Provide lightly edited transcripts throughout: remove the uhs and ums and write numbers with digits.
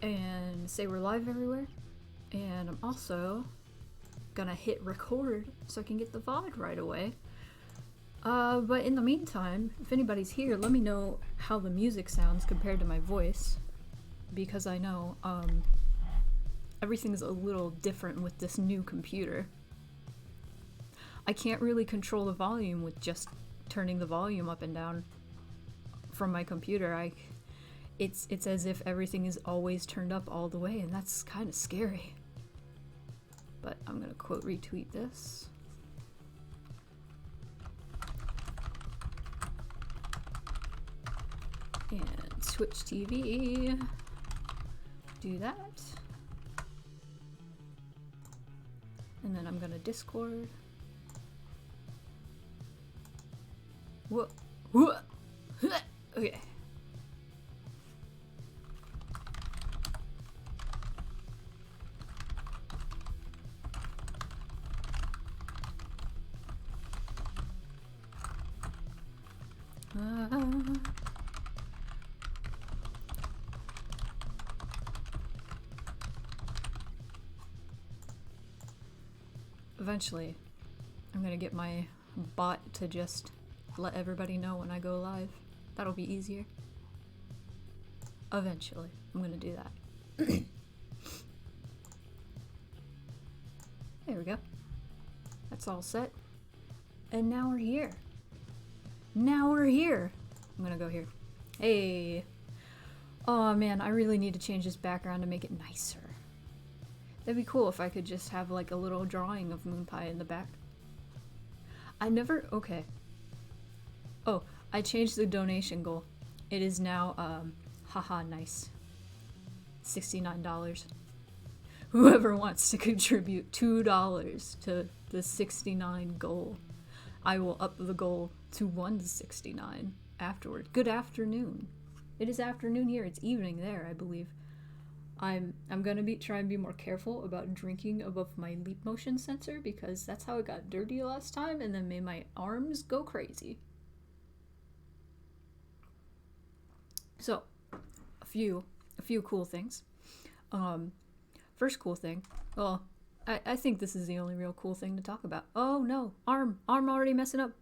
and say we're live everywhere. And I'm also gonna hit record so I can get the VOD right away. But in the meantime, if anybody's here, let me know how the music sounds compared to my voice, because I know everything's a little different with this new computer. I can't really control the volume with just turning the volume up and down from my computer. It's as if everything is always turned up all the way, and that's kind of scary. But I'm gonna quote retweet this. And switch TV. Do that. And then I'm gonna Discord. Whoa. Whoa. Okay. Eventually, I'm gonna get my bot to just let everybody know when I go live. That'll be easier. Eventually, I'm gonna do that. There we go. That's all set. And now we're here. Now we're here. I'm gonna go here. Hey. Oh man, I really need to change this background to make it nicer. That'd be cool if I could just have like a little drawing of Moon Pie in the back. Okay. Oh, I changed the donation goal. It is now, haha, nice. $69. Whoever wants to contribute $2 to the 69 goal, I will up the goal to 169 afterward. Good afternoon. It is afternoon here. It's evening there, I believe. I'm gonna try and be more careful about drinking above my leap motion sensor, because that's how it got dirty last time and then made my arms go crazy. So, a few cool things. First cool thing. Well, I think this is the only real cool thing to talk about. Oh no, arm already messing up.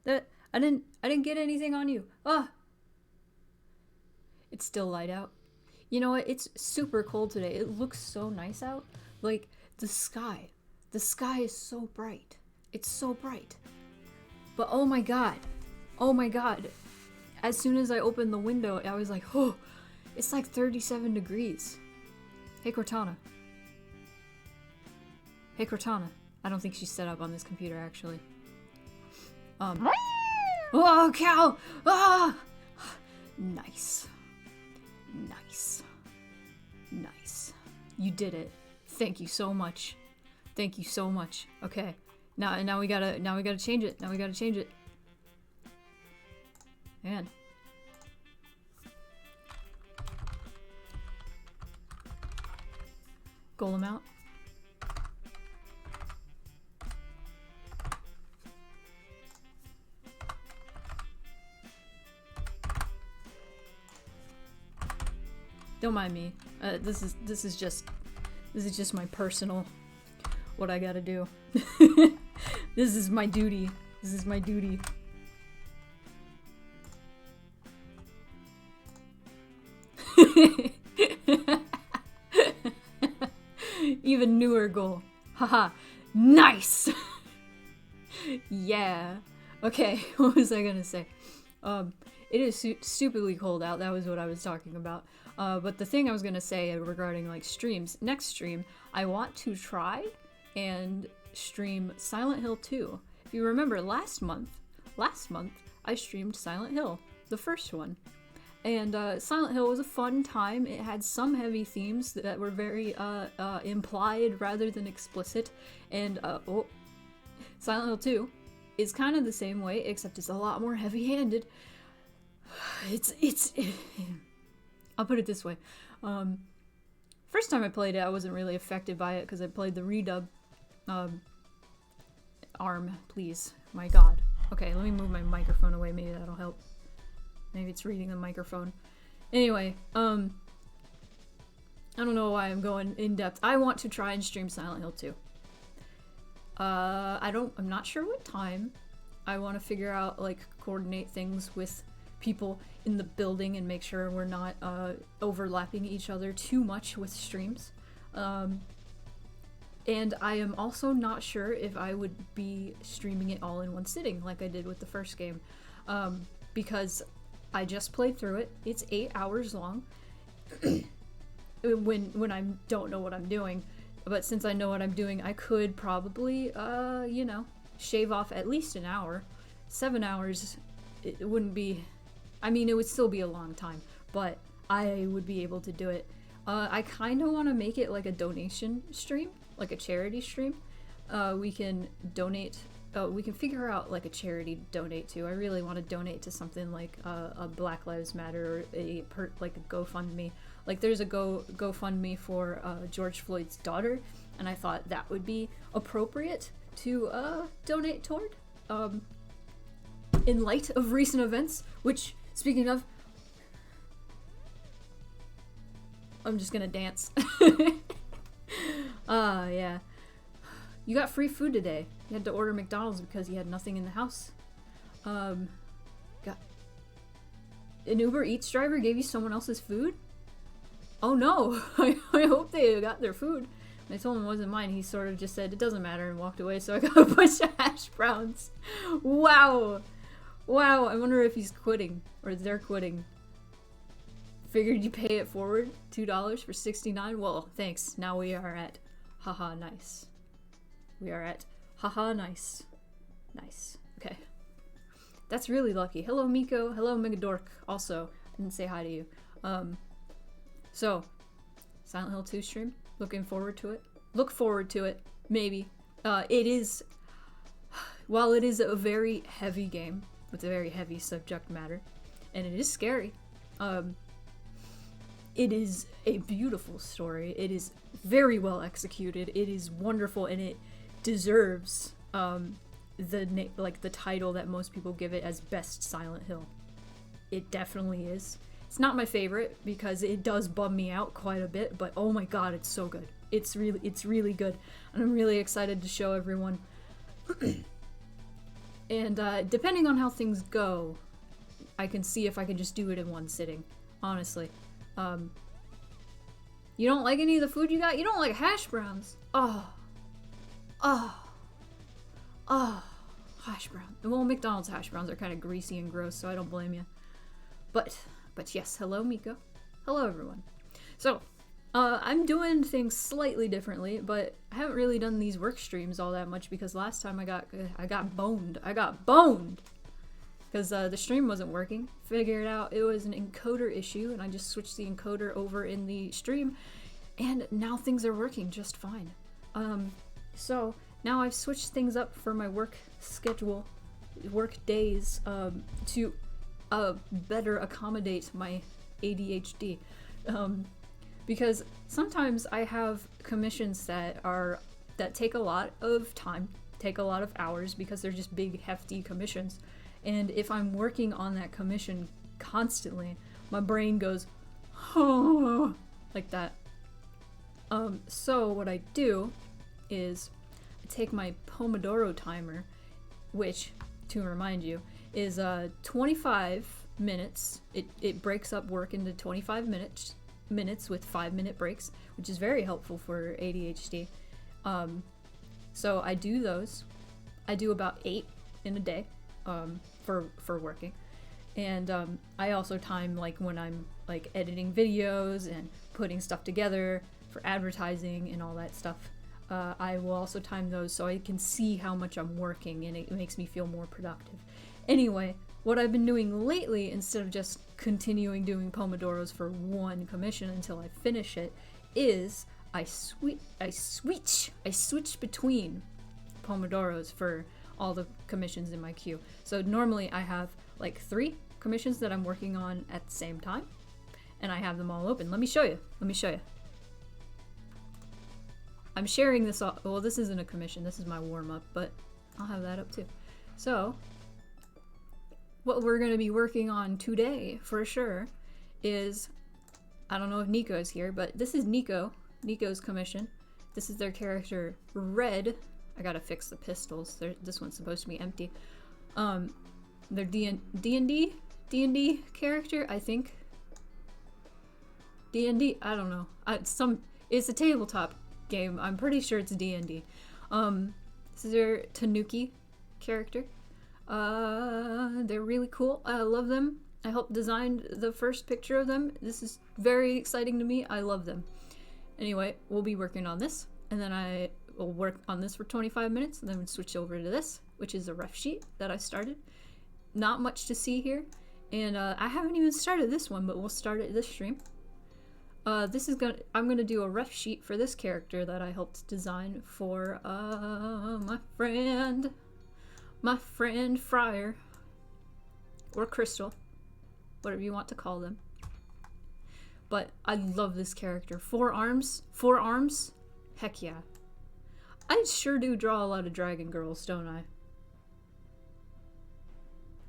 I didn't get anything on you. It's still light out. You know what? It's super cold today. It looks so nice out. Like, the sky is so bright. It's so bright. But oh my god. As soon as I opened the window, I was like, oh, it's like 37 degrees. Hey, Cortana. I don't think she's set up on this computer, actually. Oh, cow! Ah! Nice. You did it. Thank you so much. Okay. Now we gotta change it. Man. Goal amount. Don't mind me. This is just my personal, what I gotta do. This is my duty. Even newer goal. Haha. Nice! Yeah. Okay, what was I gonna say? It is stupidly cold out. That was what I was talking about. But the thing I was gonna say regarding like streams, next stream, I want to try and stream Silent Hill 2. If you remember last month, I streamed Silent Hill, the first one. And Silent Hill was a fun time. It had some heavy themes that were very implied rather than explicit. And Silent Hill 2 is kind of the same way, except it's a lot more heavy-handed. I'll put it this way. First time I played it, I wasn't really affected by it because I played the redub. Arm, please. My god. Okay, let me move my microphone away. Maybe that'll help. Maybe it's reading the microphone. Anyway, I I don't know why I'm going in depth. I want to try and stream Silent Hill 2. I'm not sure what time. I want to figure out, like, coordinate things with people in the building and make sure we're not overlapping each other too much with streams. And I am also not sure if I would be streaming it all in one sitting like I did with the first game. Because I just played through it. It's 8 hours long when I don't know what I'm doing. But since I know what I'm doing, I could probably, you know, shave off at least an hour. 7 hours, it wouldn't be... I mean, it would still be a long time, but I would be able to do it. I kind of want to make it like a donation stream, like a charity stream. We can donate... we can figure out like a charity to donate to. I really want to donate to something like a Black Lives Matter or like a GoFundMe. Like there's a GoFundMe for George Floyd's daughter, and I thought that would be appropriate to donate toward. In light of recent events, which, speaking of, I'm just gonna dance. Yeah. You got free food today. You had to order McDonald's because you had nothing in the house. Got an Uber Eats driver gave you someone else's food? Oh no! I hope they got their food. When I told him it wasn't mine, he sort of just said, it doesn't matter, and walked away, so I got a bunch of hash browns. Wow! Wow, I wonder if he's quitting, or they're quitting. Figured you pay it forward, $2 for 69? Well, thanks. Now we are at haha nice. We are at haha nice. Nice. Okay. That's really lucky. Hello Miko, hello Megadork. Also, I didn't say hi to you. So, Silent Hill 2 stream. Looking forward to it. Look forward to it. Maybe. It is... While it is a very heavy game, with a very heavy subject matter, and it is scary, it is a beautiful story. It is very well executed. It is wonderful, and it deserves the title that most people give it as Best Silent Hill. It definitely is. It's not my favorite because it does bum me out quite a bit, but oh my god, it's so good. It's really good, and I'm really excited to show everyone. And depending on how things go, I can see if I can just do it in one sitting. Honestly, you don't like any of the food you got? You don't like hash browns? Oh, hash brown. Well, McDonald's hash browns are kind of greasy and gross, so I don't blame you. But yes, hello Miko. Hello everyone. So, I'm doing things slightly differently, but I haven't really done these work streams all that much because last time I got boned. I got boned! Because the stream wasn't working. Figured out it was an encoder issue, and I just switched the encoder over in the stream, and now things are working just fine. So, now I've switched things up for my work schedule, work days, to better accommodate my ADHD. Because sometimes I have commissions that take a lot of time, take a lot of hours because they're just big hefty commissions. And if I'm working on that commission constantly, my brain goes, oh, like that. So what I do is I take my Pomodoro timer, which, to remind you, is 25 minutes. It breaks up work into 25 minutes with 5-minute breaks, which is very helpful for ADHD. So I do those. I do about 8 in a day for working. And I also time like when I'm like editing videos and putting stuff together for advertising and all that stuff. I will also time those so I can see how much I'm working, and it makes me feel more productive. Anyway, what I've been doing lately, instead of just continuing doing Pomodoros for one commission until I finish it, is I switch between Pomodoros for all the commissions in my queue. So normally I have like 3 commissions that I'm working on at the same time, and I have them all open. Let me show you. I'm sharing this off. Well, this isn't a commission, this is my warm-up, but I'll have that up too. So, what we're going to be working on today, for sure, is I don't know if Nico is here, but this is Nico's commission. This is their character, Red. I gotta fix the pistols. This one's supposed to be empty. Their D&D character, I think. D&D, I don't know. It's a tabletop game. I'm pretty sure it's D&D. This is their Tanuki character. They're really cool. I love them. I helped design the first picture of them. This is very exciting to me. I love them. Anyway, we'll be working on this, and then I will work on this for 25 minutes, and then we'll switch over to this, which is a ref sheet that I started. Not much to see here, and I haven't even started this one, but we'll start it this stream. I'm gonna do a ref sheet for this character that I helped design for my friend Friar, or Crystal, whatever you want to call them. But I love this character. 4 arms, heck yeah. I sure do draw a lot of dragon girls, don't I?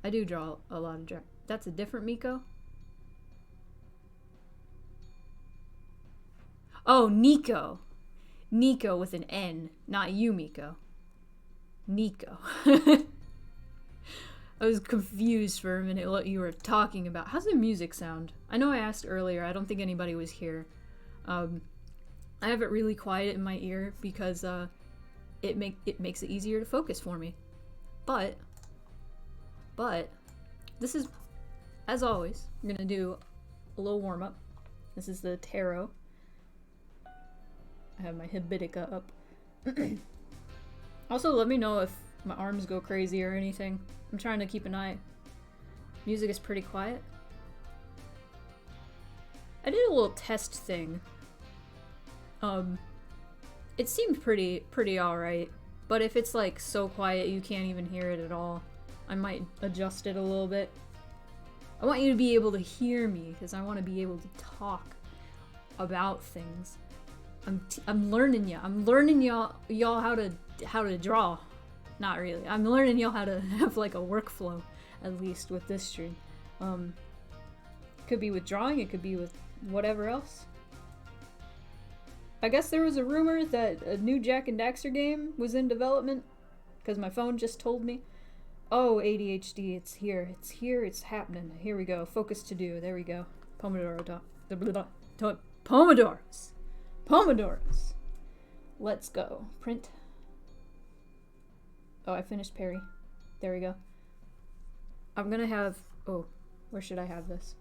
I do draw a lot of dragon. That's a different Miko? Oh, Nico. Nico with an N, not Yumiko. Nico. I was confused for a minute what you were talking about. How's the music sound? I know I asked earlier. I don't think anybody was here. I have it really quiet in my ear because it makes it easier to focus for me. But this is, as always, I'm gonna do a little warm up. This is the tarot. I have my Habitica up. Also, let me know if my arms go crazy or anything. I'm trying to keep an eye. Music is pretty quiet. I did a little test thing. It seemed pretty alright. But if it's like so quiet you can't even hear it at all, I might adjust it a little bit. I want you to be able to hear me because I want to be able to talk about things. I'm learning ya. I'm learning y'all how to draw. Not really. I'm learning y'all how to have like a workflow, at least with this stream. Could be with drawing, it could be with whatever else. I guess there was a rumor that a new Jak and Daxter game was in development, because my phone just told me. Oh, ADHD, it's here, it's happening. Here we go. Focus to do. There we go. Pomodoros. Let's go. Print. Oh, I finished Perry. There we go. I'm gonna have... Oh, where should I have this?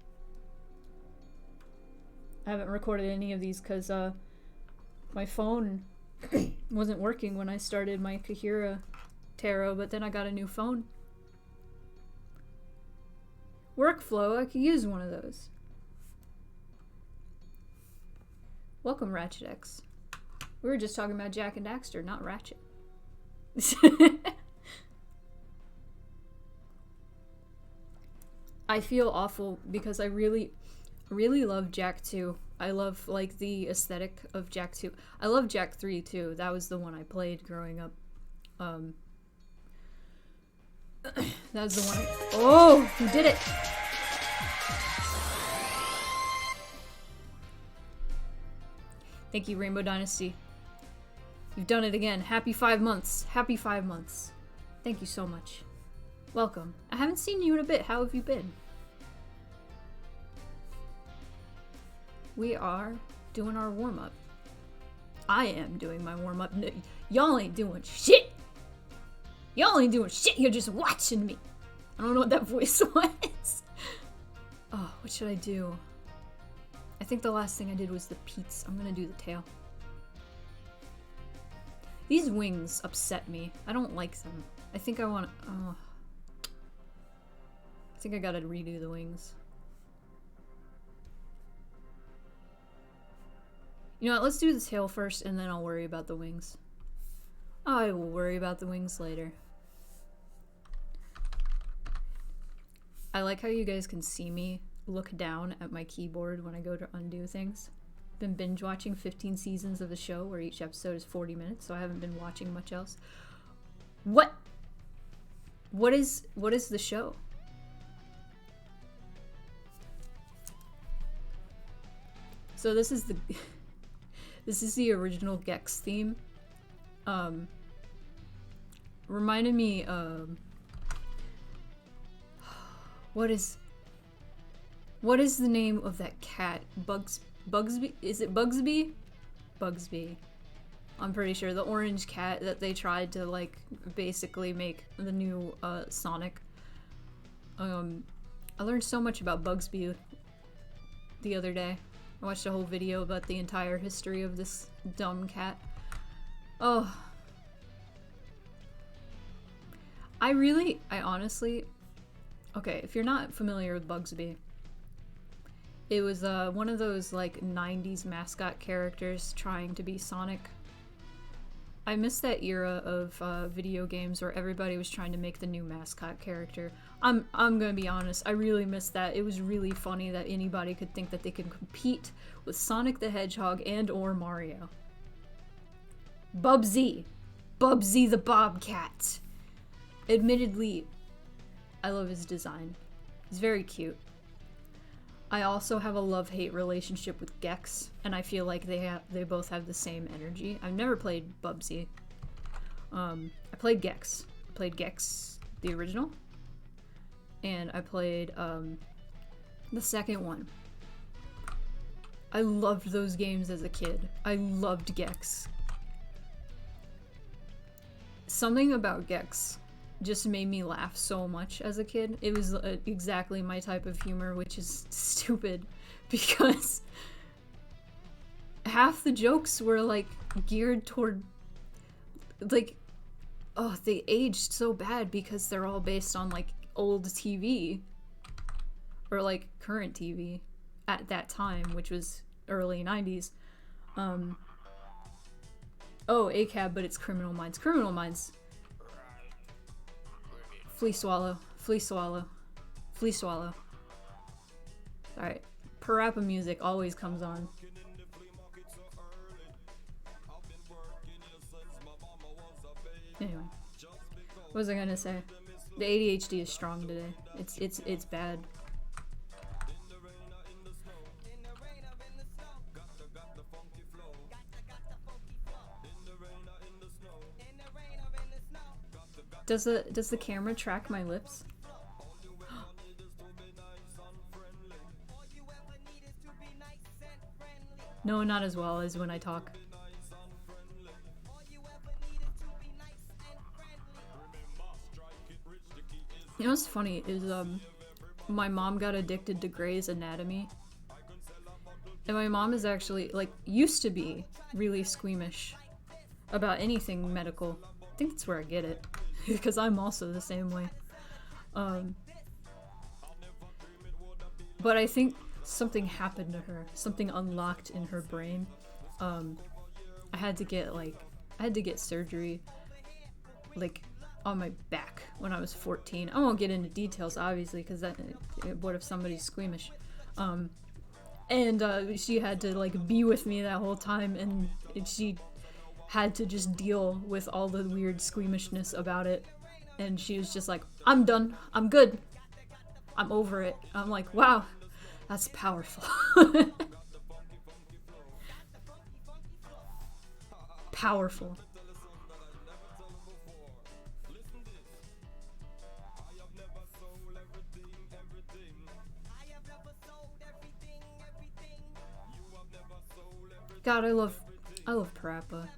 I haven't recorded any of these because my phone wasn't working when I started my Kahira tarot, but then I got a new phone. Workflow, I could use one of those. Welcome, Ratchet X. We were just talking about Jak and Daxter, not Ratchet. I feel awful because I really love Jak 2. I love like the aesthetic of Jak 2. I love Jak 3 too. That was the one I played growing up. That was the one Oh, you did it! Thank you, Rainbow Dynasty. You've done it again. Happy 5 months. Happy 5 months. Thank you so much. Welcome. I haven't seen you in a bit. How have you been? We are doing our warm-up. I am doing my warm-up. No, y'all ain't doing shit. Y'all ain't doing shit. You're just watching me. I don't know what that voice was. Oh, what should I do? I think the last thing I did was the Pete's. I'm gonna do the tail. These wings upset me. I don't like them. I think I want to... Oh. I think I gotta redo the wings. You know what, let's do the tail first and then I'll worry about the wings. I will worry about the wings later. I like how you guys can see me look down at my keyboard when I go to undo things. Been binge watching 15 seasons of the show where each episode is 40 minutes, so I haven't been watching much else. What is the show? So this is the this is the original Gex theme. Reminded me what is the name of that cat? Bugsby? Is it Bugsby? Bugsby. I'm pretty sure the orange cat that they tried to like basically make the new Sonic. I learned so much about Bugsby the other day. I watched a whole video about the entire history of this dumb cat. Oh. I honestly... Okay, if you're not familiar with Bugsby, it was one of those like 90s mascot characters trying to be Sonic. I miss that era of video games where everybody was trying to make the new mascot character. I'm gonna be honest, I really miss that. It was really funny that anybody could think that they could compete with Sonic the Hedgehog and or Mario. Bubsy! Bubsy the Bobcat! Admittedly, I love his design. He's very cute. I also have a love-hate relationship with Gex, and I feel like they both have the same energy. I've never played Bubsy. I played Gex. I played Gex, the original, and I played the second one. I loved those games as a kid. I loved Gex. Something about Gex just made me laugh so much as a kid. It was exactly my type of humor, which is stupid because half the jokes were like geared toward like, oh, they aged so bad because they're all based on like old TV or like current TV at that time, which was early 90s. Oh, ACAB, but it's Criminal Minds. Criminal Minds. Flea swallow. Flea swallow. Flea swallow. Alright. Parappa music always comes on. Anyway. What was I gonna say? The ADHD is strong today. It's bad. Does the camera track my lips? No, not as well as when I talk. You know what's funny is my mom got addicted to Grey's Anatomy. And my mom is actually like used to be really squeamish about anything medical. I think that's where I get it. Because I'm also the same way. But I think something happened to her. Something unlocked in her brain. I had to get surgery like on my back when I was 14. I won't get into details obviously because that what if somebody's squeamish. And she had to like be with me that whole time, and she had to just deal with all the weird squeamishness about it, and she was just like, I'm done, I'm good, I'm over it. I'm like, wow, that's powerful. Powerful. God, I love Parappa.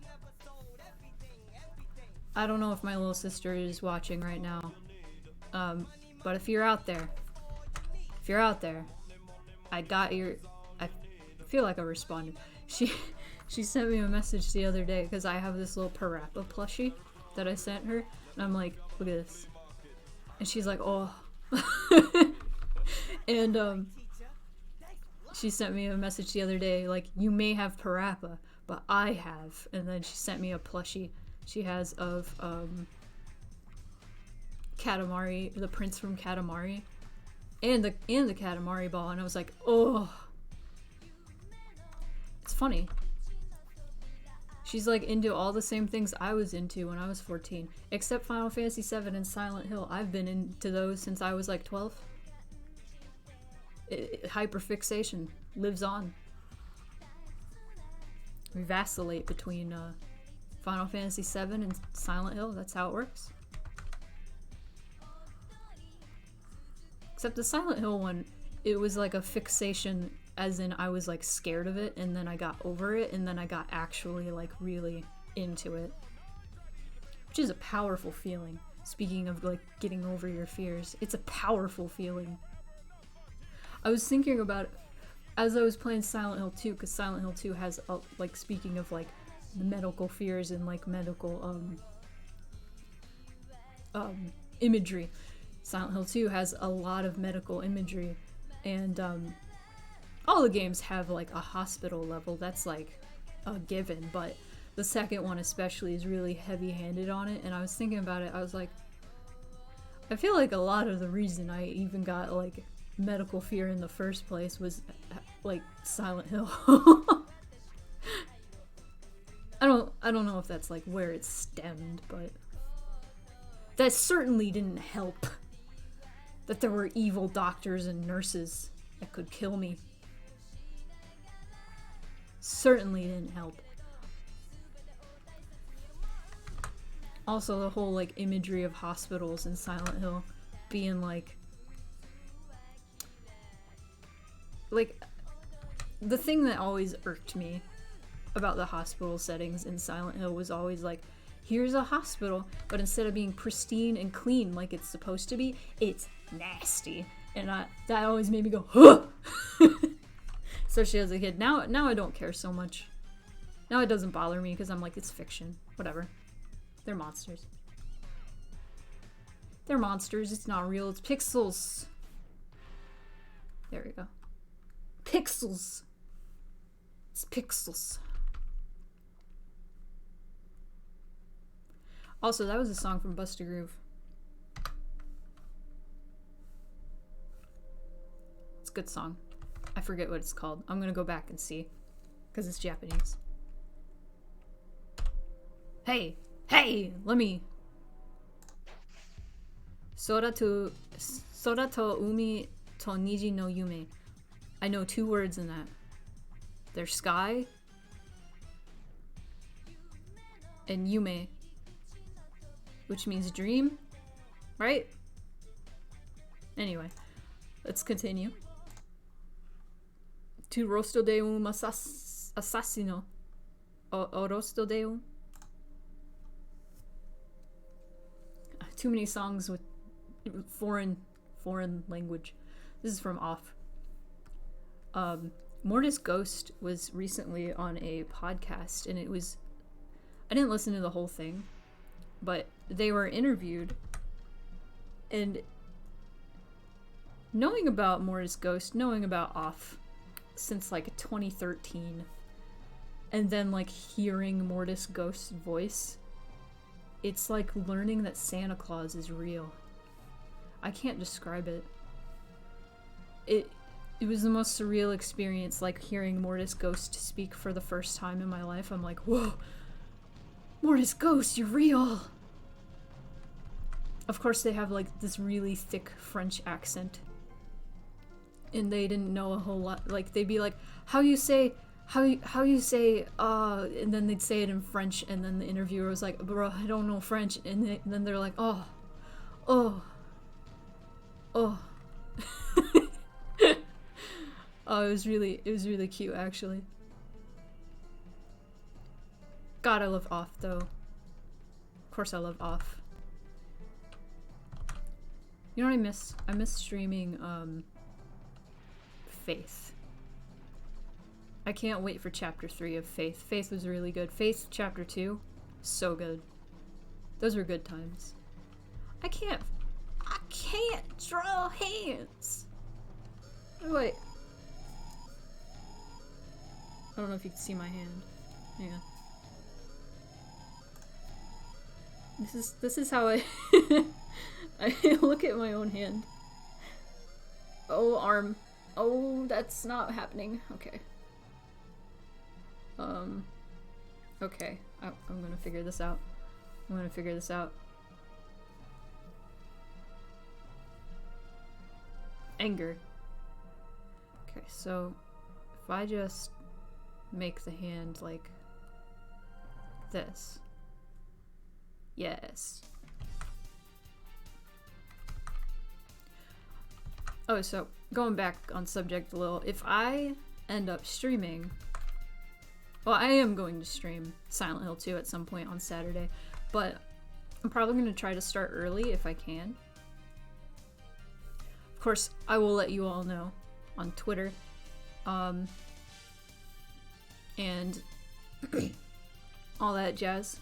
I don't know if my little sister is watching right now, but if you're out there, I feel like I responded. She sent me a message the other day because I have this little Parappa plushie that I sent her, and I'm like, look at this, and she's like, oh, and she sent me a message the other day like, you may have Parappa, but I have, and then she sent me a plushie she has of Katamari, the prince from Katamari, and the Katamari ball, and I was like, oh. It's funny. She's like into all the same things I was into when I was 14, except Final Fantasy VII and Silent Hill. I've been into those since I was like 12. Hyperfixation lives on. We vacillate between Final Fantasy VII and Silent Hill. That's how it works. Except the Silent Hill one, it was like a fixation, as in I was like scared of it, and then I got over it, and then I got actually like really into it. Which is a powerful feeling. Speaking of like getting over your fears, it's a powerful feeling. I was thinking about it as I was playing Silent Hill 2, because Silent Hill 2 has, like, speaking of like the medical fears and like medical imagery. Silent Hill 2 has a lot of medical imagery, and all the games have like a hospital level, that's like a given, but the second one especially is really heavy-handed on it, and I was thinking about it, I was like, I feel like a lot of the reason I even got like medical fear in the first place was like Silent Hill. I don't know if that's like where it stemmed, but that certainly didn't help. That there were evil doctors and nurses that could kill me. Certainly didn't help. Also, the whole like imagery of hospitals in Silent Hill being like the thing that always irked me about the hospital settings in Silent Hill was always like, here's a hospital, but instead of being pristine and clean like it's supposed to be, it's nasty. And that always made me go, huh! Especially as a kid. Now I don't care so much. Now it doesn't bother me because I'm like, it's fiction. Whatever. They're monsters. They're monsters. It's not real. It's pixels. There we go. Pixels. It's pixels. Also, that was a song from Busta Groove. It's a good song. I forget what it's called. I'm gonna go back and see. Because it's Japanese. Hey! Hey! Let me... Sora to umi to niji no yume. I know 2 words in that. They're sky and yume, which means dream, right? Anyway, let's continue. Tu rosto de un assassino. O rosto de un. Too many songs with foreign language. This is from Off. Mortis Ghost was recently on a podcast, and I didn't listen to the whole thing, but they were interviewed, and knowing about Mortis Ghost, knowing about Off since like 2013, and then like hearing Mortis Ghost's voice, it's like learning that Santa Claus is real. I can't describe it. It was the most surreal experience, like hearing Mortis Ghost speak for the first time in my life. I'm like, whoa, Mortis Ghost, you're real! Of course they have like this really thick French accent. And they didn't know a whole lot. Like they'd be like, how you say, and then they'd say it in French, and then the interviewer was like, bro, I don't know French, and then they're like, oh. Oh, it was really cute, actually. God, I love Off, though. Of course I love Off. You know what I miss? I miss streaming, Faith. I can't wait for Chapter 3 of Faith. Faith was really good. Faith Chapter 2, so good. Those were good times. I can't draw hands! Wait. I don't know if you can see my hand. Hang on. This is how I I look at my own hand. Oh, arm. Oh, that's not happening. Okay. Okay. I'm gonna figure this out. Anger. Okay, so if I just make the hand like this. Yes. Oh, so going back on subject a little, if I end up streaming, well, I am going to stream Silent Hill 2 at some point on Saturday, but I'm probably going to try to start early if I can. Of course, I will let you all know on Twitter, and all that jazz.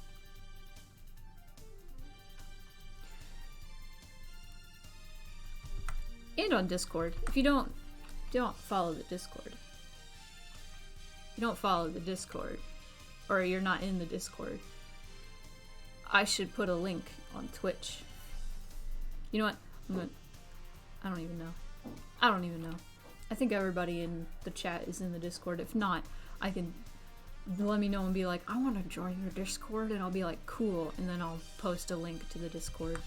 And on Discord. If you don't follow the Discord. You don't follow the Discord, or you're not in the Discord, I should put a link on Twitch. You know what? I don't even know. I think everybody in the chat is in the Discord. If not, I can let me know and be like, I want to join your Discord, and I'll be like, cool, and then I'll post a link to the Discord.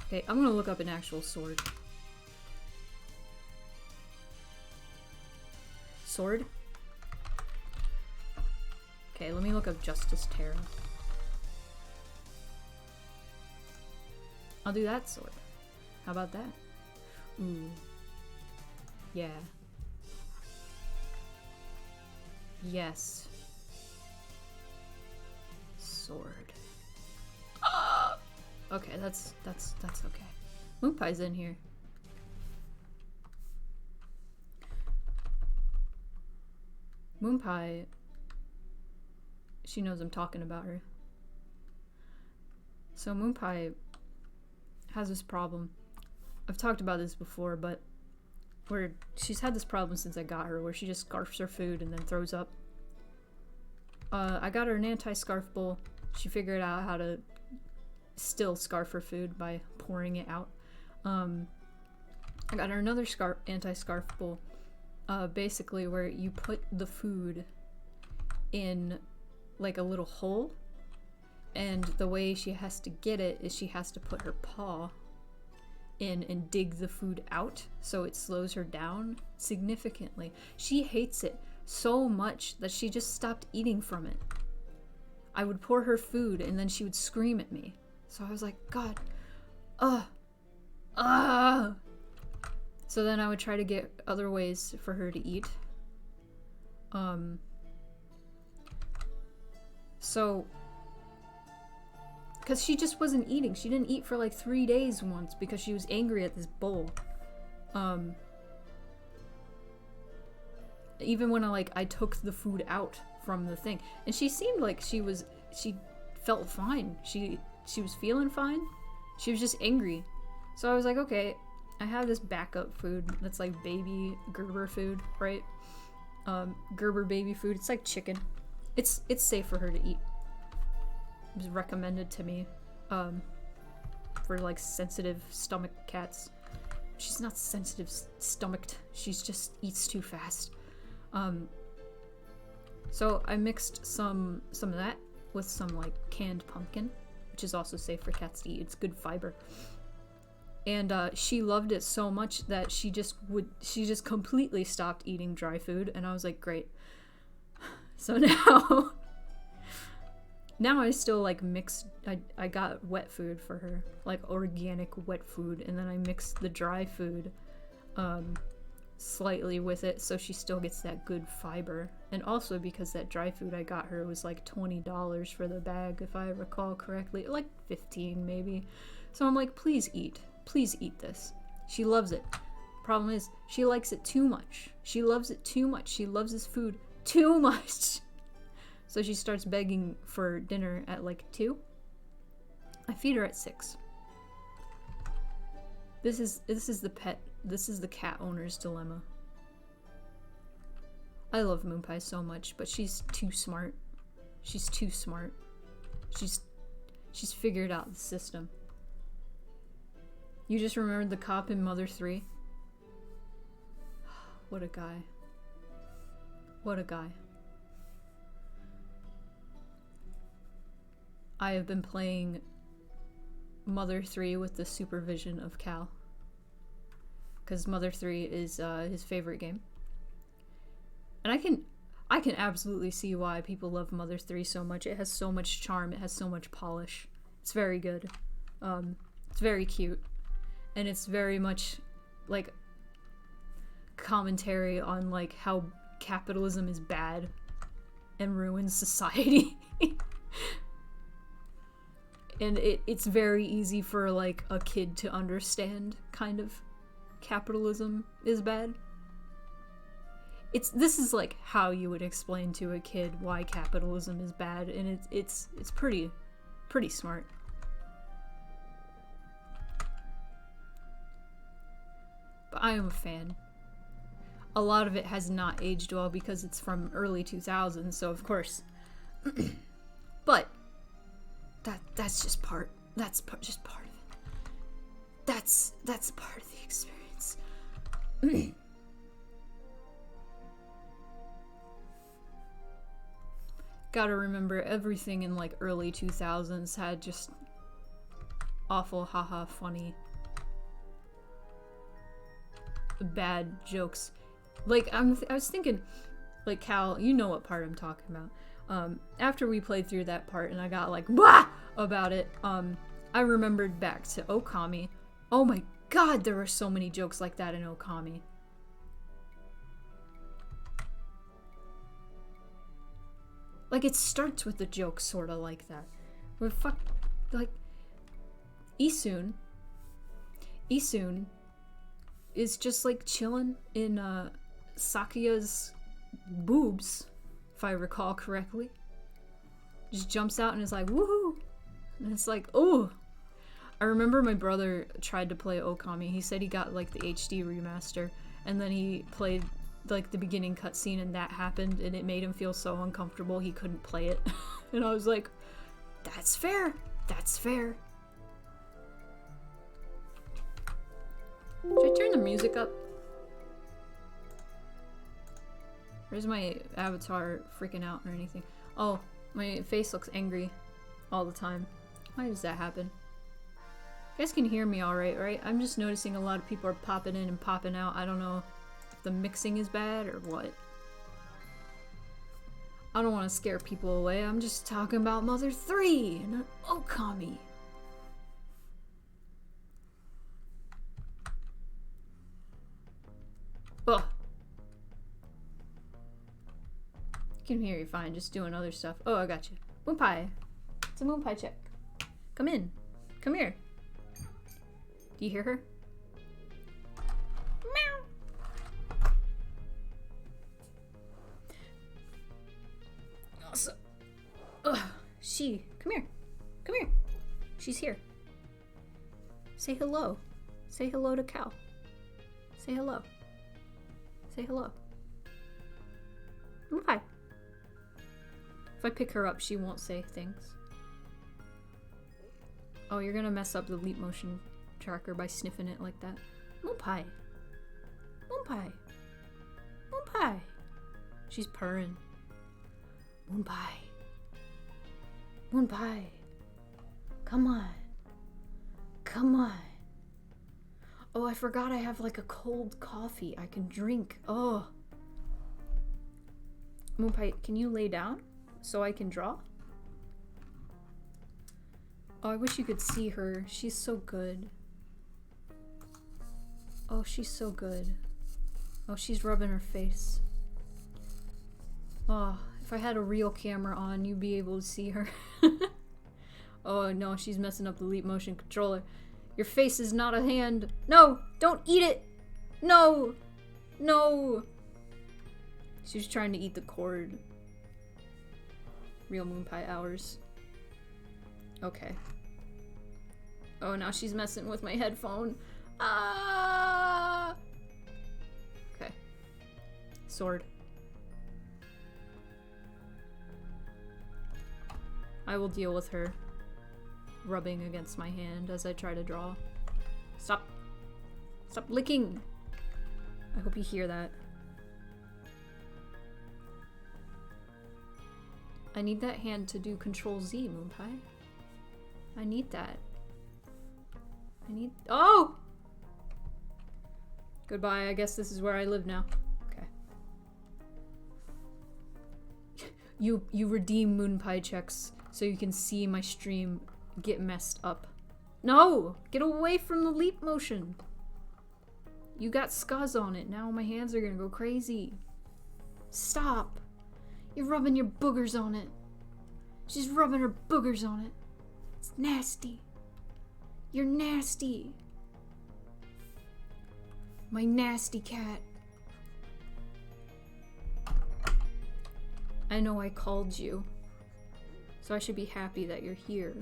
Okay, I'm gonna look up an actual sword. Sword? Okay, let me look up Justice Terra. I'll do that sword. How about that? Ooh. Yeah. Yes. Sword. Okay, that's okay. Moonpie's in here. Moonpie, she knows I'm talking about her. So Moonpie has this problem. I've talked about this before, but where she's had this problem since I got her, where she just scarfs her food and then throws up. I got her an anti-scarf bowl. She figured out how to still scarf her food by pouring it out. I got her another anti-scarf bowl, basically where you put the food in like a little hole, and the way she has to get it is she has to put her paw in and dig the food out, so it slows her down significantly. She hates it so much that she just stopped eating from it. I would pour her food and then she would scream at me. So I was like, God, So then I would try to get other ways for her to eat. So, because she just wasn't eating. She didn't eat for like 3 days once because she was angry at this bowl. Even when I took the food out from the thing. And she seemed like she felt fine. She was feeling fine. She was just angry. So I was like, okay, I have this backup food that's like baby Gerber food, right? Gerber baby food. It's like chicken. It's safe for her to eat. It was recommended to me for like sensitive stomach cats. She's not sensitive stomached. She just eats too fast. So I mixed some of that with some like canned pumpkin, which is also safe for cats to eat. It's good fiber. And she loved it so much that she just completely stopped eating dry food, and I was like, great. So now I still like mix. I got wet food for her, like organic wet food, and then I mixed the dry food slightly with it, so she still gets that good fiber. And also because that dry food I got her was like $20 for the bag, if I recall correctly, like 15 maybe. So I'm like, please eat this. She loves it. Problem is, she likes it too much. She loves it too much. She loves this food too much. So she starts begging for dinner at like 2. I feed her at 6. This is the cat owner's dilemma. I love Moonpie so much, but she's too smart. She's too smart. She's figured out the system. You just remembered the cop in Mother 3? What a guy. What a guy. I have been playing Mother 3 with the supervision of Cal. Because Mother 3 is his favorite game. And I can absolutely see why people love Mother 3 so much. It has so much charm. It has so much polish. It's very good. It's very cute. And it's very much, like, commentary on, like, how capitalism is bad and ruins society. And it's very easy for, like, a kid to understand, kind of. Capitalism is bad. This is like how you would explain to a kid why capitalism is bad, and it's pretty smart. But I am a fan. A lot of it has not aged well because it's from early 2000s, so of course. But that's just part. That's just part of it. That's part of the experience. Gotta remember, everything in like early 2000s had just awful, haha, funny, bad jokes. Like, I was thinking, like, Cal, you know what part I'm talking about. After we played through that part and I got like, wah! About it, I remembered back to Okami. Oh my god, there were so many jokes like that in Okami. Like, it starts with a joke sorta like that. Where like, Isun is just like chilling in Sakuya's boobs, if I recall correctly. Just jumps out and is like, woohoo! And it's like, oh! I remember my brother tried to play Okami. He said he got like the HD remaster, and then he played like the beginning cutscene and that happened, and it made him feel so uncomfortable he couldn't play it. And I was like, that's fair. That's fair. Should I turn the music up? Or is my avatar freaking out or anything? Oh, my face looks angry all the time. Why does that happen? You guys can hear me alright, right? I'm just noticing a lot of people are popping in and popping out. I don't know if the mixing is bad or what. I don't want to scare people away. I'm just talking about Mother 3 and Okami. Ugh. I can hear you fine, just doing other stuff. Oh, I got you. Moon pie. It's a moon pie check. Come in. Come here. Do you hear her? Meow. Also, ugh, come here. Come here. She's here. Say hello. Say hello to Cal. Say hello. Say hello. Moon pie. If I pick her up, she won't say things. Oh, you're gonna mess up the leap motion tracker by sniffing it like that. Moon pie. Moon pie. Moon pie. She's purring. Moon pie. Moon pie. Come on. Come on. Oh, I forgot I have like a cold coffee I can drink. Oh. Moon pie, can you lay down so I can draw? Oh, I wish you could see her. She's so good. Oh, she's so good. Oh, she's rubbing her face. Oh, if I had a real camera on, you'd be able to see her. Oh, no, she's messing up the leap motion controller. Your face is not a hand. No, don't eat it. No, no. She was trying to eat the cord. Real moon pie hours. Okay. Oh, now she's messing with my headphone. Ah! Okay. Sword. I will deal with her rubbing against my hand as I try to draw. Stop. Stop licking. I hope you hear that. I need that hand to do Control Z, Moon Pie. I need that. Oh! Goodbye, I guess this is where I live now. Okay. You redeem moon pie checks so you can see my stream get messed up. No! Get away from the leap motion! You got scuzz on it. Now my hands are gonna go crazy. Stop! You're rubbing your boogers on it. She's rubbing her boogers on it. It's nasty. You're nasty. My nasty cat. I know I called you. So I should be happy that you're here.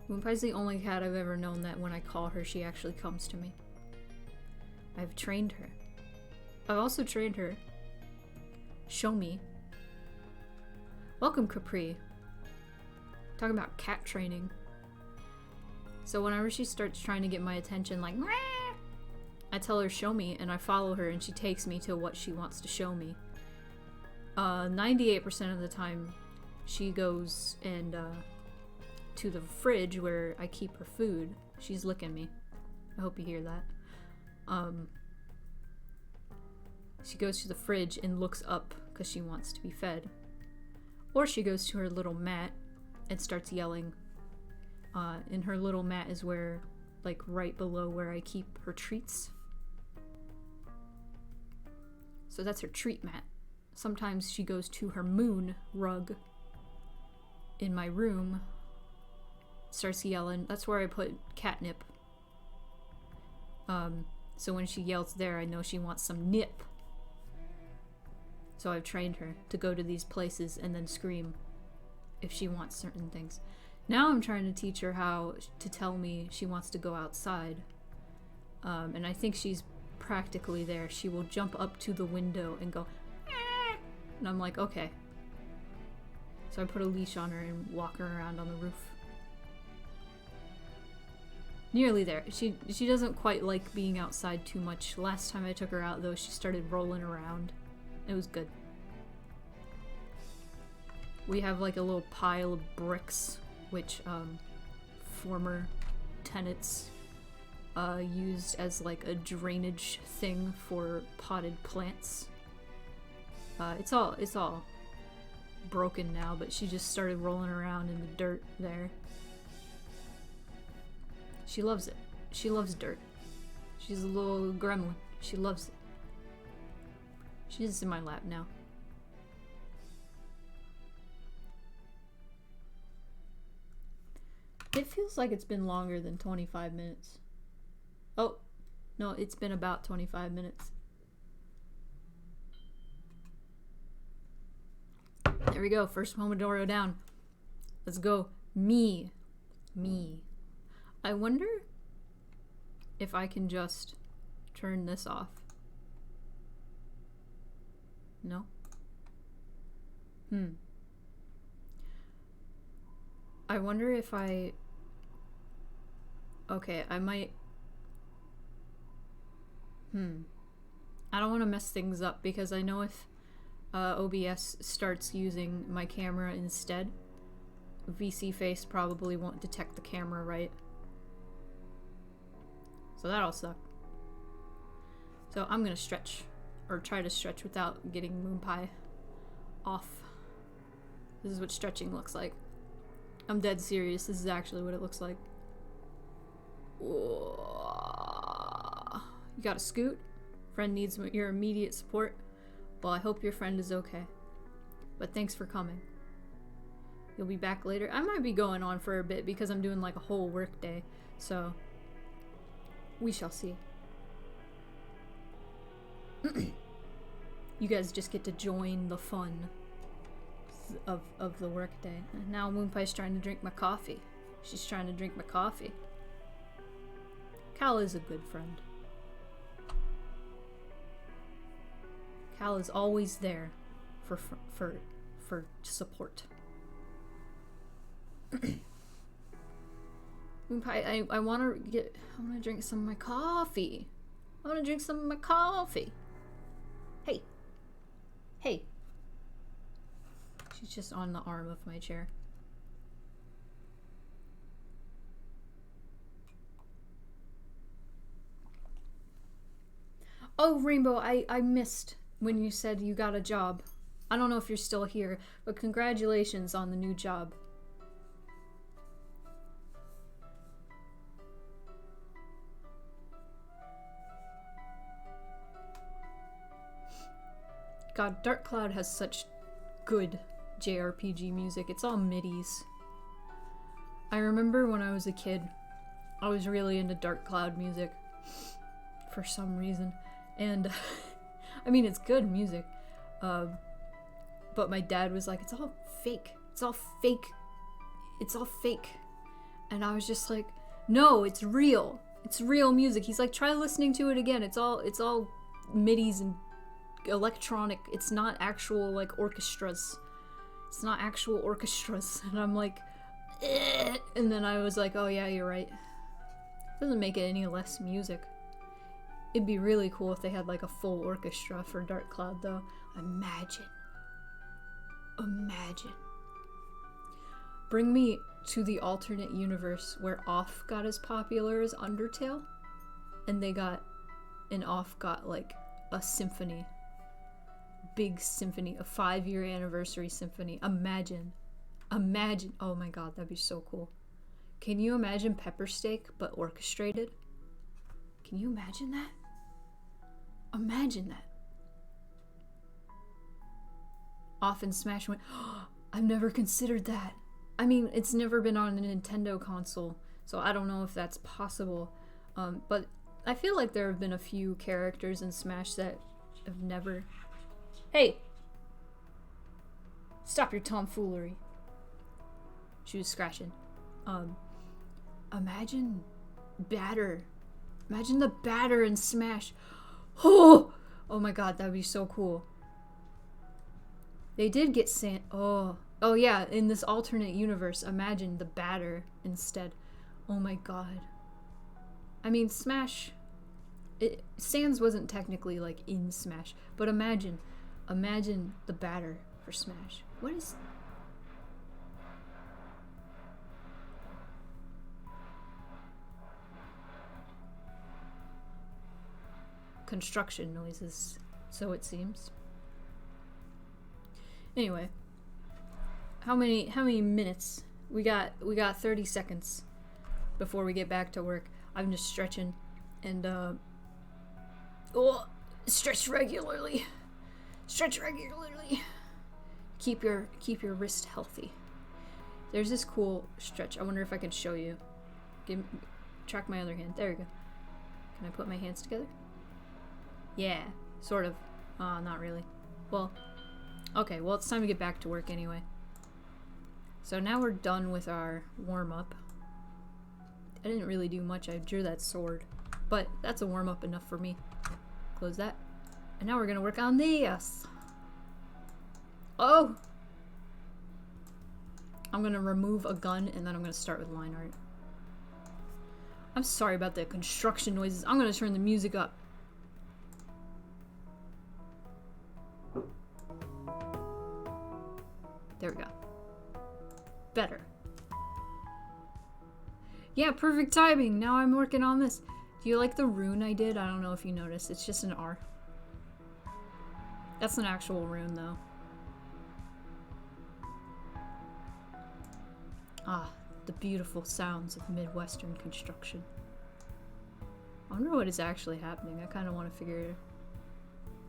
Moonpie's the only cat I've ever known that when I call her, she actually comes to me. I've trained her. I've also trained her. Show me. Welcome, Capri. Talking about cat training. So whenever she starts trying to get my attention, like, Meh! I tell her, show me, and I follow her, and she takes me to what she wants to show me. 98% of the time, she goes and, to the fridge where I keep her food. She's licking me. I hope you hear that. She goes to the fridge and looks up because she wants to be fed. Or she goes to her little mat and starts yelling. And her little mat is where, like, right below where I keep her treats. So that's her treat mat. Sometimes she goes to her moon rug in my room, starts yelling. That's where I put catnip. So when she yells there, I know she wants some nip. So I've trained her to go to these places and then scream if she wants certain things. Now I'm trying to teach her how to tell me she wants to go outside. And I think she's practically there. She will jump up to the window and go, "Ah!" And I'm like, okay. So I put a leash on her and walk her around on the roof. Nearly there. She doesn't quite like being outside too much. Last time I took her out, though, she started rolling around. It was good. We have like a little pile of bricks, which former tenants used as like a drainage thing for potted plants. It's all broken now, but she just started rolling around in the dirt there. She loves it. She loves dirt. She's a little gremlin. She loves it. She's just in my lap now. It feels like it's been longer than 25 minutes. Oh, no, it's been about 25 minutes. There we go, first Pomodoro down. Let's go. Me. I wonder if I can just turn this off. No? I wonder if I... Okay, I might... I don't want to mess things up because I know if OBS starts using my camera instead, VC Face probably won't detect the camera right. So that'll suck. So I'm gonna stretch, or try to stretch without getting Moon Pie off. This is what stretching looks like. I'm dead serious, this is actually what it looks like. You gotta scoot? Friend needs your immediate support? Well, I hope your friend is okay. But thanks for coming. You'll be back later? I might be going on for a bit because I'm doing like a whole work day, so we shall see. You guys just get to join the fun of the work day. And now Moonpie's trying to drink my coffee. She's trying to drink my coffee. Cal is a good friend. Cal is always there for support. Moonpie, I want to drink some of my coffee. I want to drink some of my coffee. Hey. Hey. She's just on the arm of my chair. Oh, Rainbow, I missed when you said you got a job. I don't know if you're still here, but congratulations on the new job. God, Dark Cloud has such good JRPG music. It's all midis. I remember when I was a kid, I was really into Dark Cloud music for some reason. And I mean, it's good music. But my dad was like, it's all fake. It's all fake. It's all fake. And I was just like, no, it's real. It's real music. He's like, try listening to it again. It's all midis and electronic. It's not actual like orchestras. It's not actual orchestras. And I'm like, eh. And then I was like, oh yeah, you're right. Doesn't make it any less music. It'd be really cool if they had like a full orchestra for Dark Cloud though. Imagine. Bring me to the alternate universe where Off got as popular as Undertale, and Off got like a symphony. Big symphony, a 5-year anniversary symphony. Imagine. Oh my god, that'd be so cool. Can you imagine Pepper Steak but orchestrated? Can you imagine that? Imagine that. Off and Smash went, oh, I've never considered that. I mean, it's never been on a Nintendo console, so I don't know if that's possible. But I feel like there have been a few characters in Smash that have never... Hey! Stop your tomfoolery. She was scratching. Imagine Batter. Imagine the Batter in Smash. Oh my god, that'd be so cool. They did get Oh yeah, in this alternate universe, imagine the Batter instead. Oh my god. I mean, Smash... Sans wasn't technically, like, in Smash, but imagine the Batter for Smash. What is... Construction noises, so it seems. Anyway, how many minutes? We got 30 seconds before we get back to work. I'm just stretching and stretch regularly. Stretch regularly. Keep your wrist healthy. There's this cool stretch. I wonder if I can show you. Track my other hand. There we go. Can I put my hands together? Yeah, sort of. Not really. Well, okay, well, it's time to get back to work anyway. So now we're done with our warm-up. I didn't really do much. I drew that sword. But that's a warm-up enough for me. Close that. And now we're gonna work on this. Oh! I'm gonna remove a gun and then I'm gonna start with line art. I'm sorry about the construction noises. I'm gonna turn the music up. There we go. Better. Yeah, perfect timing. Now I'm working on this. Do you like the rune I did? I don't know if you noticed. It's just an R. That's an actual rune, though. Ah, the beautiful sounds of Midwestern construction. I wonder what is actually happening. I kind of want to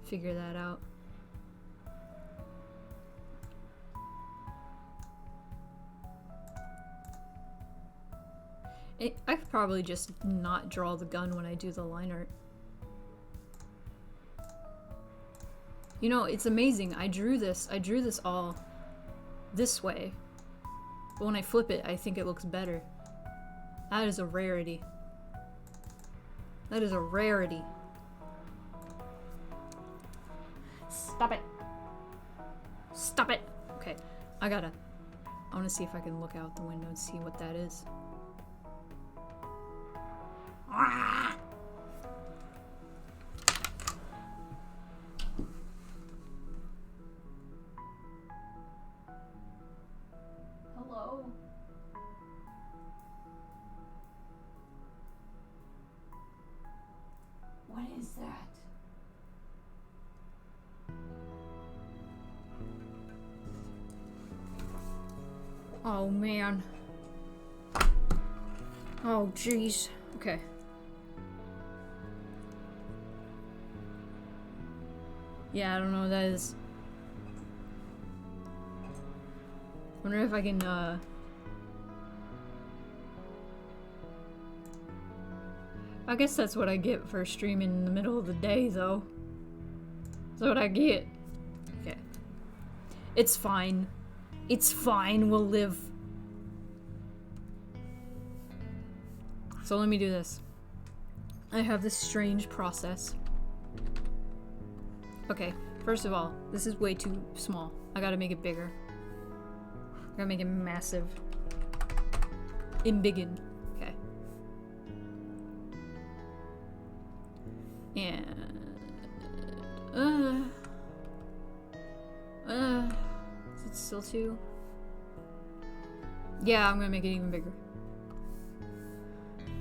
figure that out. I could probably just not draw the gun when I do the line art. You know, it's amazing. I drew this all this way. But when I flip it, I think it looks better. That is a rarity. That is a rarity. Stop it. Stop it. Okay, I want to see if I can look out the window and see what that is. Hello? What is that? Oh man. Oh jeez. Okay. Yeah, I don't know what that is. Wonder if I can, I guess that's what I get for streaming in the middle of the day, though. That's what I get. Okay. It's fine. It's fine, we'll live. So let me do this. I have this strange process. Okay, first of all, this is way too small. I gotta make it bigger. I gotta make it massive. Embiggen. Okay. And... is it still 2? Yeah, I'm gonna make it even bigger.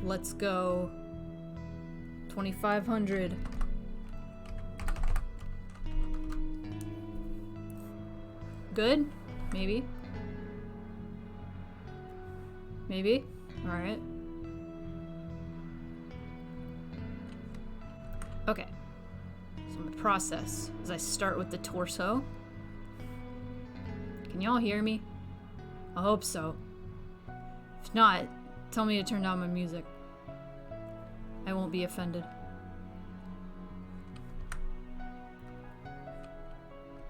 Let's go 2,500. Good? Maybe. Maybe? Alright. Okay. So my process is I start with the torso. Can y'all hear me? I hope so. If not, tell me to turn down my music. I won't be offended.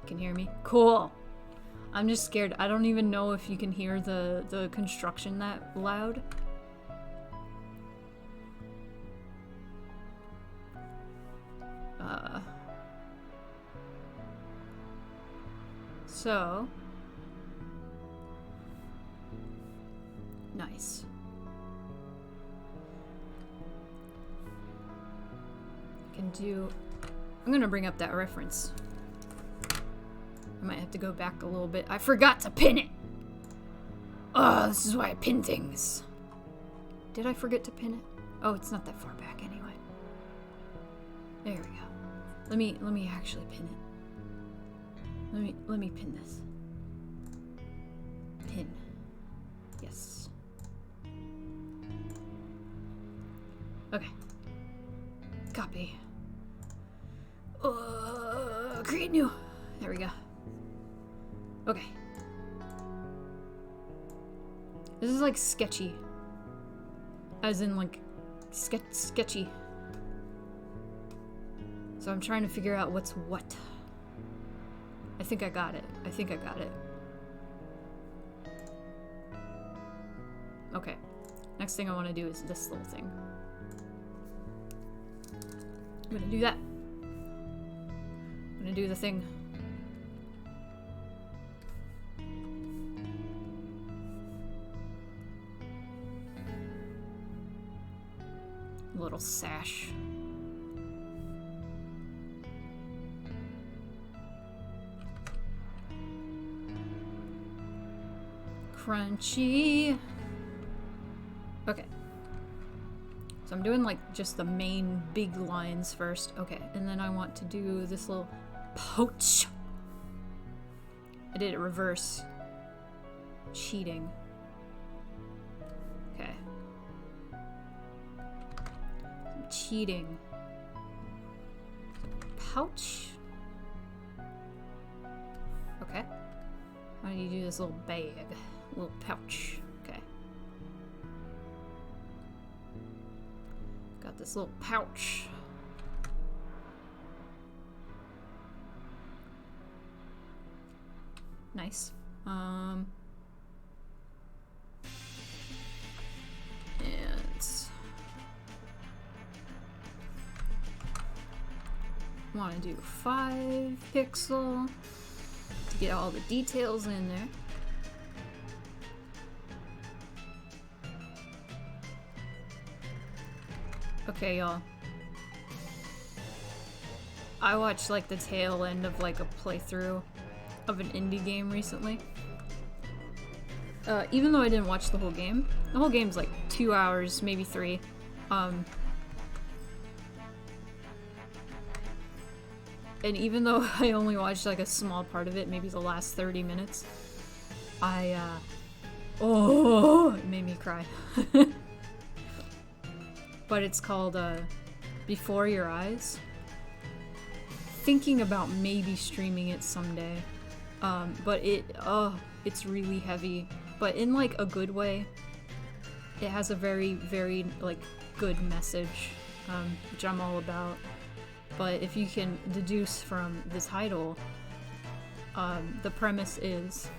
Can hear me? Cool! I'm just scared. I don't even know if you can hear the construction that loud. So... nice. Can do... I'm gonna bring up that reference. I might have to go back a little bit. I forgot to pin it! Oh, this is why I pin things. Did I forget to pin it? Oh, it's not that far back anyway. There we go. Let me actually pin it. Let me pin this. Pin. Yes. Okay. Copy. Create new. There we go. Okay. This is like sketchy. As in like sketchy. So I'm trying to figure out what's what. I think I got it. I think I got it. Okay. Next thing I want to do is this little thing. I'm gonna do that. I'm gonna do the thing. Little sash. Crunchy. Okay. So I'm doing like just the main big lines first. Okay, and then I want to do this little pouch. I did it reverse. Cheating. Okay. I'm cheating. Pouch. Okay. How do you do this little bag? Little pouch. Okay. Got this little pouch. Nice. And want to do 5 pixel to get all the details in there. Okay, y'all. I watched like the tail end of like a playthrough of an indie game recently. Even though I didn't watch the whole game's like 2 hours, maybe 3. And even though I only watched like a small part of it, maybe the last 30 minutes, I Oh, it made me cry. But it's called Before Your Eyes. Thinking about maybe streaming it someday. But it's really heavy, but in like a good way. It has a very, very like good message, which I'm all about. But if you can deduce from the title, the premise is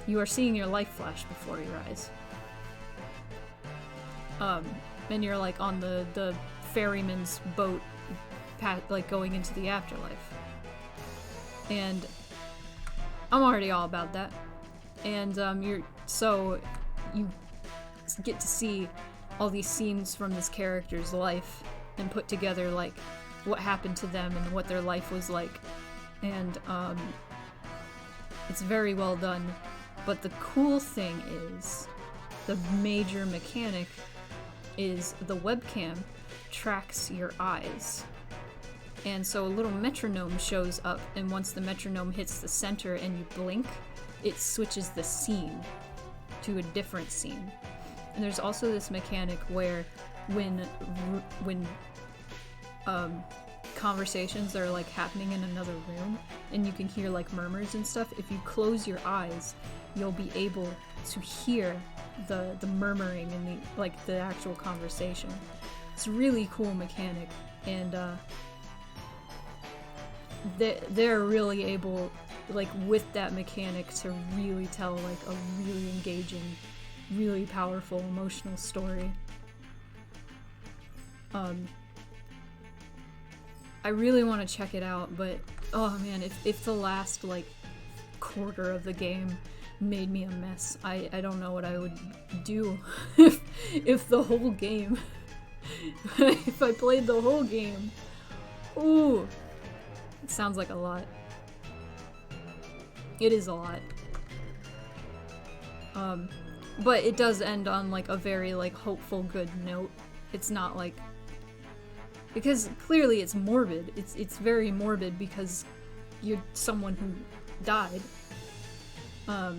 you are seeing your life flash before your eyes. And you're like on the ferryman's boat, like going into the afterlife. And I'm already all about that. And you get to see all these scenes from this character's life and put together like what happened to them and what their life was like. And it's very well done. But the cool thing is, the major mechanic is the webcam tracks your eyes. And so a little metronome shows up, and once the metronome hits the center and you blink, it switches the scene to a different scene. And there's also this mechanic where when conversations are like happening in another room and you can hear like murmurs and stuff, if you close your eyes, you'll be able to hear the murmuring and the actual conversation. It's a really cool mechanic, and they're really able, like, with that mechanic to really tell like a really engaging, really powerful, emotional story. I really want to check it out, but oh man, if the last like quarter of the game made me a mess, I don't know what I would do if the whole game if I played the whole game. Ooh, it sounds like a lot. It is a lot. But it does end on like a very like hopeful, good note. It's not like, because clearly it's morbid. It's very morbid because you're someone who died. I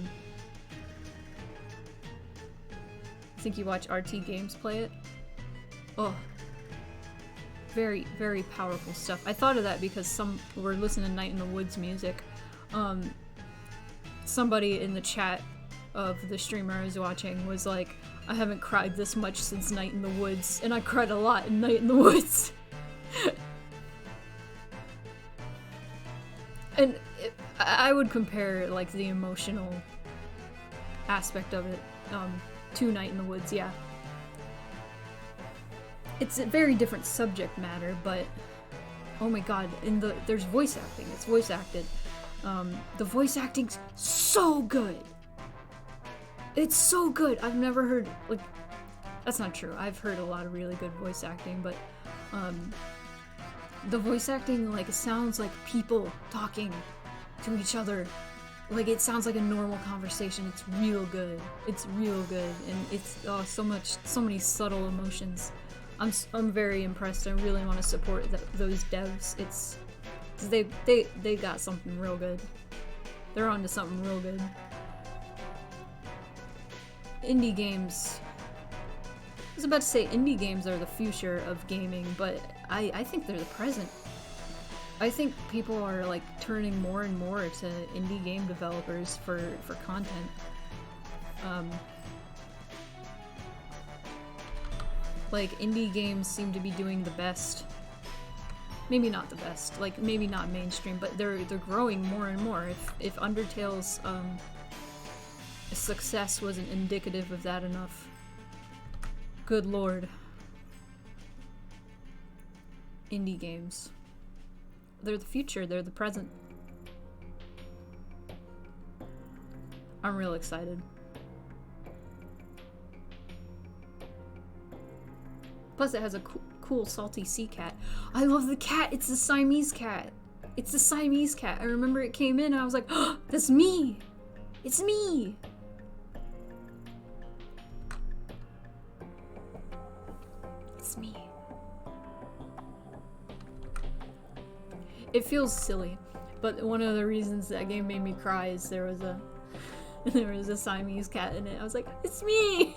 think you watch RT Games play it. Oh, very, very powerful stuff. I thought of that because we're listening to Night in the Woods music. Somebody in the chat of the streamer I was watching was like, I haven't cried this much since Night in the Woods, and I cried a lot in Night in the Woods. And I would compare like the emotional aspect of it to Night in the Woods, yeah. It's a very different subject matter, but oh my god, there's voice acting. It's voice acted. The voice acting's so good. It's so good. I've never heard, like, that's not true. I've heard a lot of really good voice acting, but the voice acting, like, it sounds like people talking to each other. Like, it sounds like a normal conversation. It's real good. It's real good, and it's so many subtle emotions. I'm very impressed. I really want to support those devs. It's they got something real good. They're onto something real good. Indie games. I was about to say indie games are the future of gaming, but I think they're the present. I think people are like turning more and more to indie game developers for content. Like, indie games seem to be doing the best. Maybe not the best, like, maybe not mainstream, but they're growing more and more. If Undertale's success wasn't indicative of that enough, good lord. Indie games. They're the future, they're the present. I'm real excited. Plus, it has a cool salty sea cat. I love the cat. It's the Siamese cat. It's the Siamese cat. I remember it came in and I was like, oh, that's me. It's me. It's me. It feels silly, but one of the reasons that game made me cry is there was and there was a Siamese cat in it. I was like, it's me!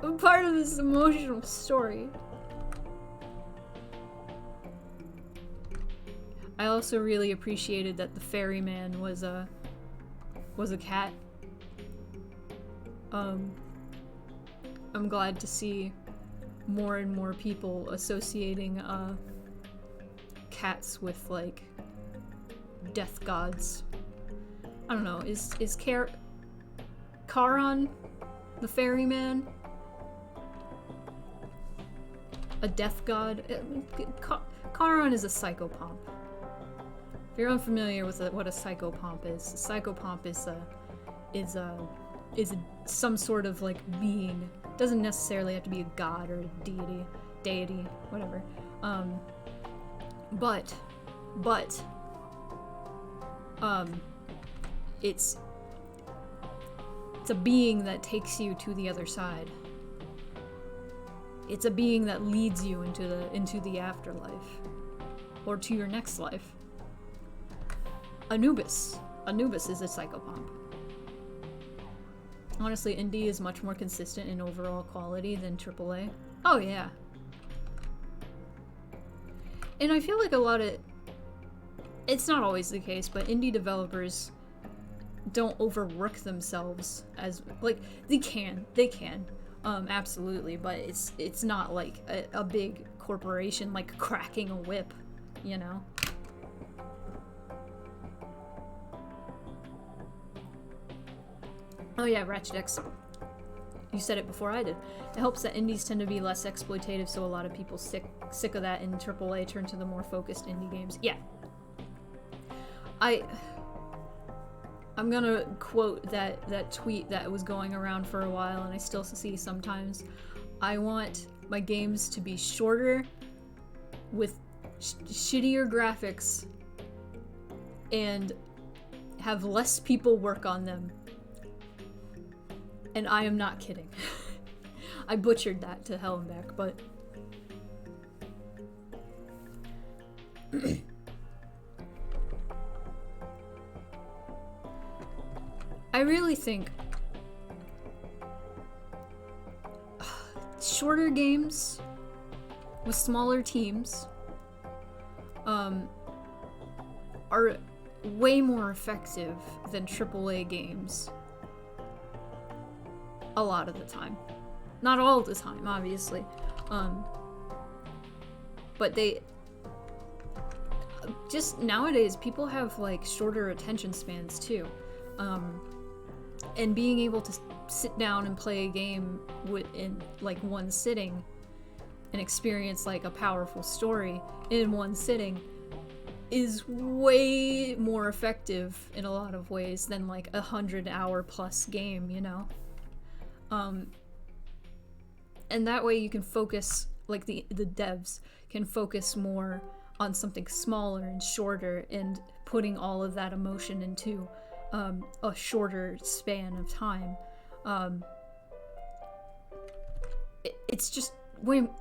I'm part of this emotional story. I also really appreciated that the ferryman was a cat. I'm glad to see more and more people associating cats with like death gods. I don't know, is Charon the ferryman a death god? Charon is a psychopomp. If you're unfamiliar with what a psychopomp is, a psychopomp is some sort of like being. Doesn't necessarily have to be a god or a deity, whatever. But it's a being that takes you to the other side. It's a being that leads you into the afterlife, or to your next life. Anubis is a psychopomp. Honestly, indie is much more consistent in overall quality than AAA. Oh yeah. And I feel like it's not always the case, but indie developers don't overwork themselves as, like, they can, absolutely, but it's not like a big corporation, like, cracking a whip, you know? Oh yeah, Ratchet X. You said it before I did. It helps that indies tend to be less exploitative, so a lot of people sick of that in AAA turn to the more focused indie games. Yeah. I'm gonna quote that tweet that was going around for a while and I still see sometimes. I want my games to be shorter, with shittier graphics, and have less people work on them. And I am not kidding. I butchered that to hell and back, but... I really think shorter games with smaller teams are way more effective than AAA games. A lot of the time. Not all the time, obviously. But they... Just nowadays, people have, like, shorter attention spans, too. And being able to sit down and play a game in, like, one sitting and experience, like, a powerful story in one sitting is way more effective in a lot of ways than, like, a 100-hour-plus game, you know? And that way you can focus, like the devs can focus more on something smaller and shorter and putting all of that emotion into a shorter span of time. It's just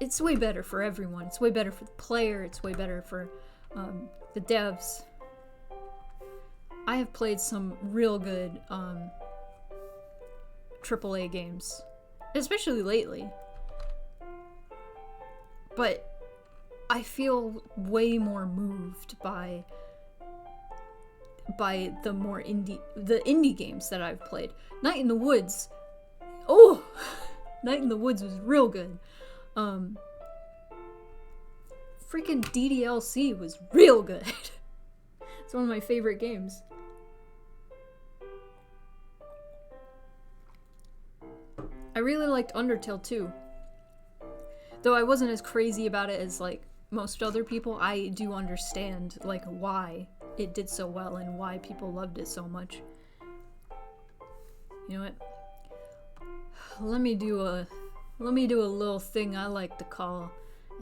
it's way better for everyone. It's way better for the player. It's way better for the devs. I have played some real good AAA games, especially lately, but I feel way more moved by the more indie games that I've played. Night in the Woods, oh, Night in the Woods was real good. Freaking DDLC was real good. It's one of my favorite games. I really liked Undertale too. Though I wasn't as crazy about it as like most other people, I do understand like why it did so well and why people loved it so much. You know what? Let me do a little thing I like to call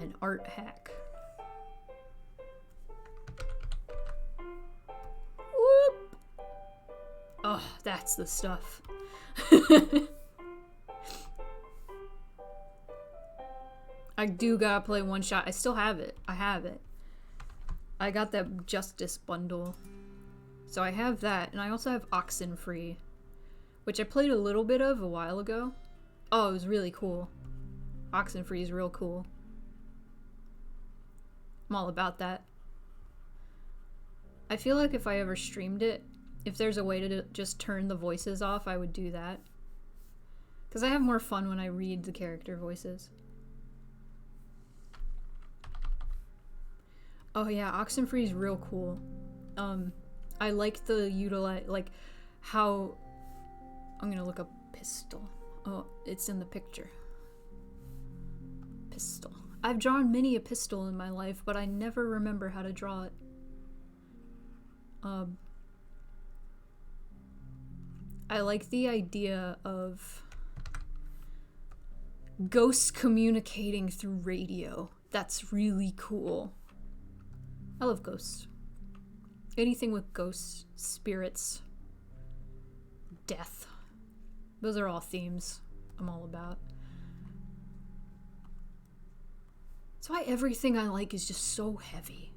an art hack. Whoop! Oh, that's the stuff. I do gotta play One Shot. I still have it. I have it. I got that Justice bundle So I have that, and I also have Oxenfree, which I played a little bit of a while ago. Oh, it was really cool. Oxenfree is real cool. I'm all about that. I feel like if I ever streamed it, if there's a way to just turn the voices off, I would do that. Because I have more fun when I read the character voices. Oh yeah, Oxenfree is real cool. I like the like how... I'm gonna look up pistol. Oh, it's in the picture. Pistol. I've drawn many a pistol in my life, but I never remember how to draw it. I like the idea of ghosts communicating through radio. That's really cool. I love ghosts. Anything with ghosts, spirits, death. Those are all themes I'm all about. That's why everything I like is just so heavy.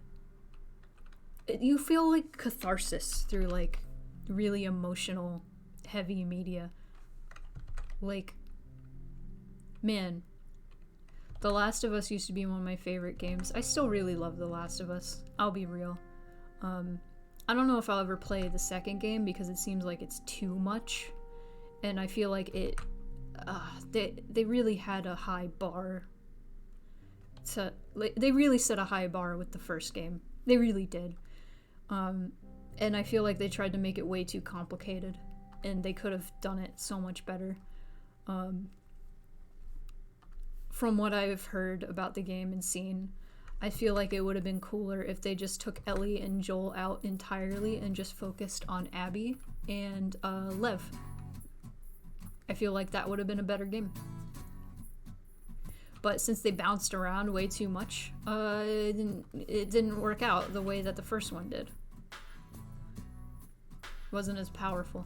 You feel like catharsis through like really emotional, heavy media. Like, man, The Last of Us used to be one of my favorite games. I still really love The Last of Us. I'll be real. I don't know if I'll ever play the second game because it seems like it's too much. And I feel like they really had a high bar. They really set a high bar with the first game. They really did. And I feel like they tried to make it way too complicated. And they could have done it so much better. From what I've heard about the game and seen, I feel like it would have been cooler if they just took Ellie and Joel out entirely and just focused on Abby and Lev. I feel like that would have been a better game. But since they bounced around way too much, it didn't work out the way that the first one did. It wasn't as powerful.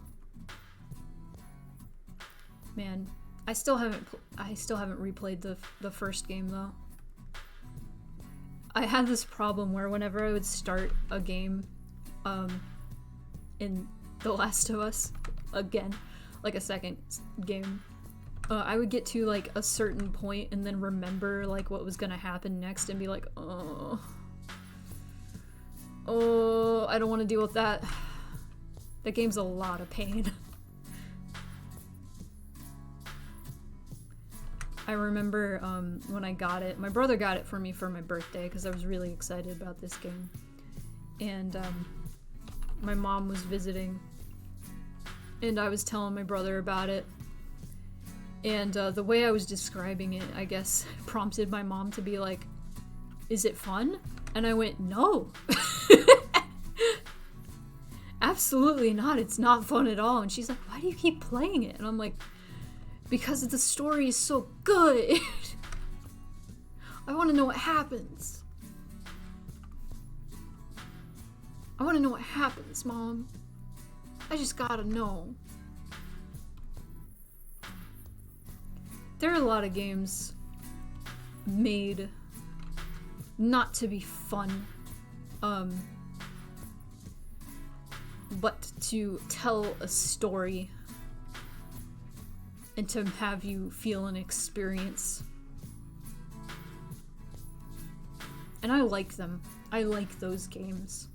Man, I still haven't replayed the first game though. I had this problem where whenever I would start a game, in The Last of Us, again, like a second game, I would get to like a certain point and then remember like what was gonna happen next and be like, oh, I don't want to deal with that. That game's a lot of pain. I remember when I got it, my brother got it for me for my birthday because I was really excited about this game. And my mom was visiting and I was telling my brother about it. And the way I was describing it, I guess, prompted my mom to be like, is it fun? And I went, no. Absolutely not. It's not fun at all. And she's like, why do you keep playing it? And I'm like, because the story is so good. I want to know what happens. I want to know what happens, Mom. I just gotta know. There are a lot of games made not to be fun, but to tell a story and to have you feel an experience. And I like them. I like those games.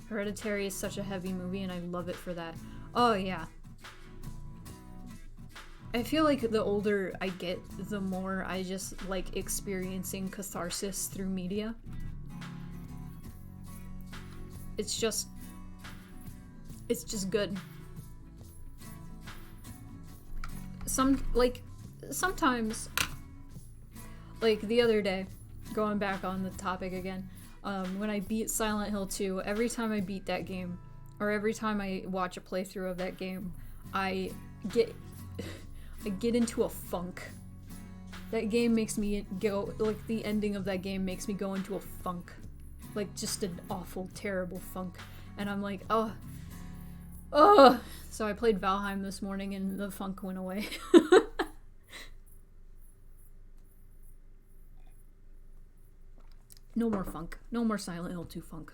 Hereditary is such a heavy movie and I love it for that. Oh yeah. I feel like the older I get, the more I just like experiencing catharsis through media. It's just good. Sometimes, like the other day, going back on the topic again, when I beat Silent Hill 2, every time I beat that game, or every time I watch a playthrough of that game, I get into a funk. That game makes me go, like the ending of that game makes me go into a funk. Like just an awful, terrible funk. And I'm like, oh. So I played Valheim this morning and the funk went away. No more funk. No more Silent Hill 2 funk.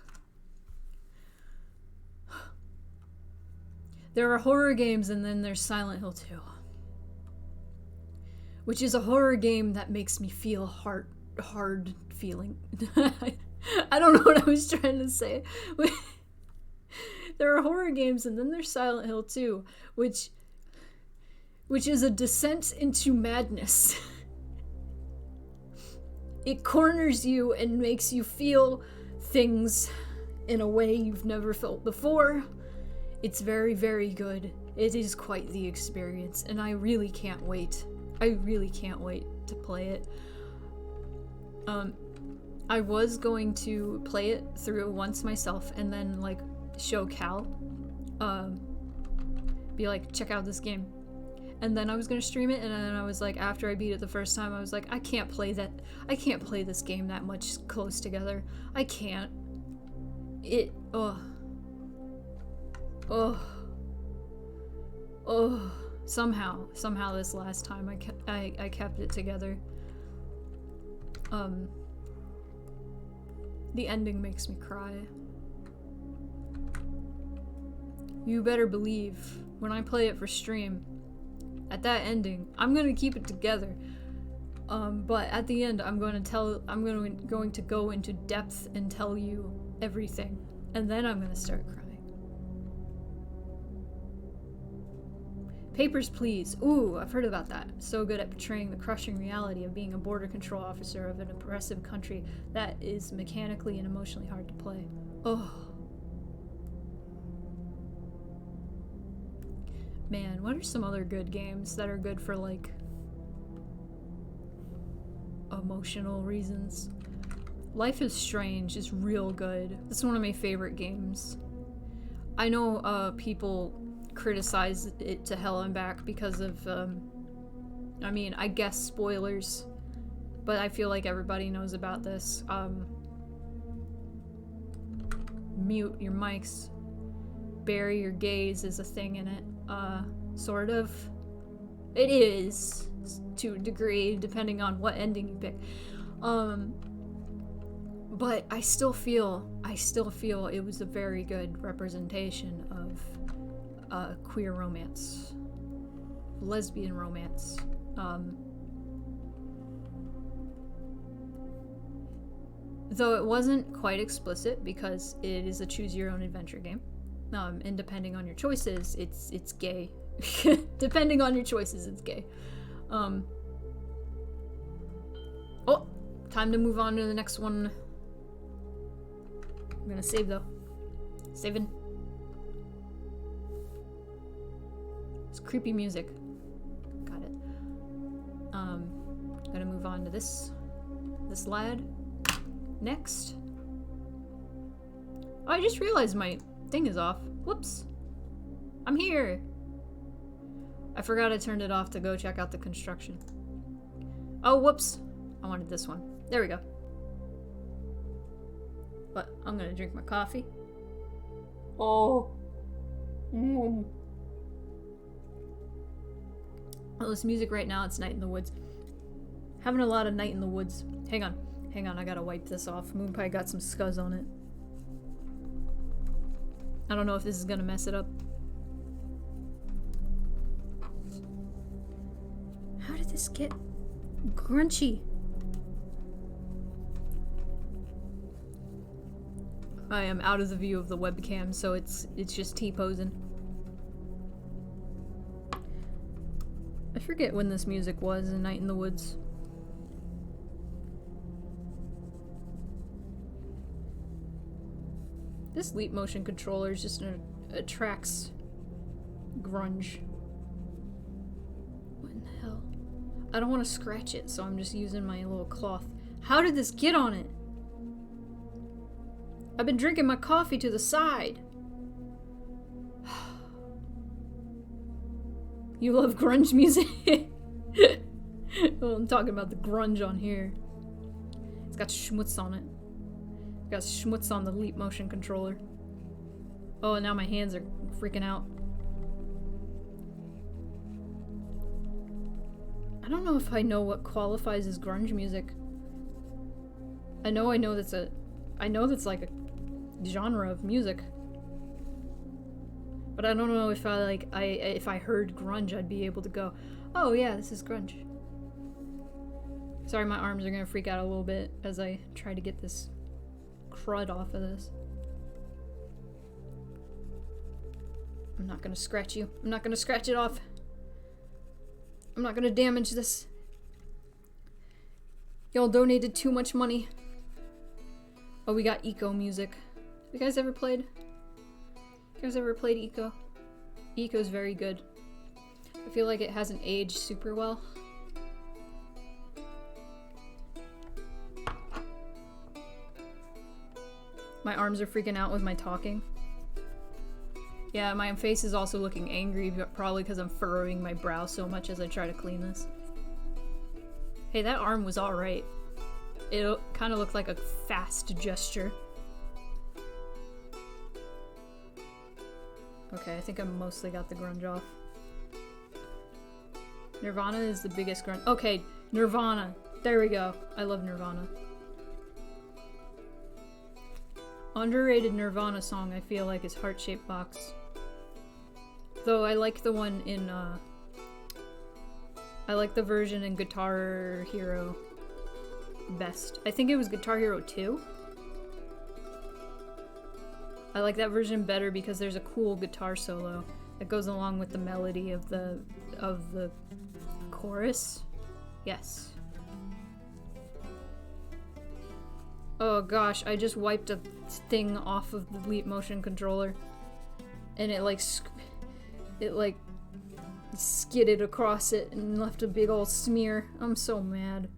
There are horror games and then there's Silent Hill 2. Which is a horror game that makes me feel hard feeling. I don't know what I was trying to say. There are horror games and then there's Silent Hill 2, which is a descent into madness. It corners you and makes you feel things in a way you've never felt before. It's very, very good. It is quite the experience, and I really can't wait. I really can't wait to play it. I was going to play it through once myself and then, like, show Cal. Be like, check out this game. And then I was gonna stream it, and then I was like, after I beat it the first time, I was like, I can't play this game that much close together. I can't. Somehow this last time I kept it together. The ending makes me cry. You better believe when I play it for stream, at that ending, I'm gonna keep it together. But at the end, I'm going to go into depth and tell you everything, and then I'm gonna start crying. Papers, Please. Ooh, I've heard about that. So good at portraying the crushing reality of being a border control officer of an oppressive country that is mechanically and emotionally hard to play. Oh. Man, what are some other good games that are good for, like, emotional reasons? Life is Strange is real good. It's one of my favorite games. I know people criticize it to hell and back because of, I mean, I guess spoilers, but I feel like everybody knows about this. Mute your mics. Bury your gaze is a thing in it. Sort of. It is, to a degree, depending on what ending you pick. But I still feel it was a very good representation of queer romance. Lesbian romance. Though it wasn't quite explicit because it is a choose-your-own-adventure game. And depending on your choices, it's gay. Depending on your choices, it's gay. Oh, time to move on to the next one. I'm gonna save though. Saving. It's creepy music. Got it. Gonna move on to this lad. Next. Oh, I just realized my thing is off. Whoops. I'm here. I forgot I turned it off to go check out the construction. Oh, whoops. I wanted this one. There we go. But I'm gonna drink my coffee. Oh. Well, this music right now, it's Night in the Woods. Having a lot of Night in the Woods. Hang on, I gotta wipe this off. Moon Pie got some scuzz on it. I don't know if this is gonna mess it up. How did this get crunchy? I am out of the view of the webcam, so it's just T-posing. I forget when this music was in Night in the Woods. This leap motion controller is just attracts grunge. What in the hell? I don't want to scratch it, so I'm just using my little cloth. How did this get on it? I've been drinking my coffee to the side. You love grunge music? Well, I'm talking about the grunge on here. It's got schmutz on it. Got schmutz on the leap motion controller. Oh, and now my hands are freaking out. I don't know if I know what qualifies as grunge music. I know that's like a genre of music. But I don't know if if I heard grunge, I'd be able to go, oh yeah, this is grunge. Sorry, my arms are gonna freak out a little bit as I try to get this crud off of this. I'm not gonna scratch you. I'm not gonna scratch it off. I'm not gonna damage this. Y'all donated too much money. Oh, we got eco music. You guys ever played? You guys ever played eco? Eco's very good. I feel like it hasn't aged super well. My arms are freaking out with my talking. Yeah, my face is also looking angry, but probably because I'm furrowing my brow so much as I try to clean this. Hey, that arm was alright. It kind of looked like a fast gesture. Okay, I think I mostly got the grunge off. Nirvana is the biggest grunge. Okay, Nirvana. There we go. I love Nirvana. Underrated Nirvana song I feel like is Heart-Shaped Box. Though I like the one in, I like the version in Guitar Hero best. I think it was Guitar Hero 2. I like that version better because there's a cool guitar solo that goes along with the melody of the chorus. Yes. Oh gosh, I just wiped a thing off of the Leap Motion controller, and it like skidded across it and left a big old smear. I'm so mad.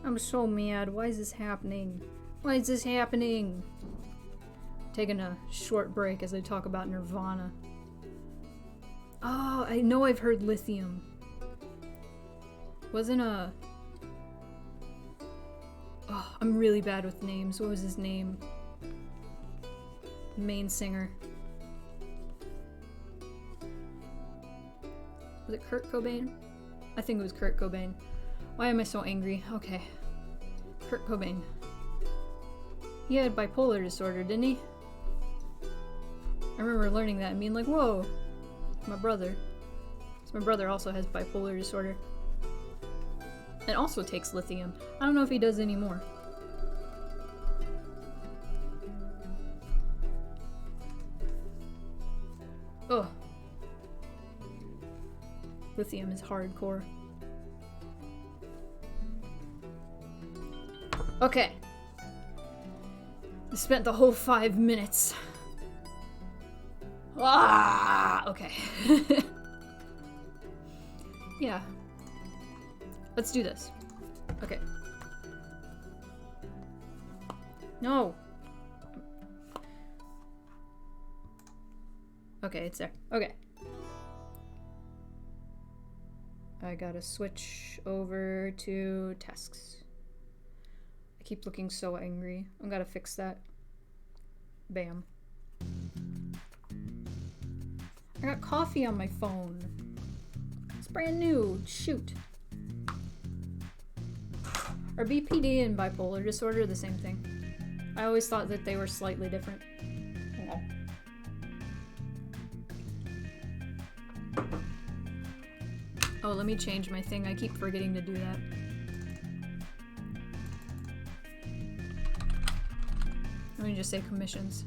I'm so mad. Why is this happening? Why is this happening? Taking a short break as I talk about Nirvana. Oh, I know I've heard Lithium. Wasn't a... Oh, I'm really bad with names. What was his name? The main singer. Was it Kurt Cobain? I think it was Kurt Cobain. Why am I so angry? Okay. Kurt Cobain. He had bipolar disorder, didn't he? I remember learning that and being like, whoa, my brother. So my brother also has bipolar disorder. And also takes lithium. I don't know if he does anymore. Ugh. Lithium is hardcore. Okay. I spent the whole 5 minutes. Ah, okay. Yeah. Let's do this. Okay. No. Okay, it's there. Okay. I gotta switch over to tasks. I keep looking so angry. I gotta fix that. Bam. I got coffee on my phone. It's brand new. Shoot. Are BPD and bipolar disorder the same thing? I always thought that they were slightly different. Oh, let me change my thing. I keep forgetting to do that. Let me just say commissions.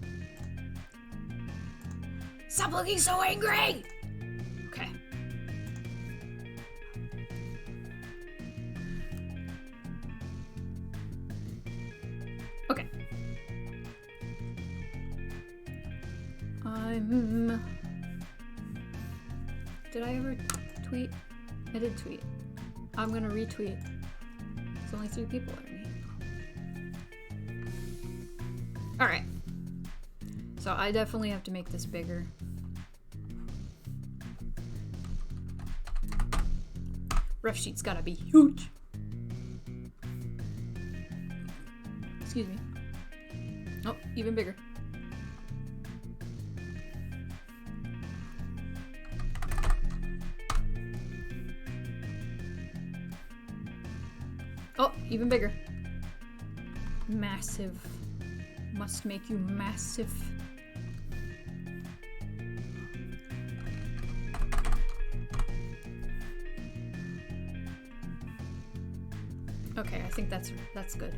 Stop looking so angry! Okay. Okay. Did I ever tweet? I did tweet. I'm gonna retweet. There's only 3 people in here. Alright. So I definitely have to make this bigger. Ref sheet's gotta be huge. Excuse me. Oh, even bigger. Oh, even bigger. Massive. Must make you massive. Okay, I think that's good.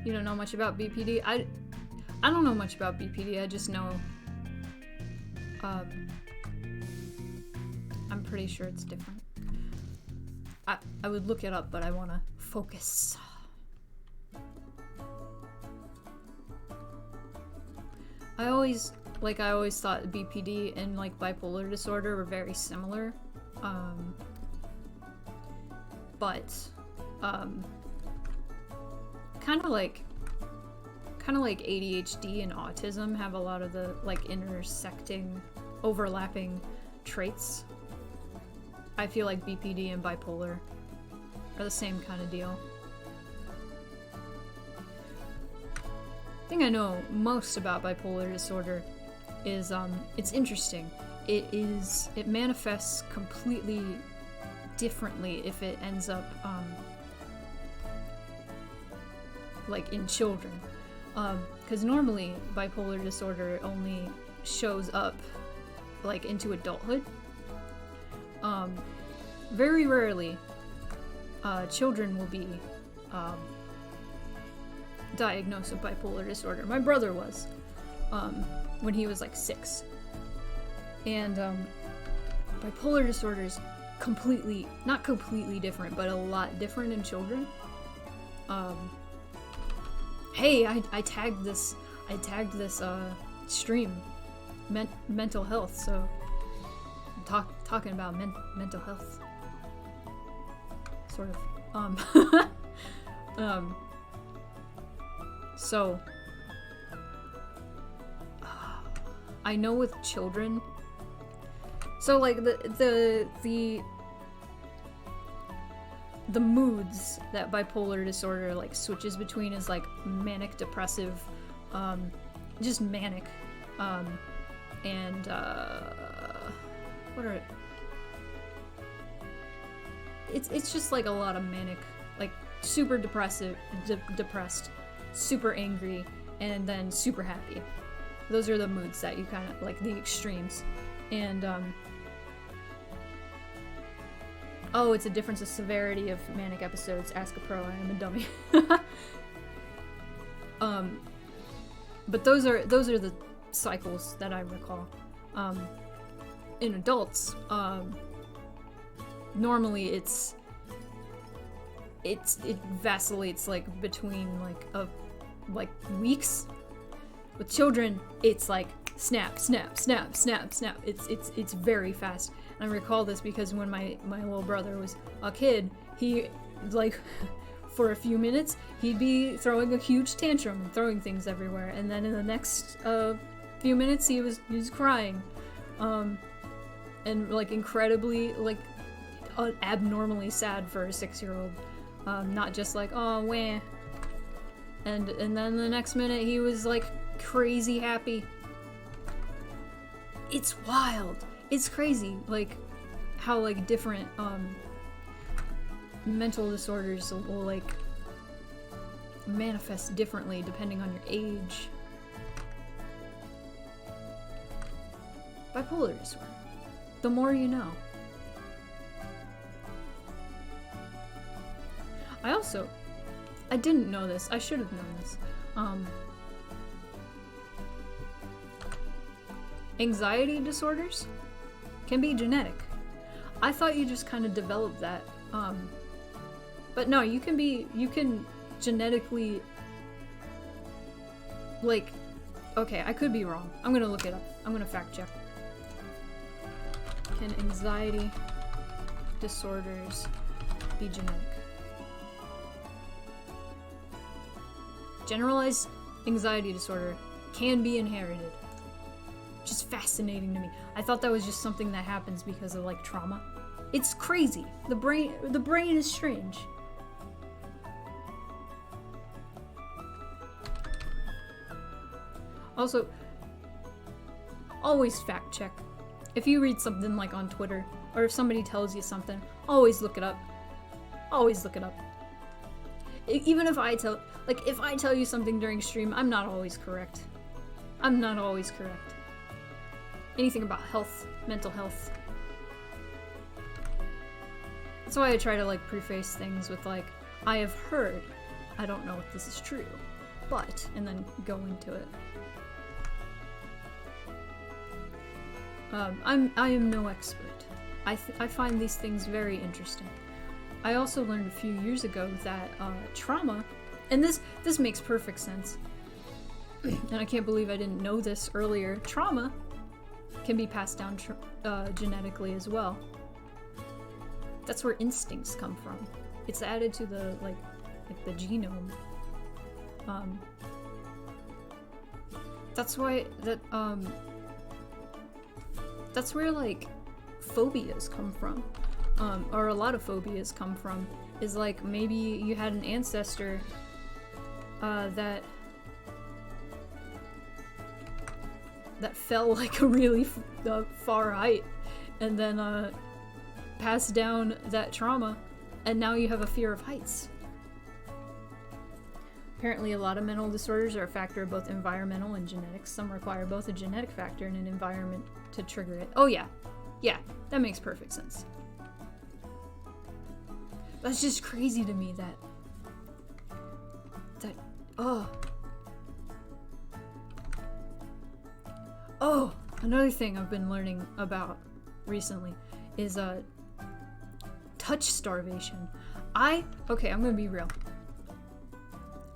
You don't know much about BPD? I don't know much about BPD, I just know I'm pretty sure it's different. I would look it up, but I wanna focus. I always thought BPD and like bipolar disorder were very similar. But kind of like ADHD and autism have a lot of the like intersecting, overlapping traits. I feel like BPD and bipolar are the same kind of deal. The thing I know most about bipolar disorder is it's interesting. It manifests completely differently if it ends up like in children, because normally bipolar disorder only shows up like into adulthood. Very rarely children will be diagnosed with bipolar disorder. My brother was when he was like 6, and bipolar disorder is not completely different, but a lot different in children. Hey, I tagged this stream, mental health, so I'm talking about mental health, sort of. So I know with children, so like the moods that bipolar disorder like switches between is like manic depressive, just manic, and what are it's just like a lot of manic, like super depressed, super angry, and then super happy. Those are the moods that you kind of like, the extremes. And oh, it's a difference of severity of manic episodes. Ask a pro, I am a dummy. But those are the cycles that I recall. In adults, normally it vacillates like between like weeks. With children, it's like snap, snap, snap, snap, snap. It's very fast. And I recall this because when my little brother was a kid, he like for a few minutes he'd be throwing a huge tantrum and throwing things everywhere, and then in the next few minutes he was crying, and like incredibly like abnormally sad for a 6-year-old, not just like oh wah, and then the next minute he was like crazy happy. It's wild. It's crazy, like how like different mental disorders will like manifest differently depending on your age. Bipolar disorder. The more you know. I didn't know this. I should have known this. Anxiety disorders can be genetic. I thought you just kind of developed that. But no, you can genetically, like, okay, I could be wrong. I'm gonna look it up. I'm gonna fact check. Can anxiety disorders be genetic? Generalized anxiety disorder can be inherited. Which is fascinating to me. I thought that was just something that happens because of like trauma. It's crazy. The brain is strange. Also, always fact check. if you read something like on Twitter, or if somebody tells you something, always look it up. Always look it up. Even if I tell you something during stream, I'm not always correct. I'm not always correct. Anything about health, mental health. That's why I try to like preface things with like, I have heard. I don't know if this is true, but, and then go into it. I am no expert. I find these things very interesting. I also learned a few years ago that trauma, and this makes perfect sense, and I can't believe I didn't know this earlier, trauma can be passed down genetically as well. That's where instincts come from. It's added to the like the genome. That's why that's where like phobias come from, or a lot of phobias come from, is like maybe you had an ancestor that fell like a really far height and then passed down that trauma, and now you have a fear of heights. Apparently a lot of mental disorders are a factor of both environmental and genetics. Some require both a genetic factor and an environment to trigger it. Oh yeah. Yeah, that makes perfect sense. That's just crazy to me that another thing I've been learning about recently is touch starvation. I'm gonna be real.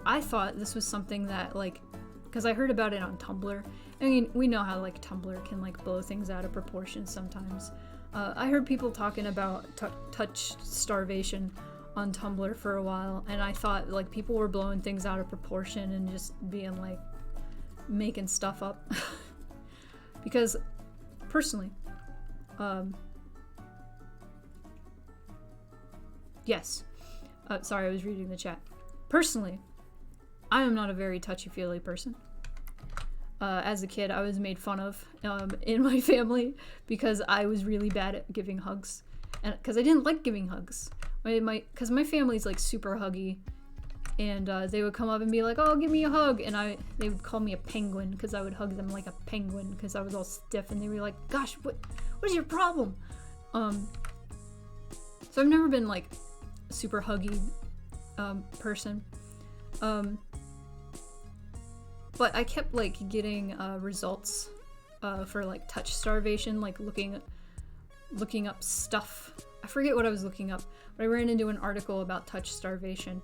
I thought this was something that, like, because I heard about it on Tumblr. I mean, we know how, like, Tumblr can, like, blow things out of proportion sometimes. I heard people talking about touch starvation on Tumblr for a while, and I thought, like, people were blowing things out of proportion and just being, like, making stuff up. Because, personally, yes. Sorry, I was reading the chat. Personally, I am not a very touchy-feely person. As a kid, I was made fun of in my family because I was really bad at giving hugs, and because I didn't like giving hugs. Because my family's like super huggy, and they would come up and be like, "Oh, give me a hug," and they would call me a penguin because I would hug them like a penguin because I was all stiff, and they were like, "Gosh, what is your problem?" So I've never been like a super huggy person. But I kept like getting results for like touch starvation, like looking up stuff. I forget what I was looking up, but I ran into an article about touch starvation.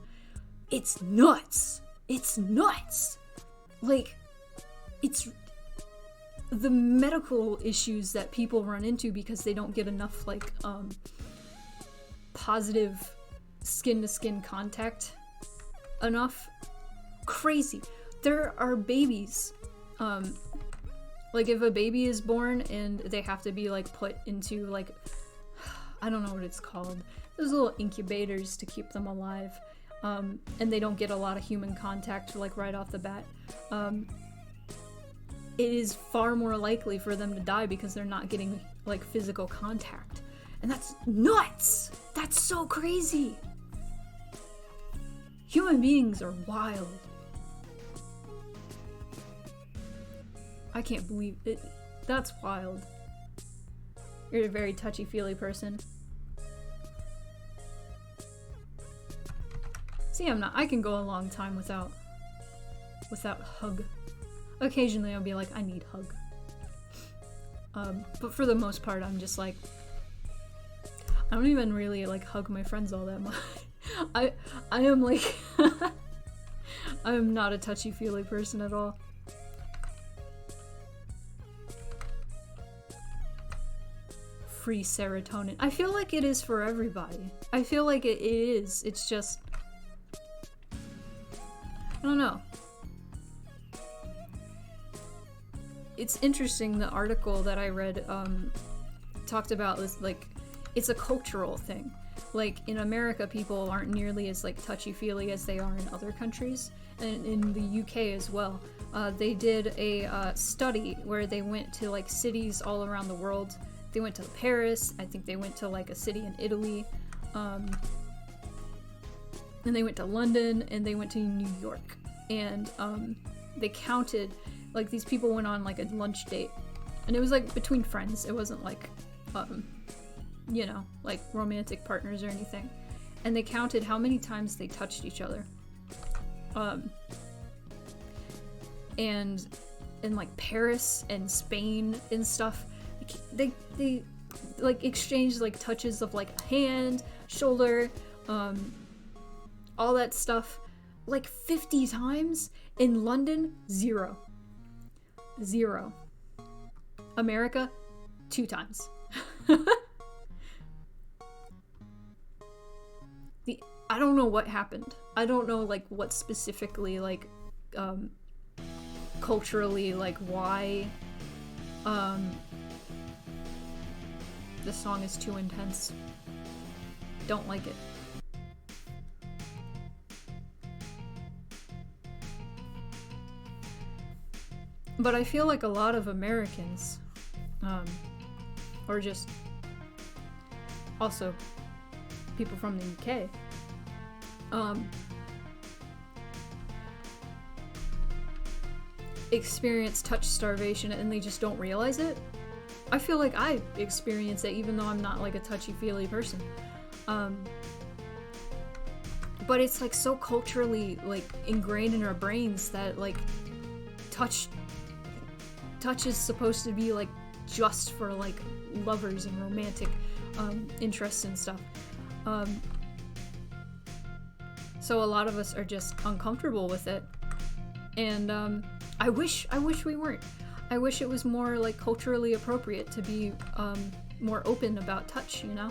It's nuts. It's nuts. Like, it's the medical issues that people run into because they don't get enough like positive skin-to-skin contact enough. Crazy. There are babies, like if a baby is born and they have to be like put into like, I don't know what it's called, those little incubators to keep them alive, and they don't get a lot of human contact like right off the bat, it is far more likely for them to die because they're not getting like physical contact. And that's nuts! That's so crazy! Human beings are wild. I can't believe it. That's wild. You're a very touchy-feely person. See, I'm not. I can go a long time without hug. Occasionally I'll be like, I need hug. But for the most part, I'm just like, I don't even really like hug my friends all that much. I am like, I am not a touchy-feely person at all. Free serotonin. I feel like it is for everybody. I feel like it is. It's just, I don't know. It's interesting, the article that I read talked about this, like, it's a cultural thing. Like, in America, people aren't nearly as, like, touchy-feely as they are in other countries, and in the UK as well. they did a study where they went to like cities all around the world. They went to Paris. I think they went to like a city in Italy. And they went to London, and they went to New York. And they counted, like, these people went on like a lunch date. And it was like between friends. It wasn't like, you know, like romantic partners or anything. And they counted how many times they touched each other. And in like Paris and Spain and stuff, they like exchanged like touches of like a hand, shoulder, all that stuff like 50 times. In London, 0. America, 2 times. I don't know what happened. I don't know like what specifically like culturally like why this song is too intense. Don't like it. But I feel like a lot of Americans, or just also people from the UK, experience touch starvation and they just don't realize it. I feel like I experience it even though I'm not like a touchy-feely person. But it's like so culturally like ingrained in our brains that like touch is supposed to be like just for like lovers and romantic interests and stuff. So a lot of us are just uncomfortable with it, and I wish we weren't. I wish it was more like culturally appropriate to be more open about touch, you know?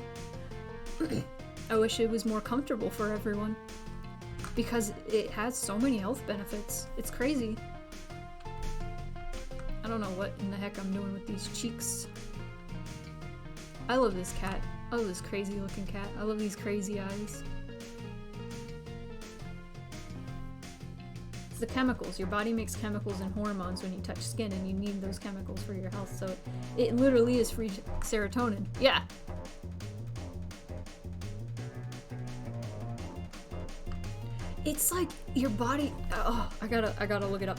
I wish it was more comfortable for everyone, because it has so many health benefits. It's crazy. I don't know what in the heck I'm doing with these cheeks. I love this cat. I love this crazy looking cat. I love these crazy eyes. It's the chemicals. Your body makes chemicals and hormones when you touch skin, and you need those chemicals for your health. So it literally is free serotonin. Yeah. It's like your body. Oh, I gotta look it up.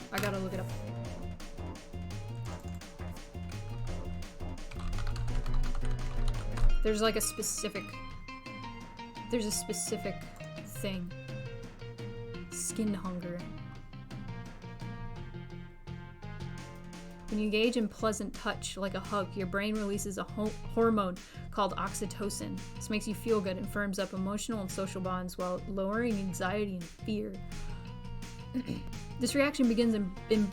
There's a specific thing. Skin hunger. When you engage in pleasant touch, like a hug, your brain releases a hormone called oxytocin. This makes you feel good and firms up emotional and social bonds while lowering anxiety and fear. This reaction begins at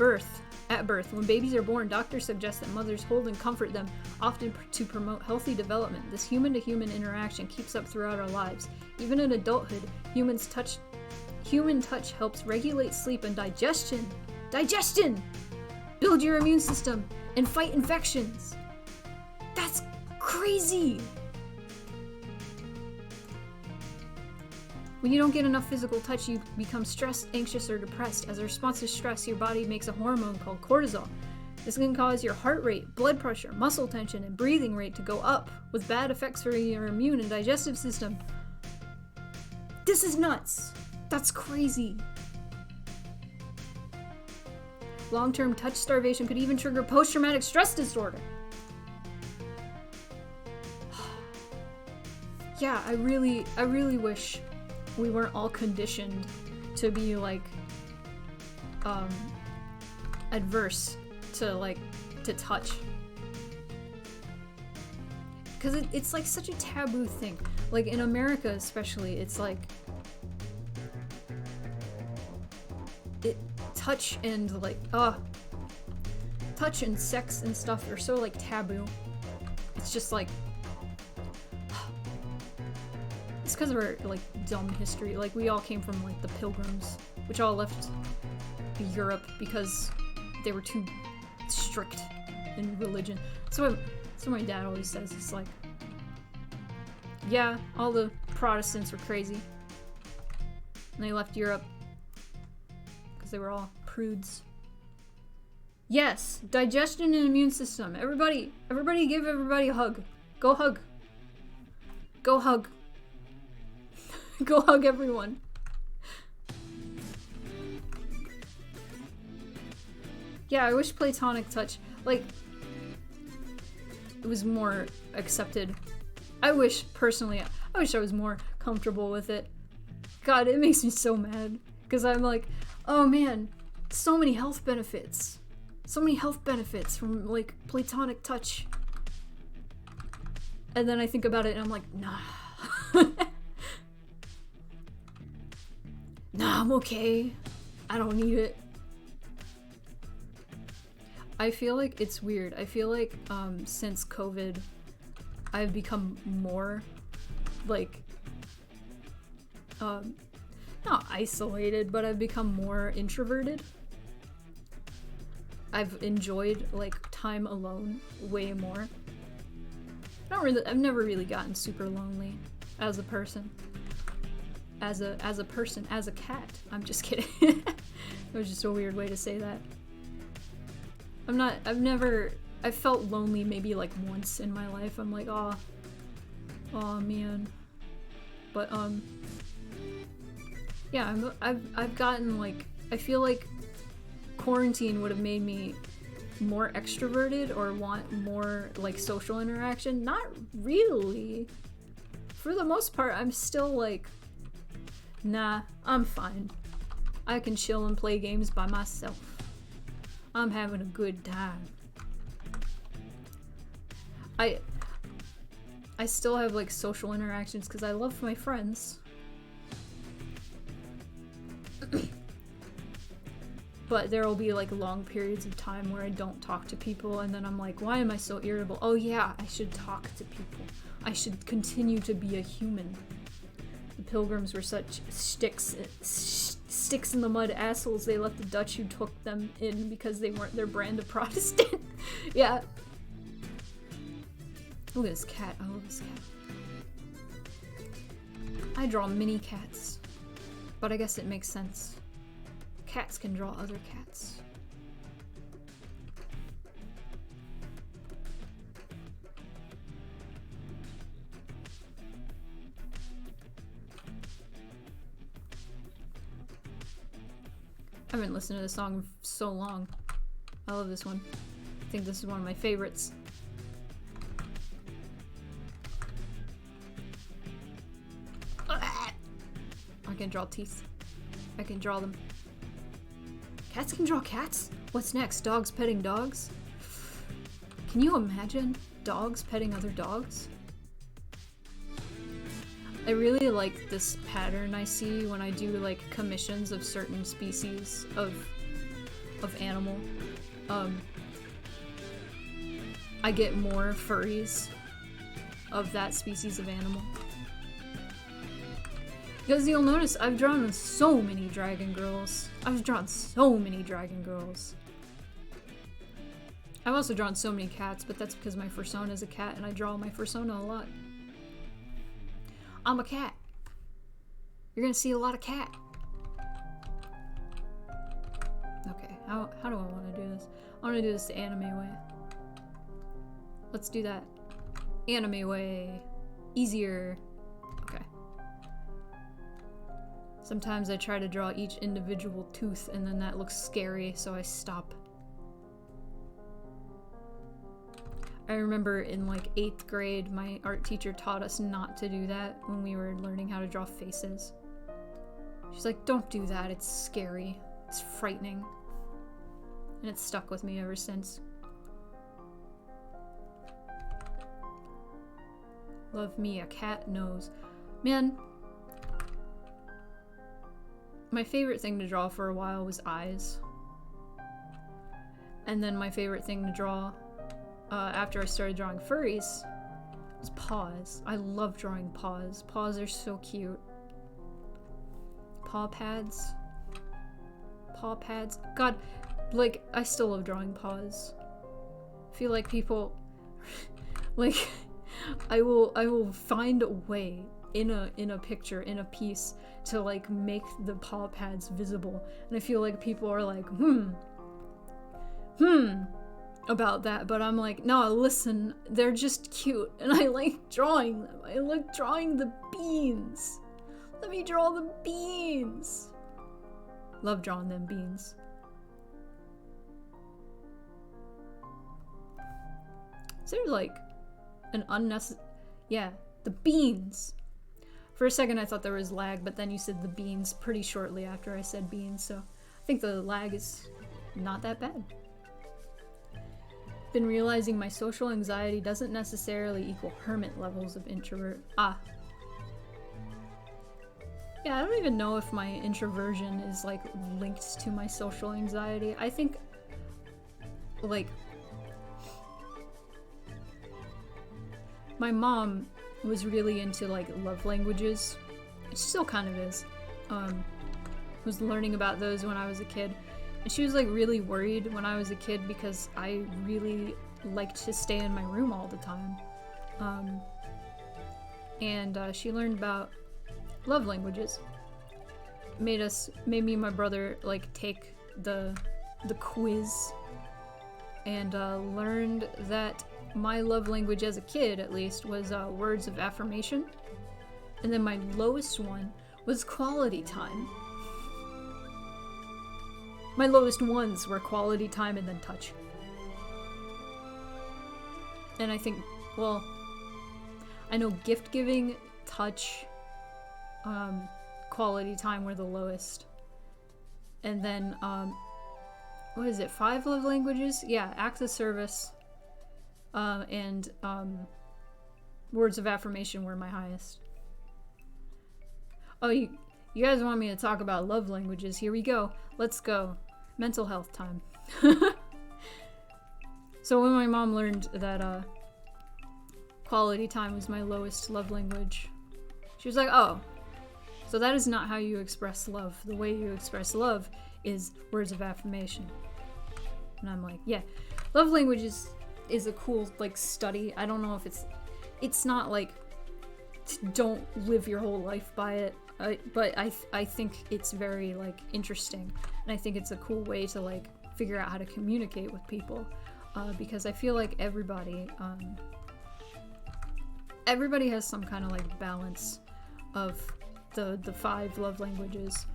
birth. When babies are born, doctors suggest that mothers hold and comfort them, often to promote healthy development. This human-to-human interaction keeps up throughout our lives. Even in adulthood, human touch helps regulate sleep and digestion. Build your immune system and fight infections. That's crazy. When you don't get enough physical touch, you become stressed, anxious, or depressed. As a response to stress, your body makes a hormone called cortisol. This can cause your heart rate, blood pressure, muscle tension, and breathing rate to go up, with bad effects for your immune and digestive system. This is nuts. That's crazy. Long-term touch starvation could even trigger post-traumatic stress disorder. Yeah, I really wish we weren't all conditioned to be like adverse to touch, because it's like such a taboo thing. Like in America especially, it's like touch and touch and sex and stuff are so like taboo. It's just like it's because of our like dumb history. Like we all came from like the Pilgrims, which all left Europe because they were too strict in religion. So my dad always says, it's like, yeah, all the Protestants were crazy and they left Europe because they were all prudes. Yes, digestion and immune system. Everybody give everybody a hug. Go hug. Go hug. Go hug everyone. Yeah, I wish platonic touch, like, it was more accepted. I wish, personally, I wish I was more comfortable with it. God, it makes me so mad. Because I'm like, oh man, so many health benefits. So many health benefits from, like, platonic touch. And then I think about it and I'm like, nah. Nah, I'm okay. I don't need it. I feel like it's weird. I feel like since COVID, I've become more like not isolated, but I've become more introverted. I've enjoyed like time alone way more. I've never really gotten super lonely as a person. As a cat. I'm just kidding. That was just a weird way to say that. I've felt lonely maybe like once in my life. I'm like, oh man. But yeah, I've gotten like, I feel like quarantine would have made me more extroverted or want more like social interaction. Not really. For the most part, I'm still like, nah, I'm fine. I can chill and play games by myself. I'm having a good time. I still have like social interactions because I love my friends. But there will be like long periods of time where I don't talk to people and then I'm like, why am I so irritable? Oh yeah, I should talk to people. I should continue to be a human. The Pilgrims were such sticks in the mud assholes. They let the Dutch who took them in because they weren't their brand of Protestant. Yeah. Look at this cat. I love this cat. I draw mini cats. But I guess it makes sense. Cats can draw other cats. I haven't listened to this song in so long. I love this one. I think this is one of my favorites. I can draw teeth. I can draw them. Cats can draw cats? What's next? Dogs petting dogs? Can you imagine dogs petting other dogs? I really like this pattern I see when I do like commissions of certain species of animal. I get more furries of that species of animal. Because you'll notice I've drawn so many dragon girls. I've drawn so many dragon girls. I've also drawn so many cats, but that's because my fursona is a cat and I draw my fursona a lot. I'm a cat. You're gonna see a lot of cat. Okay, how do I want to do this? I want to do this the anime way. Let's do that. Anime way. Easier. Okay. Sometimes I try to draw each individual tooth and then that looks scary, so I stop. I remember in like 8th grade, my art teacher taught us not to do that when we were learning how to draw faces. She's like, don't do that, it's scary. It's frightening. And it's stuck with me ever since. Love me a cat nose. Man, my favorite thing to draw for a while was eyes. And then my favorite thing to draw after I started drawing furries was paws. I love drawing paws. Paws are so cute. Paw pads. Paw pads. God, like, I still love drawing paws. I feel like people, like, I will find a way in a picture, in a piece, to like make the paw pads visible. And I feel like people are like, about that, but I'm like, no, listen, they're just cute, and I like drawing them. I like drawing the beans. Let me draw the beans. Love drawing them beans. Is there like an unnecessary... Yeah, the beans. For a second I thought there was lag, but then you said the beans pretty shortly after I said beans, so I think the lag is not that bad. Been realizing my social anxiety doesn't necessarily equal hermit levels of introvert. Yeah, I don't even know if my introversion is like linked to my social anxiety. I think like my mom was really into like love languages. She still kind of is. Was learning about those when I was a kid. And she was like really worried when I was a kid because I really liked to stay in my room all the time. She learned about love languages. Made me and my brother like take the quiz and learned that my love language as a kid, at least, was words of affirmation. And then my lowest one was quality time. My lowest ones were quality time and then touch. And I think, well, I know gift giving, touch, quality time were the lowest. And then, what is it, 5 love languages? Yeah, acts of service, and words of affirmation were my highest. Oh, you guys want me to talk about love languages? Here we go. Let's go. Mental health time. So when my mom learned that quality time was my lowest love language, she was like, oh, so that is not how you express love. The way you express love is words of affirmation. And I'm like, yeah. Love languages is a cool like study. I don't know if it's not like don't live your whole life by it. But I think it's very like interesting, and I think it's a cool way to like figure out how to communicate with people, because I feel like everybody has some kind of like balance of the 5 love languages.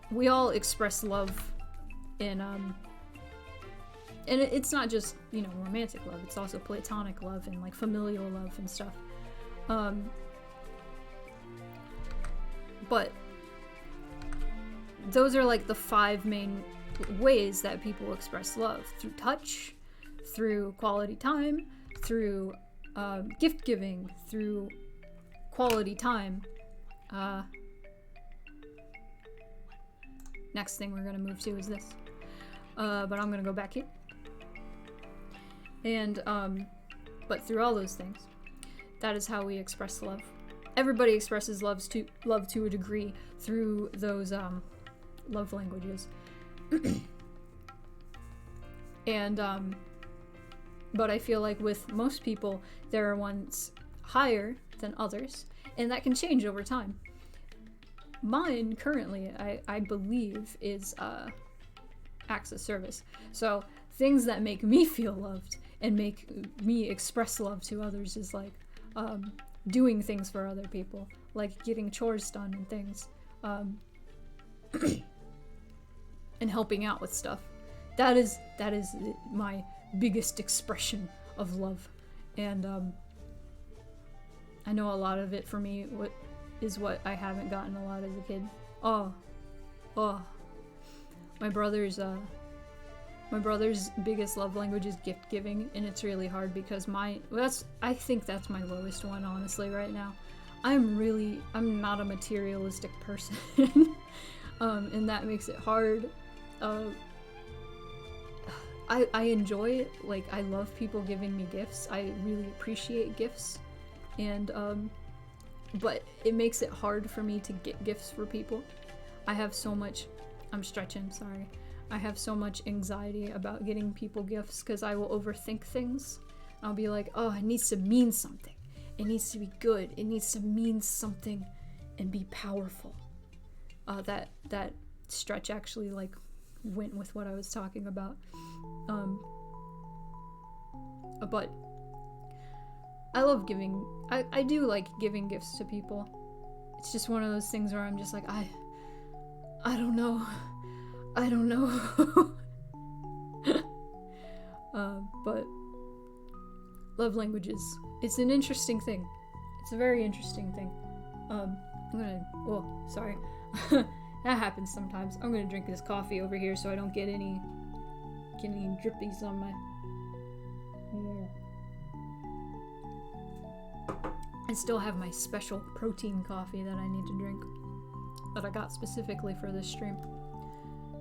We all express love in and it's not just, you know, romantic love, it's also platonic love and like familial love and stuff. But those are like the 5 main ways that people express love: through touch, through quality time, through gift giving, through quality time. Next thing we're gonna move to is this. But I'm gonna go back here. And but through all those things, that is how we express love. Everybody expresses love to a degree through those love languages. And but I feel like with most people there are ones higher than others, and that can change over time. Mine currently, I believe, is acts of service. So things that make me feel loved and make me express love to others is like doing things for other people, like getting chores done and things, and helping out with stuff. That is my biggest expression of love. And I know a lot of it for me is what I haven't gotten a lot as a kid. My brother's biggest love language is gift giving, and it's really hard because I think that's my lowest one, honestly, right now. I'm not a materialistic person, and that makes it hard. I enjoy it. Like, I love people giving me gifts. I really appreciate gifts, and but it makes it hard for me to get gifts for people. I have so much I have so much anxiety about getting people gifts because I will overthink things. I'll be like, oh, it needs to mean something. It needs to be good. It needs to mean something and be powerful. That stretch actually like went with what I was talking about. But I love giving, I do like giving gifts to people. It's just one of those things where I'm just like, I don't know. I don't know. But love languages. It's an interesting thing. It's a very interesting thing. Sorry. That happens sometimes. I'm gonna drink this coffee over here so I don't get any drippies on my... I still have my special protein coffee that I need to drink that I got specifically for this stream.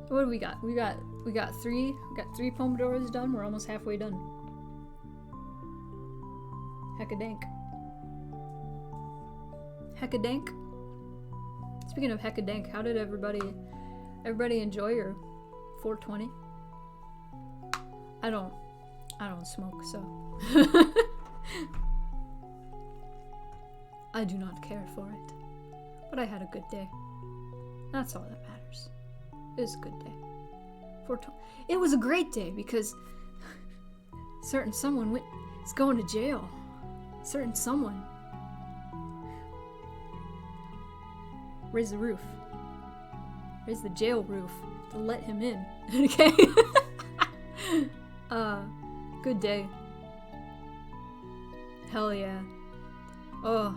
What do we got? We got three Pomodoros done. We're almost halfway done. Heckadank. Heckadank. Speaking of heckadank, how did everybody enjoy your 420? I don't smoke, so I do not care for it. But I had a good day. That's all that matters. It was a good day. 420. It was a great day because certain someone is going to jail. Certain someone. Raise the roof. Raise the jail roof to let him in. Okay? Good day. Hell yeah. Oh.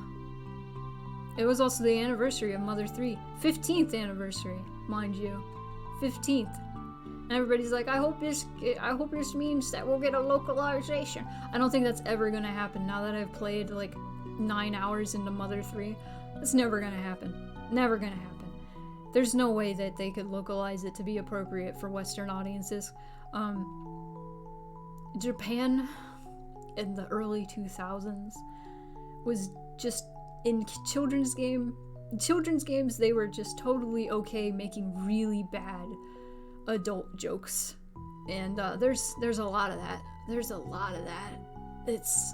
It was also the anniversary of Mother 3. 15th anniversary, mind you. 15th. And everybody's like, I hope this means that we'll get a localization. I don't think that's ever gonna happen now that I've played like 9 hours into Mother 3. It's never gonna happen. Never gonna happen. There's no way that they could localize it to be appropriate for Western audiences. Japan in the early 2000s was just in children's games, they were just totally okay making really bad adult jokes. And there's a lot of that. There's a lot of that. It's...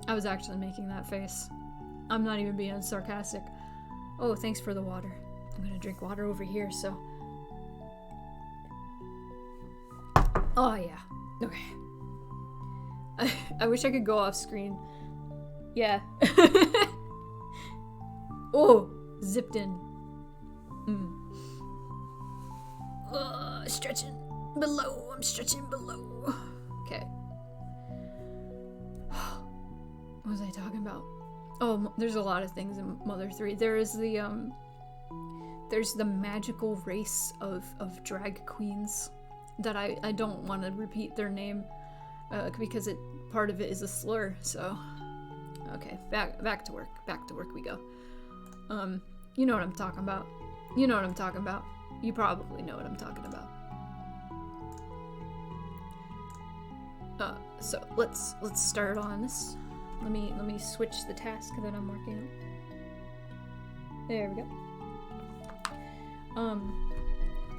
I was actually making that face. I'm not even being sarcastic. Oh, thanks for the water. I'm gonna drink water over here, so... Oh, yeah. Okay. I wish I could go off screen. Yeah. Oh, zipped in. Stretching below. I'm stretching below. Okay. What was I talking about? Oh, there's a lot of things in Mother 3. There's the magical race of drag queens that I don't want to repeat their name because part of it is a slur. So, okay, back to work. Back to work we go. You know what I'm talking about. You know what I'm talking about. You probably know what I'm talking about. So let's start on this. Let me switch the task that I'm working on. There we go.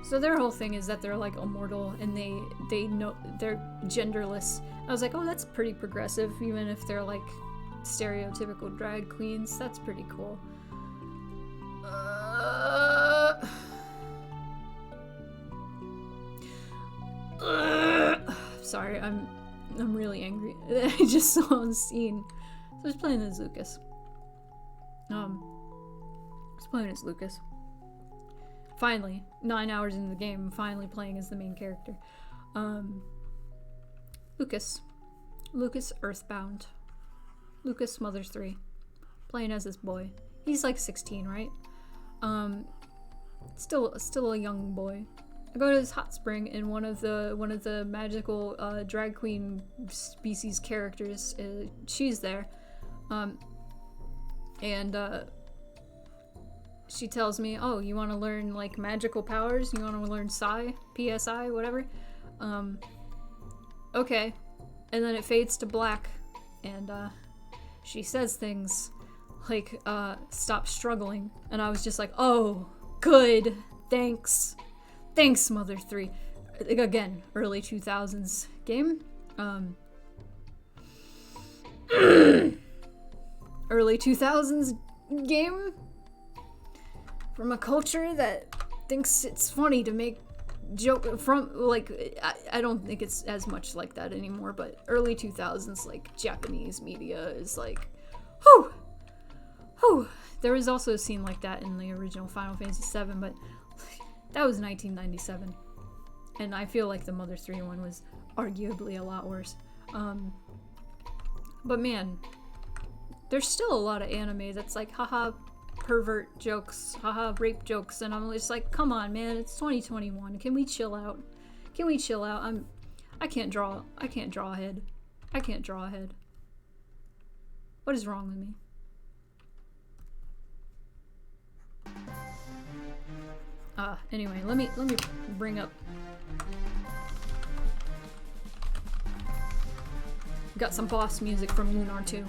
So their whole thing is that they're like immortal and they know they're genderless. I was like, oh, that's pretty progressive, even if they're like stereotypical drag queens. That's pretty cool. Sorry, I'm really angry. I just saw on scene. So I was playing as Lucas. Finally, 9 hours into the game, I'm finally playing as the main character. Lucas Earthbound. Lucas Mother 3. Playing as this boy. He's like 16, right? Still a young boy. I go to this hot spring and one of the magical drag queen species characters, she's there. She tells me, oh, you want to learn like magical powers? You want to learn psi, PSI, whatever? Okay. And then it fades to black and she says things like, stop struggling. And I was just like, oh, good, thanks. Thanks, Mother 3. Again, early 2000s game. Early 2000s game from a culture that thinks it's funny to make joke from, like, I don't think it's as much like that anymore, but early 2000s, like, Japanese media is like, whew! Whew! There was also a scene like that in the original Final Fantasy VII, but that was 1997. And I feel like the Mother 3 one was arguably a lot worse. But man, there's still a lot of anime that's like, haha, pervert jokes, haha, rape jokes, and I'm just like, come on, man, it's 2021. Can we chill out? Can we chill out? I can't draw ahead. I can't draw ahead. What is wrong with me? Anyway, let me bring up. Got some boss music from Lunar 2.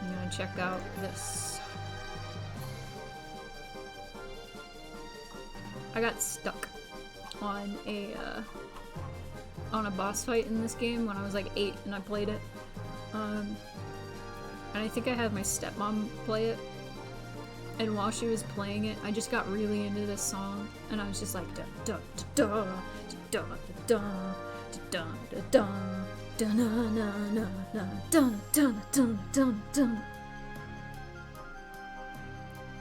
I'm gonna check out this. I got stuck on a boss fight in this game when I was like 8 and I played it. And I think I had my stepmom play it. And while she was playing it, I just got really into this song, and I was just like da da da da da da da da da na na na na da da da da da.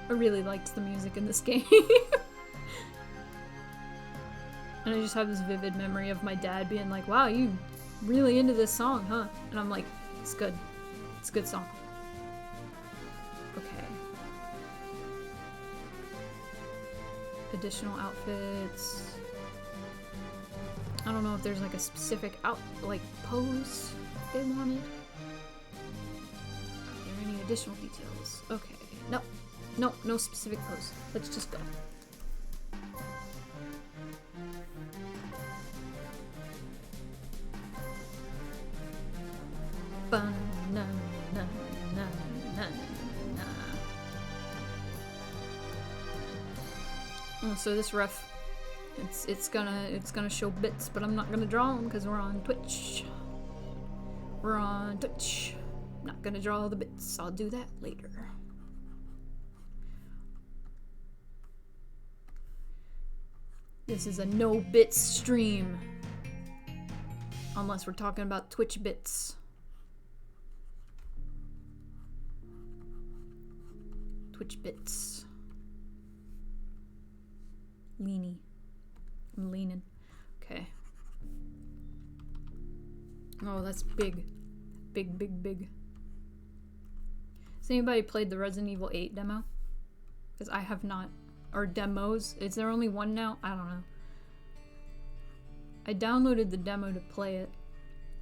I really liked the music in this game. And I just have this vivid memory of my dad being like, "Wow, you really into this song, huh?" And I'm like, "It's good. It's a good song." Okay. Additional outfits. I don't know if there's like a specific pose they wanted. Are there any additional details? Okay. No specific pose. Let's just go. So this ref, it's gonna show bits, but I'm not gonna draw them because we're on Twitch. We're on Twitch. Not gonna draw all the bits. I'll do that later. This is a no bits stream, unless we're talking about Twitch bits. Twitch bits. Leany. I'm leaning. Okay. Oh, that's big. Big. Has anybody played the Resident Evil 8 demo? Because I have not. Or demos. Is there only one now? I don't know. I downloaded the demo to play it.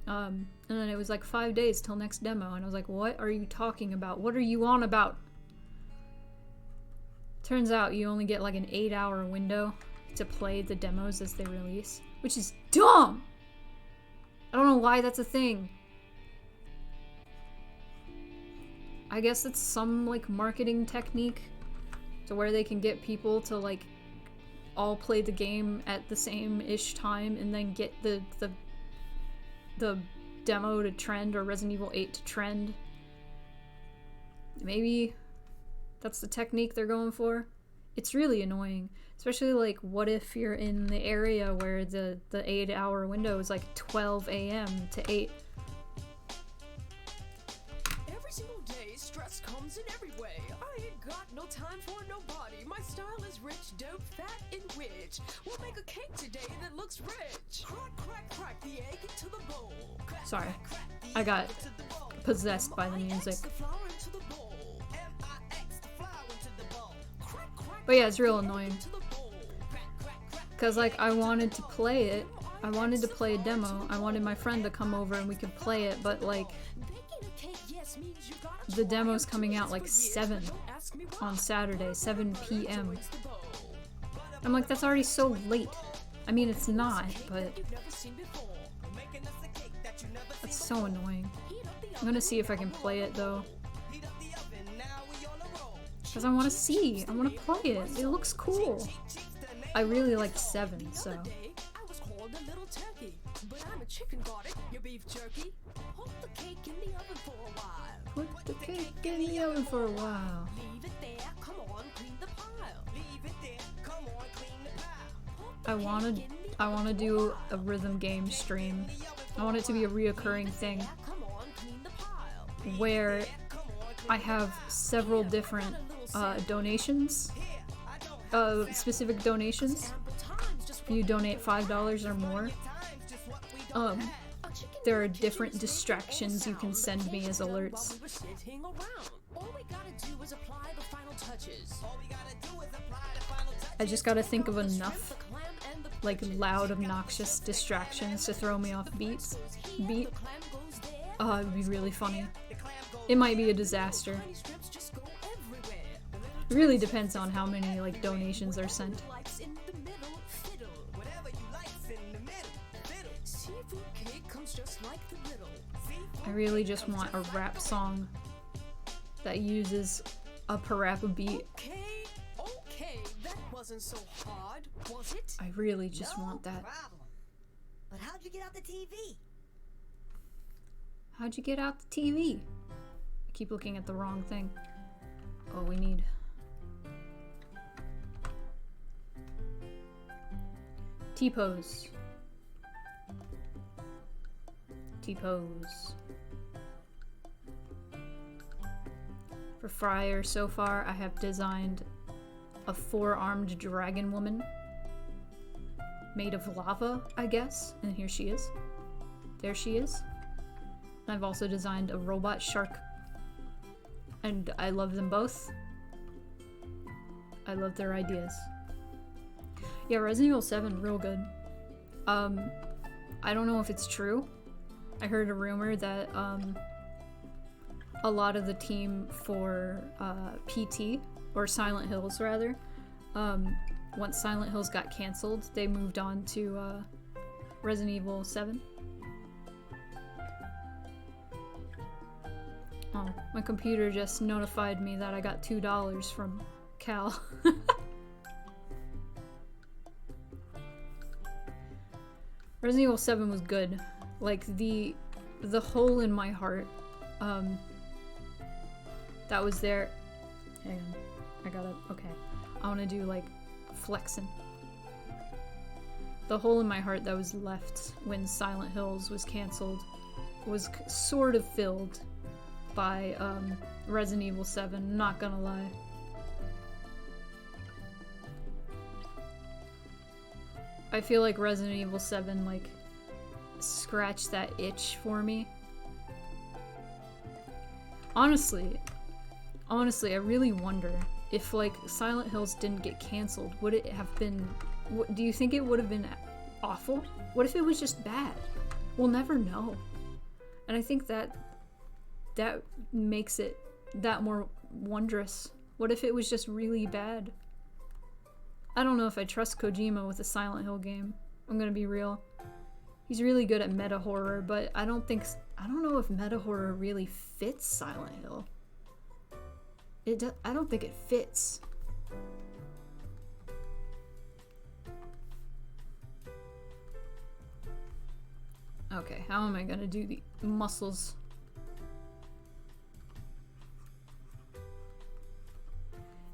And then it was like 5 days till next demo. And I was like, what are you talking about? What are you on about? Turns out you only get like an 8-hour window to play the demos as they release, which is dumb! I don't know why that's a thing. I guess it's some like marketing technique to where they can get people to like all play the game at the same-ish time and then get the demo to trend, or Resident Evil 8 to trend. Maybe that's the technique they're going for. It's really annoying. Especially like, what if you're in the area where the 8-hour window is like 12 a.m. to 8? Every single day, stress comes in every way. I ain't got no time for nobody. My style is rich, dope, fat, and rich. We'll make a cake today that looks rich. Crack the egg into the bowl. Sorry, I got possessed by the music. But yeah, it's real annoying. Cause like, I wanted to play it. I wanted to play a demo. I wanted my friend to come over and we could play it, but like, the demo's coming out like 7 on Saturday, 7 p.m. I'm like, that's already so late. I mean, it's not, but that's so annoying. I'm gonna see if I can play it though. Because I want to see. I want to play it. It looks cool. I really liked 7, so. I was called a little turkey, but I'm a chicken garlic, your beef jerky. Put the cake in the oven for a while. Put the cake in the oven for a while. Leave it there, come on, clean the pile. Leave it there, come I wanna do a rhythm game stream. I want it to be a reoccurring thing where I have several different donations, specific donations. If you donate $5 or more, there are different distractions you can send me as alerts. I just gotta think of enough, like, loud, obnoxious distractions to throw me off beat. Oh, it'd be really funny. It might be a disaster. It really depends on how many, like, donations are sent. I really just want a rap song that uses a parappa beat. Okay, that wasn't so hard, was it? I really just want that. Problem. But how'd you get out the TV? How'd you get out the TV? I keep looking at the wrong thing. Oh, we need... T-pose. T-pose. For Fryer, so far I have designed a 4-armed dragon woman made of lava, I guess. And here she is. There she is. And I've also designed a robot shark. And I love them both. I love their ideas. Yeah, Resident Evil 7, real good. I don't know if it's true. I heard a rumor that a lot of the team for PT, or Silent Hills rather, once Silent Hills got cancelled, they moved on to Resident Evil 7. Oh, my computer just notified me that I got $2 from Cal. Resident Evil 7 was good. Like, the hole in my heart, that was there. Hang on. I gotta, okay. I wanna do, like, flexing. The hole in my heart that was left when Silent Hills was cancelled was sort of filled by, Resident Evil 7, not gonna lie. I feel like Resident Evil 7, like, scratched that itch for me. Honestly, I really wonder if, like, Silent Hills didn't get cancelled, would it have been... do you think it would have been awful? What if it was just bad? We'll never know. And I think that makes it that more wondrous. What if it was just really bad? I don't know if I trust Kojima with a Silent Hill game. I'm gonna be real. He's really good at meta horror, but I don't know if meta horror really fits Silent Hill. I don't think it fits. Okay, how am I gonna do the muscles?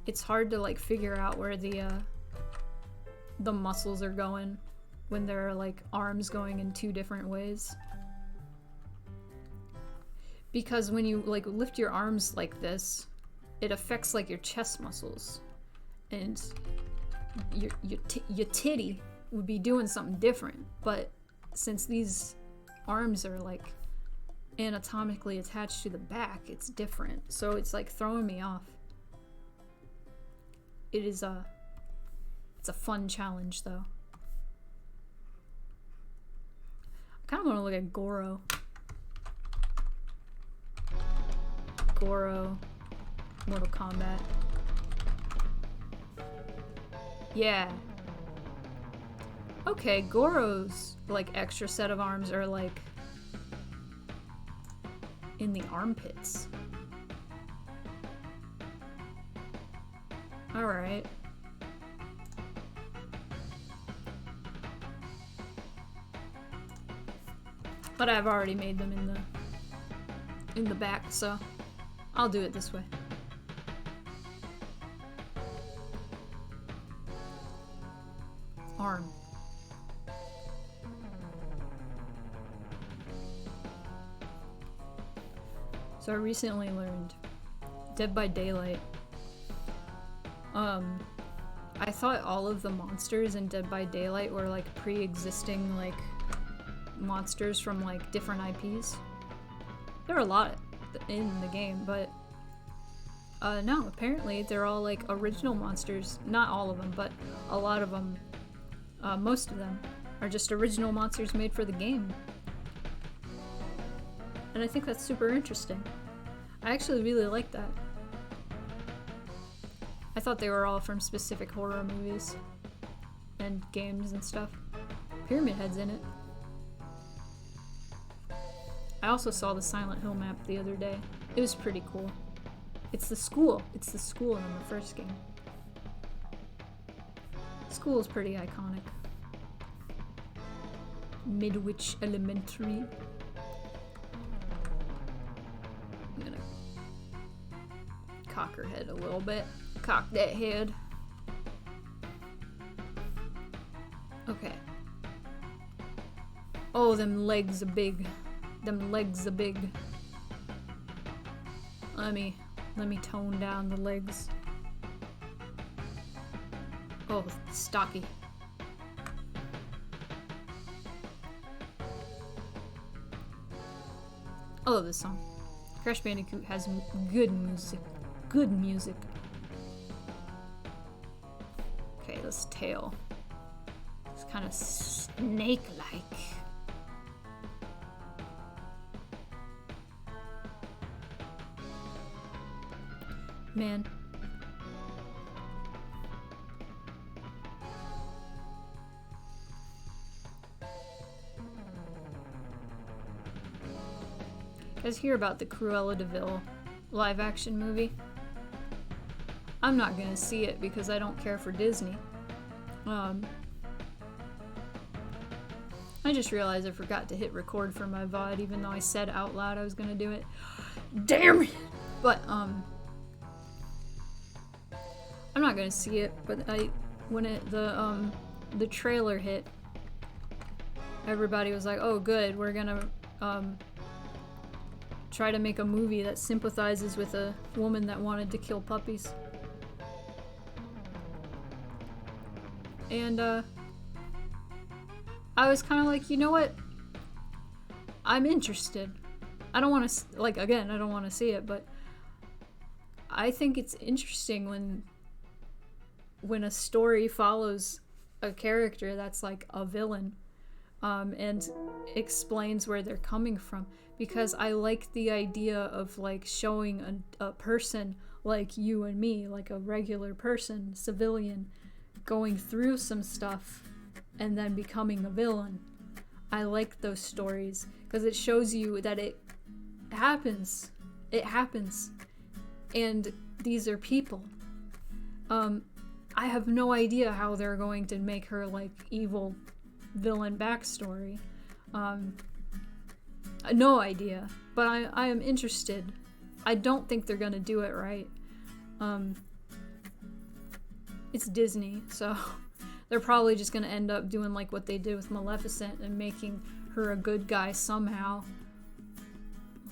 It's hard to, like, figure out where the muscles are going when there are, like, arms going in two different ways. Because when you, like, lift your arms like this, it affects, like, your chest muscles. And your titty would be doing something different. But since these arms are, like, anatomically attached to the back, it's different. So it's, like, throwing me off. It's a fun challenge, though. I kind of want to look at Goro. Goro. Mortal Kombat. Yeah. Okay, Goro's, like, extra set of arms are, like, in the armpits. Alright. But I've already made them in the back, so I'll do it this way. Arm. So I recently learned Dead by Daylight. I thought all of the monsters in Dead by Daylight were like pre-existing like monsters from like different IPs. There are a lot in the game, but no, apparently they're all like original monsters. Not all of them, but a lot of them, most of them, are just original monsters made for the game. And I think that's super interesting. I actually really like that. I thought they were all from specific horror movies and games and stuff. Pyramid Head's in it. I also saw the Silent Hill map the other day. It was pretty cool. It's the school. It's the school in the first game. School's pretty iconic. Midwich Elementary. I'm gonna cock her head a little bit. Cock that head. Okay. Oh, them legs are big. Them legs are big. Let me tone down the legs. Oh, stocky. I love this song. Crash Bandicoot has good music. Good music. Okay, this tail. It's kind of snake-like. Man. You guys hear about the Cruella de Vil live-action movie? I'm not gonna see it because I don't care for Disney. I just realized I forgot to hit record for my VOD even though I said out loud I was gonna do it. Damn it! But, I'm not gonna see it, but when the trailer hit, everybody was like, oh good, we're gonna, try to make a movie that sympathizes with a woman that wanted to kill puppies. And, I was kind of like, you know what? I'm interested. I don't want to, like, again, I don't want to see it, but I think it's interesting when a story follows a character that's like a villain, and explains where they're coming from, because I like the idea of like showing a person like you and me, like a regular person, civilian, going through some stuff and then becoming a villain. I like those stories because it shows you that it happens. It happens. And these are people. I have no idea how they're going to make her like evil villain backstory. No idea. But I am interested. I don't think they're gonna do it right. It's Disney, so they're probably just gonna end up doing like what they did with Maleficent and making her a good guy somehow.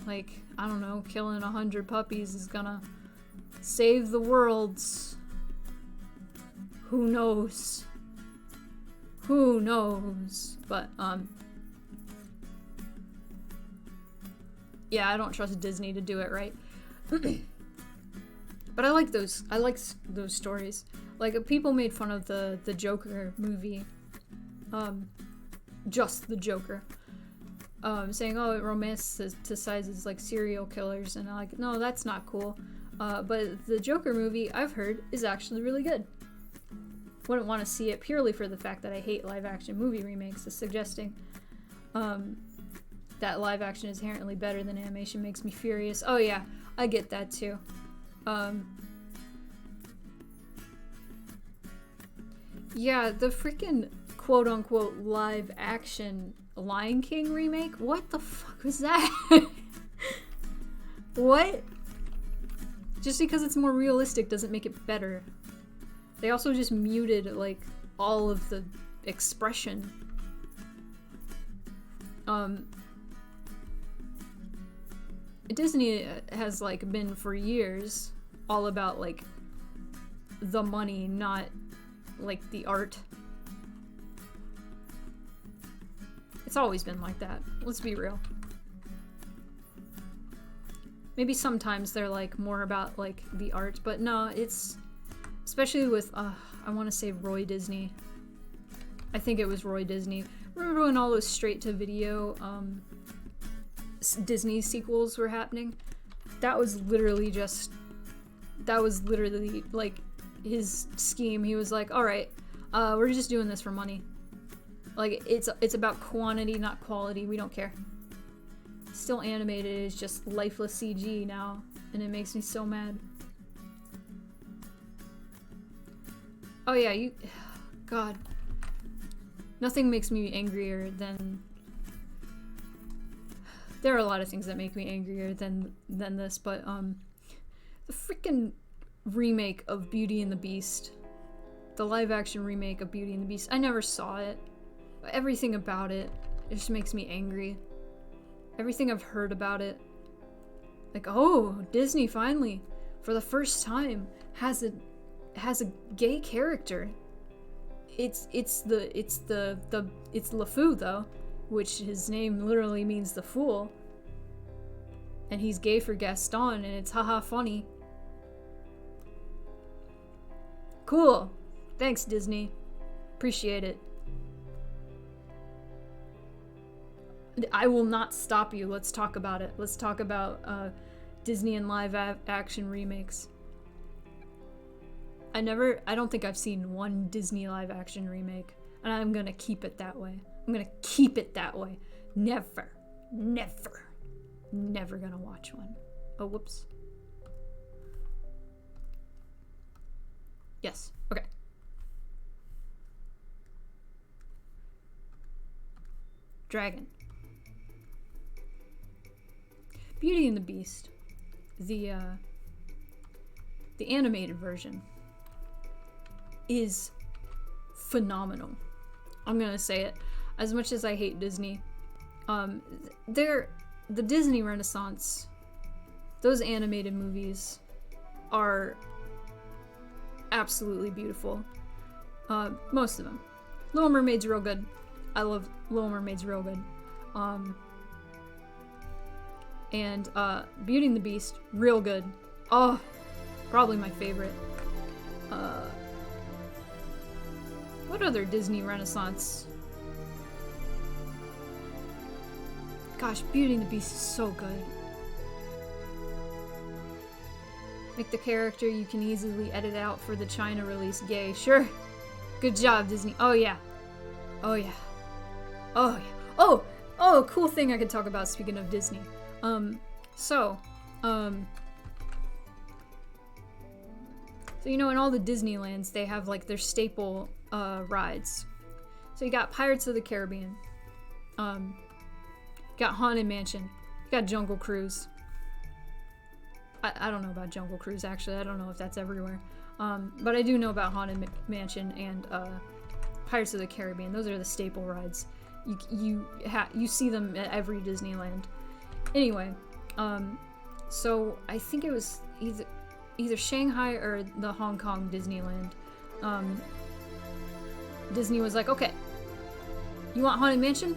Like, I don't know, killing 100 puppies is gonna save the world. Who knows? Who knows? But, yeah, I don't trust Disney to do it right. But I like those stories. Like, people made fun of the Joker movie. Just the Joker. Saying, oh, it romanticizes, like, serial killers. And I'm like, no, that's not cool. But the Joker movie, I've heard, is actually really good. Wouldn't want to see it purely for the fact that I hate live-action movie remakes. So suggesting that live-action is inherently better than animation makes me furious. Oh yeah, I get that too. Yeah, the freaking quote-unquote live-action Lion King remake? What the fuck was that? What? Just because it's more realistic doesn't make it better. They also just muted, like, all of the expression. Disney has like been for years all about like the money, not like the art. It's always been like that. Let's be real. Maybe sometimes they're like more about like the art, but no, it's especially with I want to say Roy Disney. I think it was Roy Disney. Remember when all those straight to video Disney sequels were happening? That was literally like his scheme. He was like, all right, we're just doing this for money. Like, it's about quantity, not quality. We don't care. Still animated, it's just lifeless CG now, and it makes me so mad. Oh yeah, God. Nothing makes me angrier than... There are a lot of things that make me angrier than this, but, the freaking remake of Beauty and the Beast. The live-action remake of Beauty and the Beast. I never saw it. Everything about it just makes me angry. Everything I've heard about it. Like, oh, Disney finally, for the first time, has a gay character. It's LeFou though, which his name literally means the fool. And he's gay for Gaston, and it's haha funny. Cool. Thanks, Disney. Appreciate it. I will not stop you. Let's talk about it. Let's talk about Disney and live action remakes. I don't think I've seen one Disney live action remake, and I'm gonna keep it that way. I'm gonna keep it that way. Never gonna watch one. Oh, whoops. Yes, okay. Dragon. Beauty and the Beast, the animated version, is phenomenal. I'm gonna say it. As much as I hate Disney, the Disney Renaissance, those animated movies are absolutely beautiful. Most of them. Little Mermaid's real good. I love Little Mermaid's real good. And Beauty and the Beast, real good. Oh, probably my favorite. What other Disney Renaissance? Gosh, Beauty and the Beast is so good. Make the character you can easily edit out for the China release gay. Sure. Good job, Disney. Oh yeah. Oh yeah. Oh yeah. Oh, cool thing I could talk about speaking of Disney. So you know, in all the Disneylands, they have like their staple rides. So you got Pirates of the Caribbean, you got Haunted Mansion, you got Jungle Cruise. I don't know about Jungle Cruise, actually. I don't know if that's everywhere. But I do know about Haunted Mansion and Pirates of the Caribbean. Those are the staple rides. You see them at every Disneyland. Anyway, so I think it was either Shanghai or the Hong Kong Disneyland. Disney was like, okay, you want Haunted Mansion?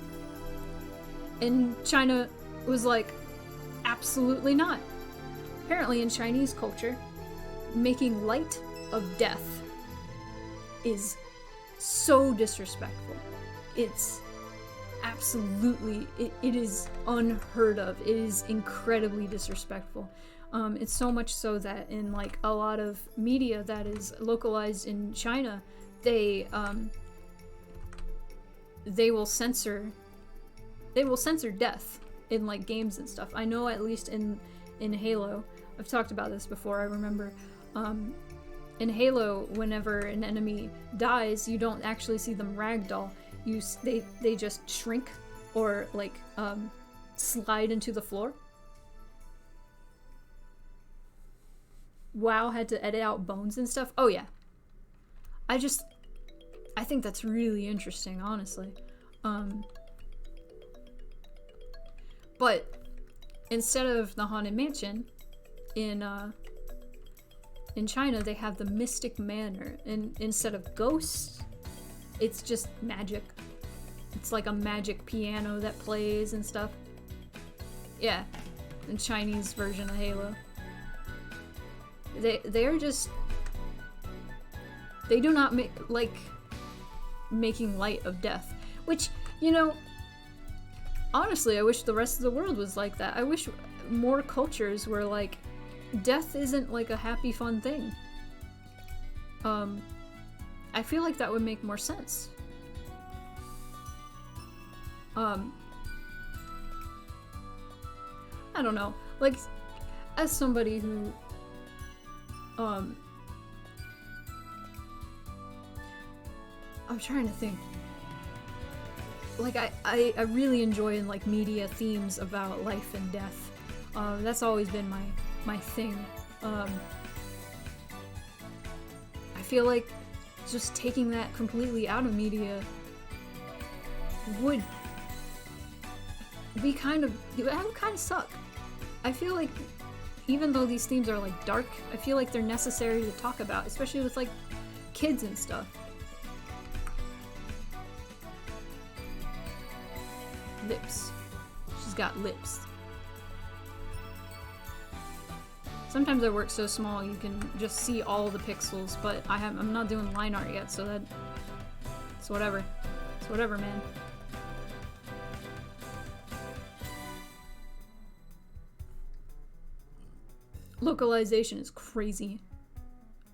And China was like, absolutely not. Apparently in Chinese culture, making light of death is so disrespectful. It's absolutely, it is unheard of. It is incredibly disrespectful. It's so much so that in like a lot of media that is localized in China, they will censor death in like games and stuff. I know at least in Halo, I've talked about this before, I remember, in Halo, whenever an enemy dies, you don't actually see them ragdoll. They just shrink or like slide into the floor. WoW had to edit out bones and stuff. Oh yeah. I think that's really interesting, honestly. But instead of the Haunted Mansion, in China they have the Mystic Manor, and instead of ghosts, it's just magic. It's like a magic piano that plays and stuff. Yeah, the Chinese version of Halo. They're just, they do not make like making light of death, which, you know, honestly, I wish the rest of the world was like that. I wish more cultures were like, death isn't like a happy, fun thing. I feel like that would make more sense. I don't know. Like, as somebody who, I'm trying to think. Like, I really enjoy in like media themes about life and death. That's always been my thing. I feel like just taking that completely out of media would be that would kind of suck. I feel like even though these themes are like dark, I feel like they're necessary to talk about, especially with like kids and stuff. Lips. She's got lips. Sometimes I work so small you can just see all the pixels, but I'm not doing line art yet, so it's whatever. It's whatever, man. Localization is crazy.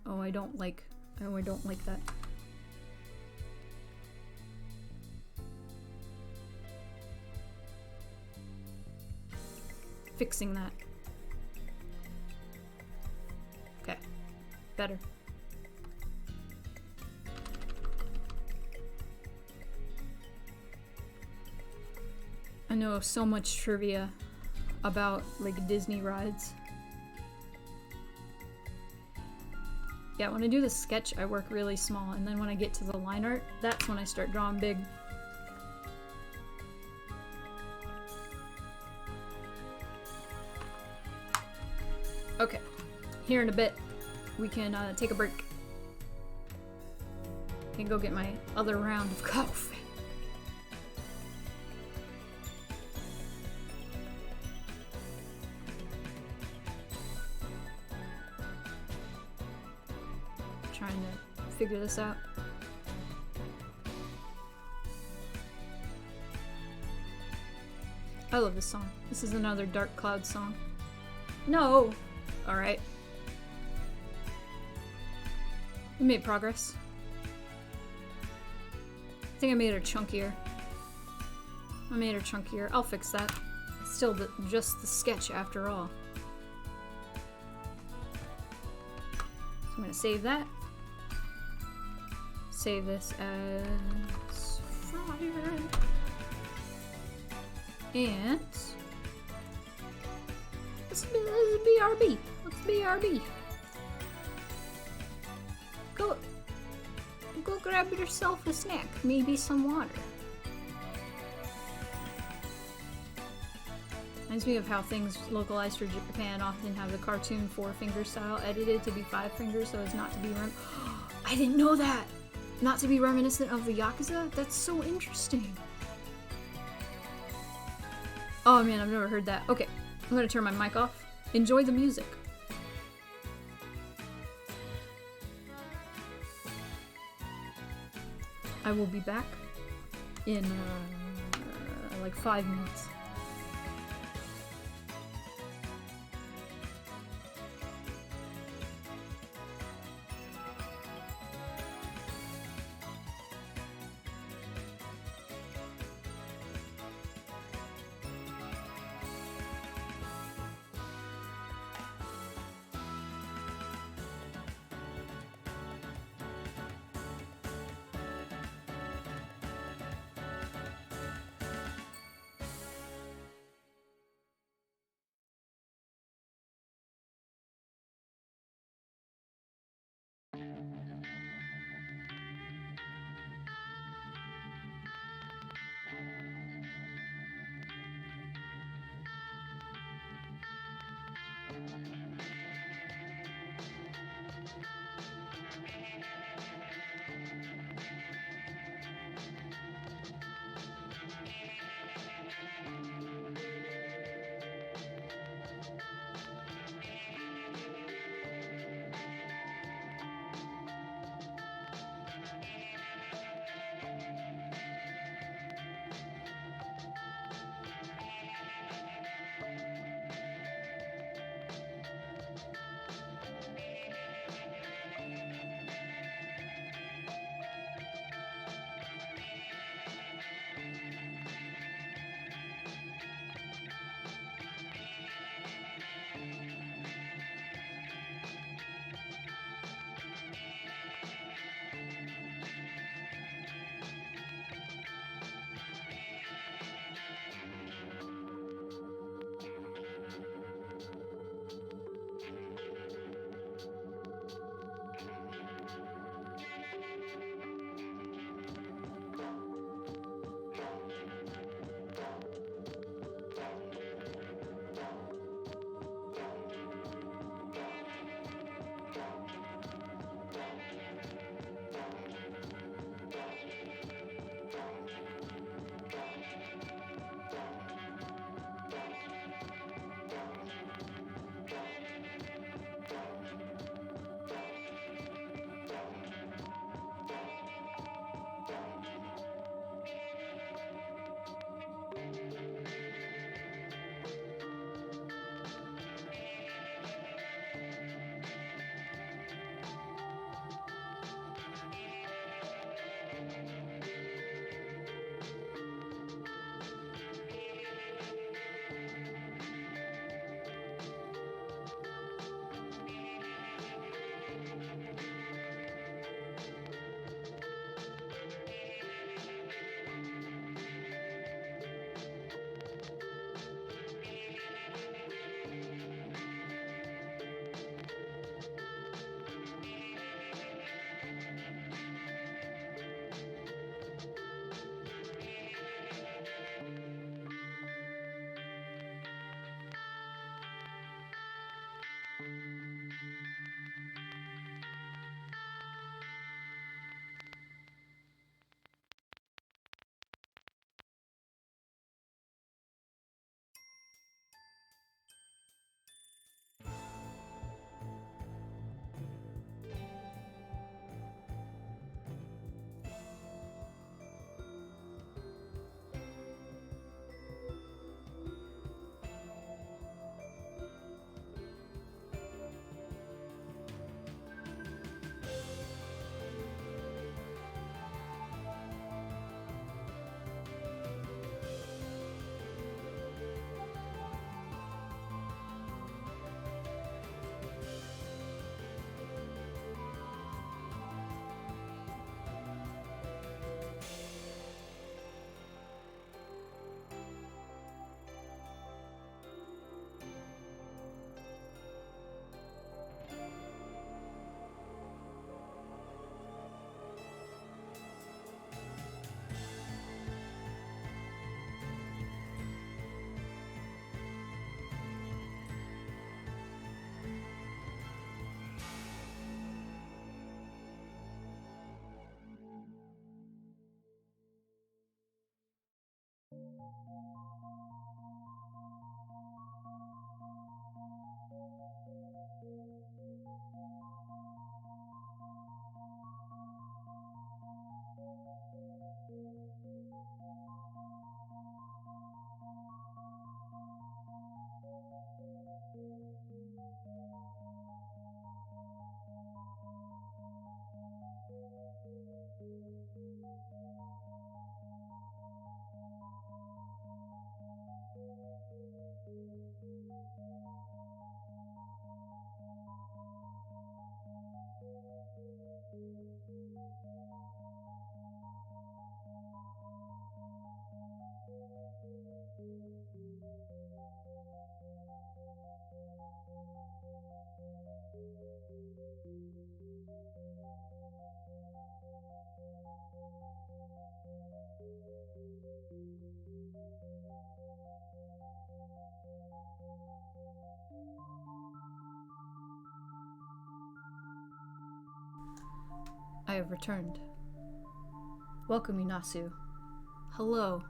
Oh, I don't like that. Fixing that. Okay. Better. I know so much trivia about like Disney rides. Yeah, when I do the sketch, I work really small, and then when I get to the line art, that's when I start drawing big. Okay, here in a bit, we can take a break. Can go get my other round of coffee. Trying to figure this out. I love this song. This is another Dark Cloud song. No! Alright. We made progress. I think I made her chunkier. I'll fix that. Still just the sketch after all. So I'm gonna save that. Save this as fire. And let's BRB. Let's BRB. Go grab yourself a snack, maybe some water. Reminds me of how things localized for Japan often have the cartoon 4-finger style edited to be 5 fingers so as not to be I didn't know that! Not to be reminiscent of the Yakuza? That's so interesting. Oh man, I've never heard that. Okay, I'm gonna turn my mic off. Enjoy the music. I will be back in like 5 minutes. I have returned. Welcome, Inasu. Hello.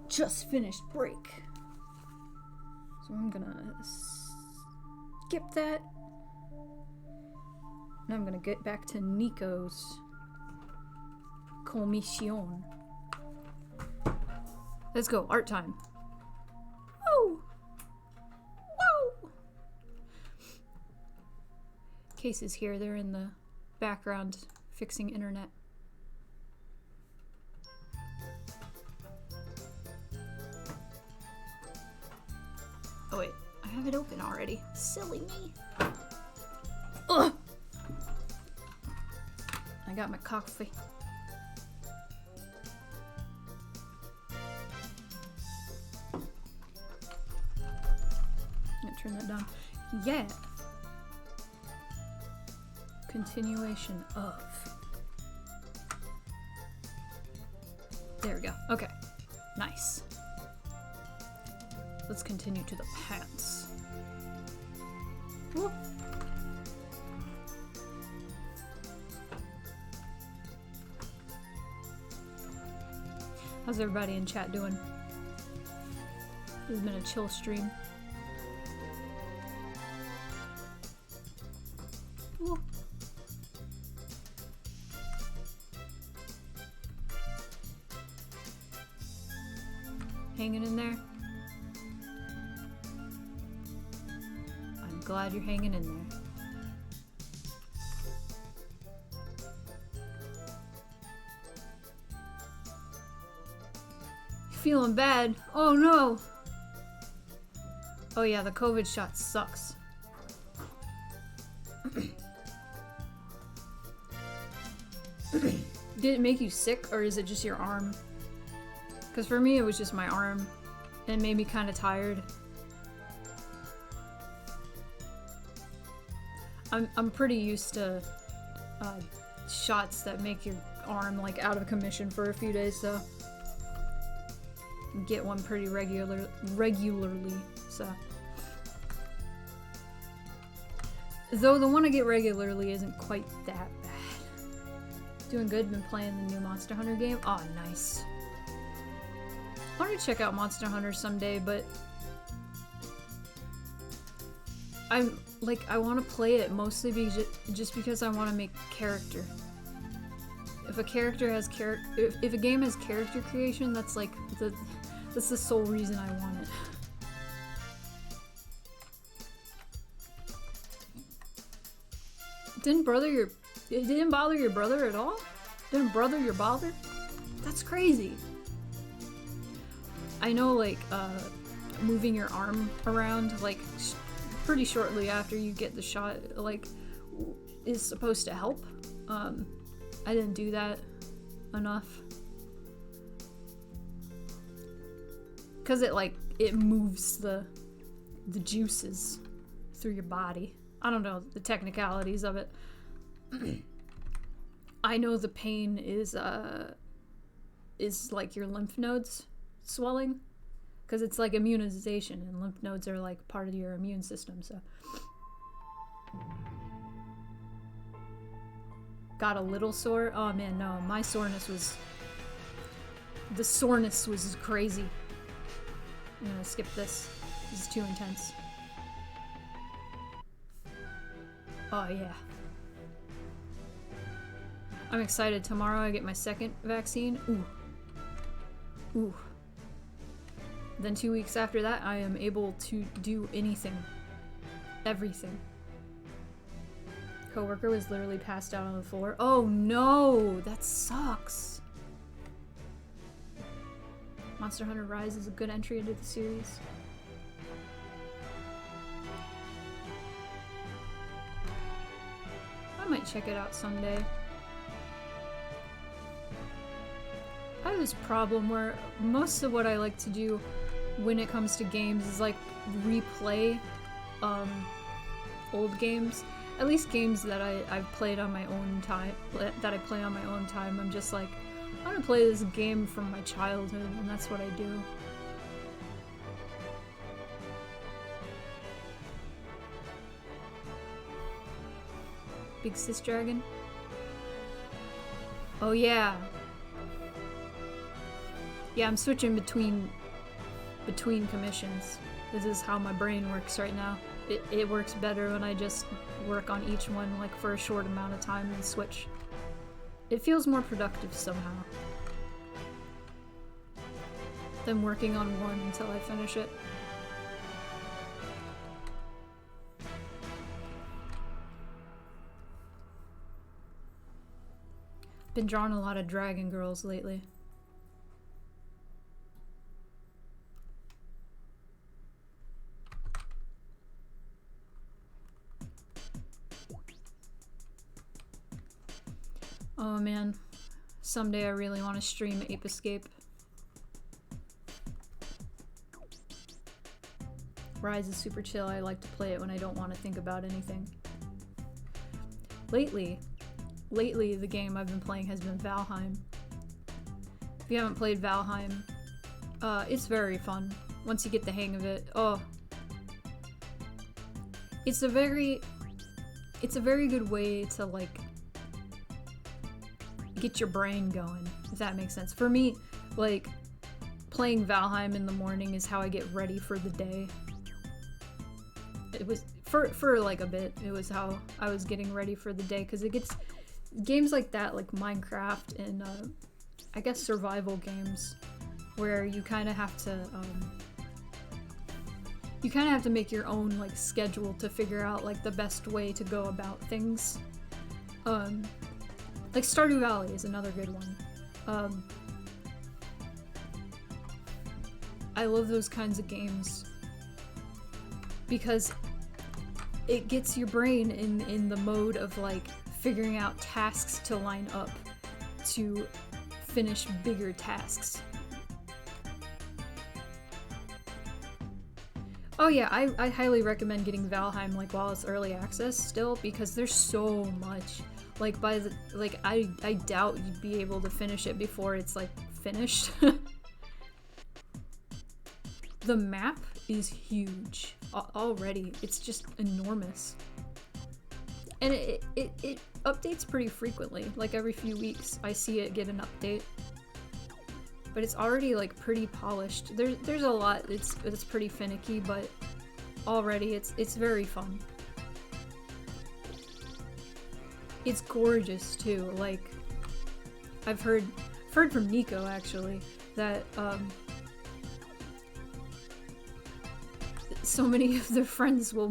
Just finished break. So I'm gonna skip that. And I'm gonna get back to Nico's commission. Let's go, art time. Woo! Woo! Case is here, they're in the background fixing internet. Oh wait, I have it open already. Silly me. Ugh! I got my coffee. I'm gonna turn that down. Yeah! Continuation of. There we go. Okay. Nice. Let's continue to the pants. Whoop. How's everybody in chat doing? This has been a chill stream. Whoop. Hanging in there? I'm glad you're hanging in there. Feeling bad? Oh no! Oh yeah, the COVID shot sucks. Did it make you sick, or is it just your arm? Because for me, it was just my arm, and it made me kind of tired. I'm pretty used to shots that make your arm like out of commission for a few days, so get one pretty regularly. So, though the one I get regularly isn't quite that bad. Doing good. Been playing the new Monster Hunter game. Oh, nice. I want to check out Monster Hunter someday, but I want to play it mostly just because I want to make character. If a character has if a game has character creation, that's like that's the sole reason I want it. It didn't bother your brother at all? Didn't brother your bother? That's crazy. I know, like, moving your arm around, like, pretty shortly after you get the shot, like, is supposed to help. I didn't do that enough. Because it moves the juices through your body. I don't know the technicalities of it. I know the pain is like your lymph nodes swelling, because it's like immunization, and lymph nodes are like part of your immune system. So got a little sore. Oh man, no, my soreness was crazy. I'm gonna skip this. This is too intense. Oh yeah, I'm excited. Tomorrow I get my second vaccine. Ooh. Then 2 weeks after that, I am able to do anything. Everything. Coworker was literally passed out on the floor. Oh no! That sucks! Monster Hunter Rise is a good entry into the series. I might check it out someday. I have this problem where most of what I like to do when it comes to games is like replay old games. At least games that I've played on my own time, that I play on my own time. I'm just like, I want to play this game from my childhood, and that's what I do. Big sis dragon. Oh yeah. Yeah, I'm switching between commissions. This is how my brain works right now. It works better when I just work on each one like for a short amount of time and switch. It feels more productive somehow than working on one until I finish it. Been drawing a lot of dragon girls lately. Oh man, someday I really want to stream Ape Escape. Rise is super chill. I like to play it when I don't want to think about anything. Lately the game I've been playing has been Valheim. If you haven't played Valheim, it's very fun once you get the hang of it. Oh, it's a very good way to like get your brain going, if that makes sense. For me, like playing Valheim in the morning is how I get ready for the day. It was for like a bit. It was how I was getting ready for the day, because it gets games like that, like Minecraft and I guess survival games, where you kind of have to make your own like schedule to figure out like the best way to go about things. Like Stardew Valley is another good one. I love those kinds of games because it gets your brain in the mode of like figuring out tasks to line up to finish bigger tasks. Oh yeah, I highly recommend getting Valheim like while it's early access still, because there's so much. Like I doubt you'd be able to finish it before it's like finished. The map is huge already. It's just enormous. And it updates pretty frequently. Like every few weeks I see it get an update. But it's already like pretty polished. There's a lot. It's pretty finicky, but already it's very fun. It's gorgeous too. Like I've heard from Nico actually that so many of their friends will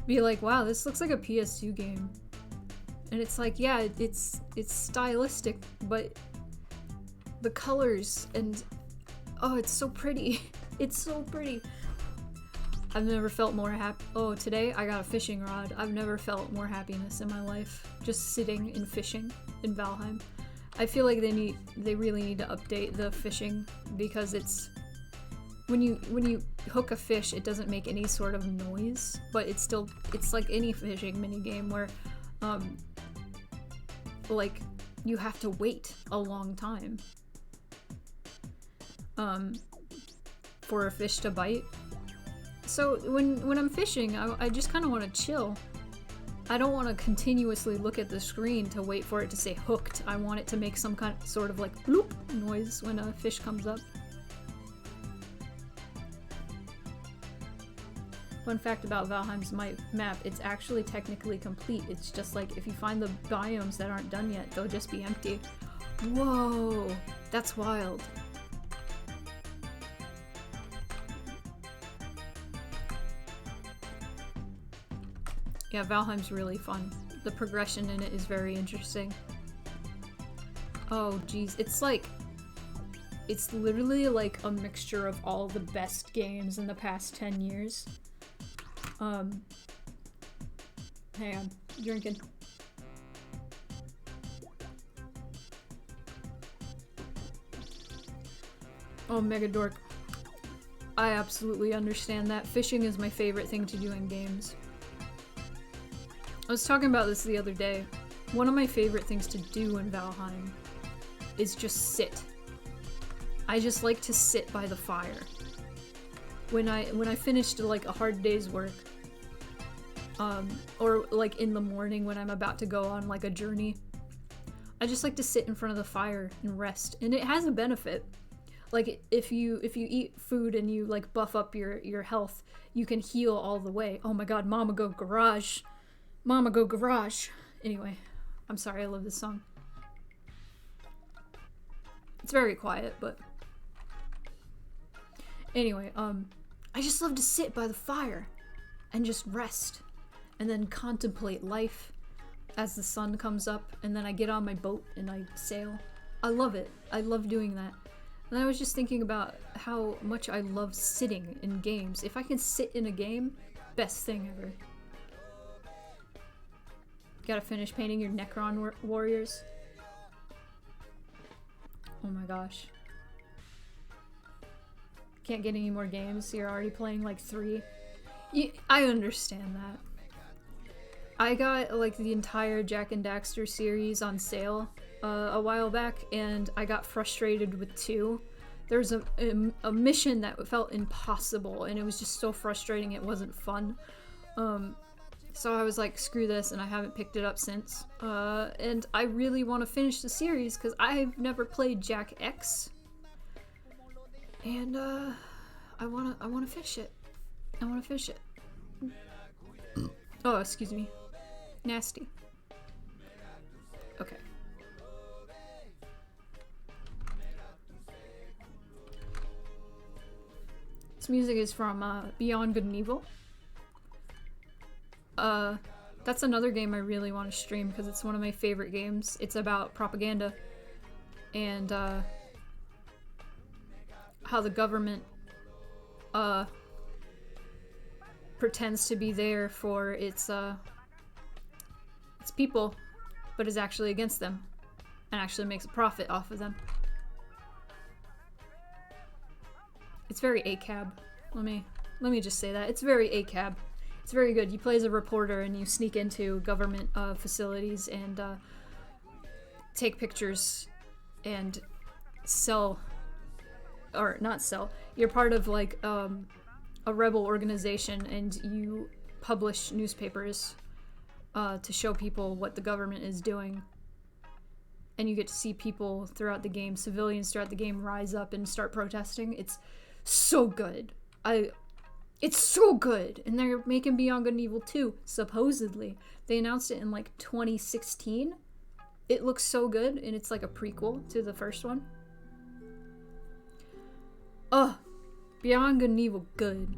be like, wow, this looks like a PS2 game. And it's like, yeah, it's stylistic, but the colors and oh, it's so pretty. It's so pretty. I've never felt more happy. Oh, today I got a fishing rod. I've never felt more happiness in my life just sitting and fishing in Valheim. I feel like they really need to update the fishing, because it's when you hook a fish, it doesn't make any sort of noise, but it's like any fishing minigame where like you have to wait a long time for a fish to bite. So when I'm fishing, I just kind of want to chill. I don't want to continuously look at the screen to wait for it to say hooked. I want it to make some sort of like bloop noise when a fish comes up. Fun fact about Valheim's map, it's actually technically complete. It's just like if you find the biomes that aren't done yet, they'll just be empty. Whoa, that's wild. Yeah, Valheim's really fun. The progression in it is very interesting. Oh geez, it's literally like a mixture of all the best games in the past 10 years. Hang on, drinking. Oh, Mega Dork. I absolutely understand that. Fishing is my favorite thing to do in games. I was talking about this the other day. One of my favorite things to do in Valheim is just sit. I just like to sit by the fire. When I finished like a hard day's work, or like in the morning when I'm about to go on like a journey. I just like to sit in front of the fire and rest, and it has a benefit. Like if you eat food and you like buff up your health, you can heal all the way. Oh my god, Mama Go Garage. Mama Go Garage. Anyway, I'm sorry, I love this song. It's very quiet, but anyway, I just love to sit by the fire and just rest and then contemplate life as the sun comes up, and then I get on my boat and I sail. I love it. I love doing that. And I was just thinking about how much I love sitting in games. If I can sit in a game, best thing ever. Gotta finish painting your Necron warriors. Oh my gosh. Can't get any more games, you're already playing like 3. I understand that. I got like the entire Jack and Daxter series on sale a while back, and I got frustrated with 2. There was a mission that felt impossible, and it was just so frustrating, it wasn't fun. So I was like, screw this, and I haven't picked it up since. And I really want to finish the series, because I've never played Jack X. And I wanna fish it. I wanna fish it. Oh, excuse me. Nasty. Okay. This music is from Beyond Good and Evil. That's another game I really want to stream because it's one of my favorite games. It's about propaganda and how the government pretends to be there for its people, but is actually against them and actually makes a profit off of them. It's very ACAB. Let me just say that. It's very ACAB. It's very good. You play as a reporter and you sneak into government facilities and take pictures and sell, or not sell. You're part of like a rebel organization and you publish newspapers to show people what the government is doing. And you get to see people throughout the game, civilians throughout the game, rise up and start protesting. It's so good. It's so good. And they're making Beyond Good and Evil 2, supposedly. They announced it in like 2016. It looks so good, and it's like a prequel to the first one. Ugh. Beyond Good and Evil, good.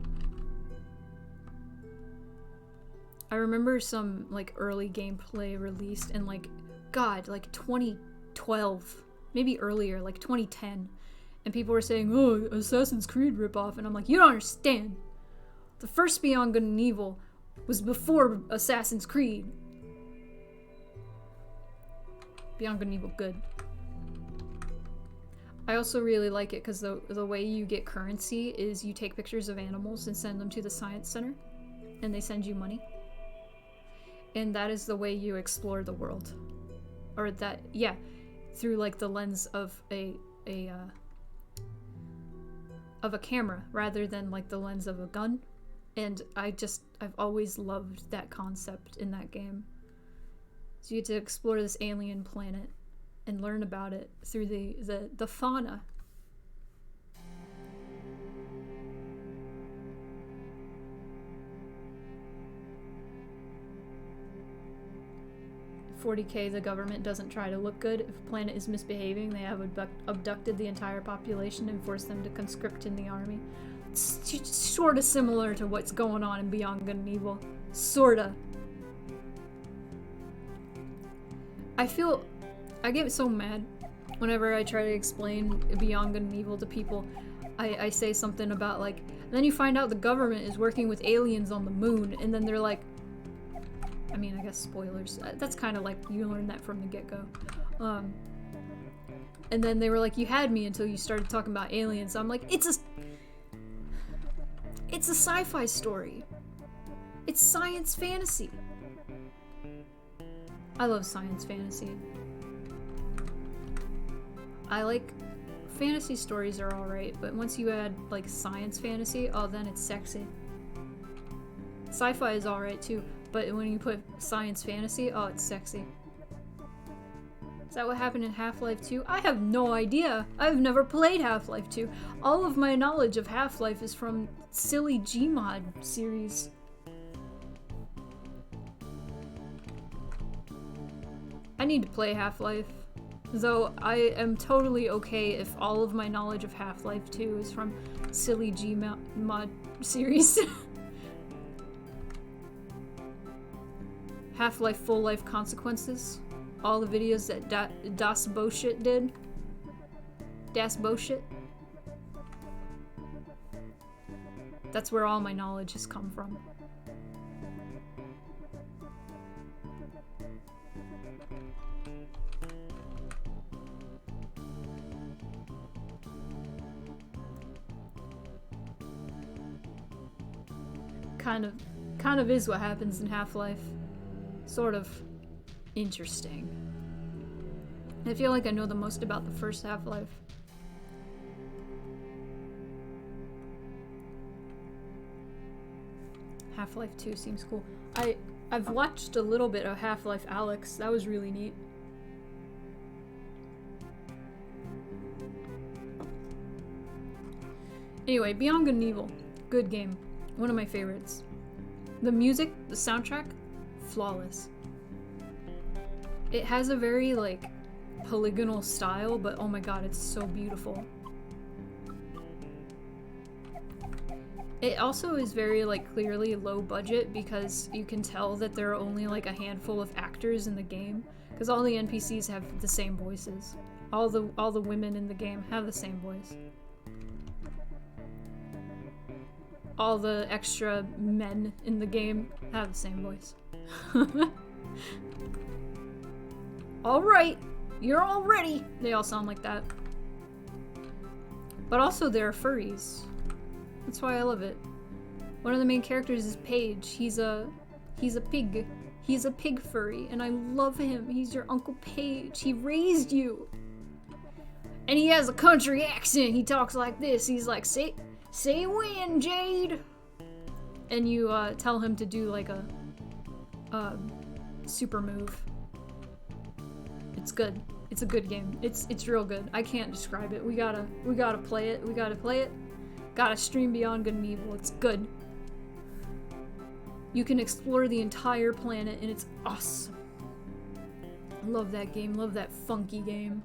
I remember some like early gameplay released in like, God, like 2012, maybe earlier, like 2010, and people were saying, oh, Assassin's Creed ripoff, and I'm like, you don't understand. The first Beyond Good and Evil was before Assassin's Creed. Beyond Good and Evil, good. I also really like it because the way you get currency is you take pictures of animals and send them to the science center, and they send you money. And that is the way you explore the world. Or that, yeah, through like the lens of a camera rather than like the lens of a gun. And I've always loved that concept in that game. So you get to explore this alien planet and learn about it through the fauna. $40K, the government doesn't try to look good. If a planet is misbehaving, they have abducted the entire population and forced them to conscript in the army. It's sort of similar to what's going on in Beyond Good and Evil. Sorta. I get so mad whenever I try to explain Beyond Good and Evil to people. I say something about like, then you find out the government is working with aliens on the moon, and then they're like, I mean, I guess spoilers. That's kind of like, you learn that from the get-go. And then they were like, you had me until you started talking about aliens. I'm like, it's a sci-fi story. It's science fantasy. I love science fantasy. I like fantasy stories are alright, but once you add like science fantasy, oh, then it's sexy. Sci-fi is alright too, But when you put science fantasy, oh, it's sexy. Is that what happened in Half-Life 2? I have no idea. I've never played Half-Life 2. All of my knowledge of Half-Life is from silly Gmod series. I need to play Half-Life. Though I am totally okay if all of my knowledge of Half-Life 2 is from silly Gmod series. Half-Life Full Life Consequences. All the videos that Das Bullshit did. Das Bullshit. That's where all my knowledge has come from. Kind of is what happens in Half-Life. Sort of interesting. I feel like I know the most about the first Half-Life. Half-Life 2 seems cool. I've watched a little bit of Half-Life Alyx. That was really neat. Anyway, Beyond Good and Evil. Good game. One of my favorites. The music, the soundtrack, flawless. It has a very, like, polygonal style, but oh my god, it's so beautiful. It also is very, like, clearly low budget because you can tell that there are only, like, a handful of actors in the game. Because all the NPCs have the same voices. All the women in the game have the same voice. All the extra men in the game have the same voice. Alright, you're all ready! They all sound like that. But also they're furries. That's why I love it. One of the main characters is Paige. He's a pig. He's a pig furry, and I love him. He's your Uncle Paige. He raised you. And he has a country accent. He talks like this. He's like, say when, Jade! And you tell him to do like a super move. It's good. It's a good game. It's real good. I can't describe it. We gotta play it. We gotta play it. Gotta stream Beyond Good and Evil. It's good. You can explore the entire planet and it's awesome. Love that game. Love that funky game.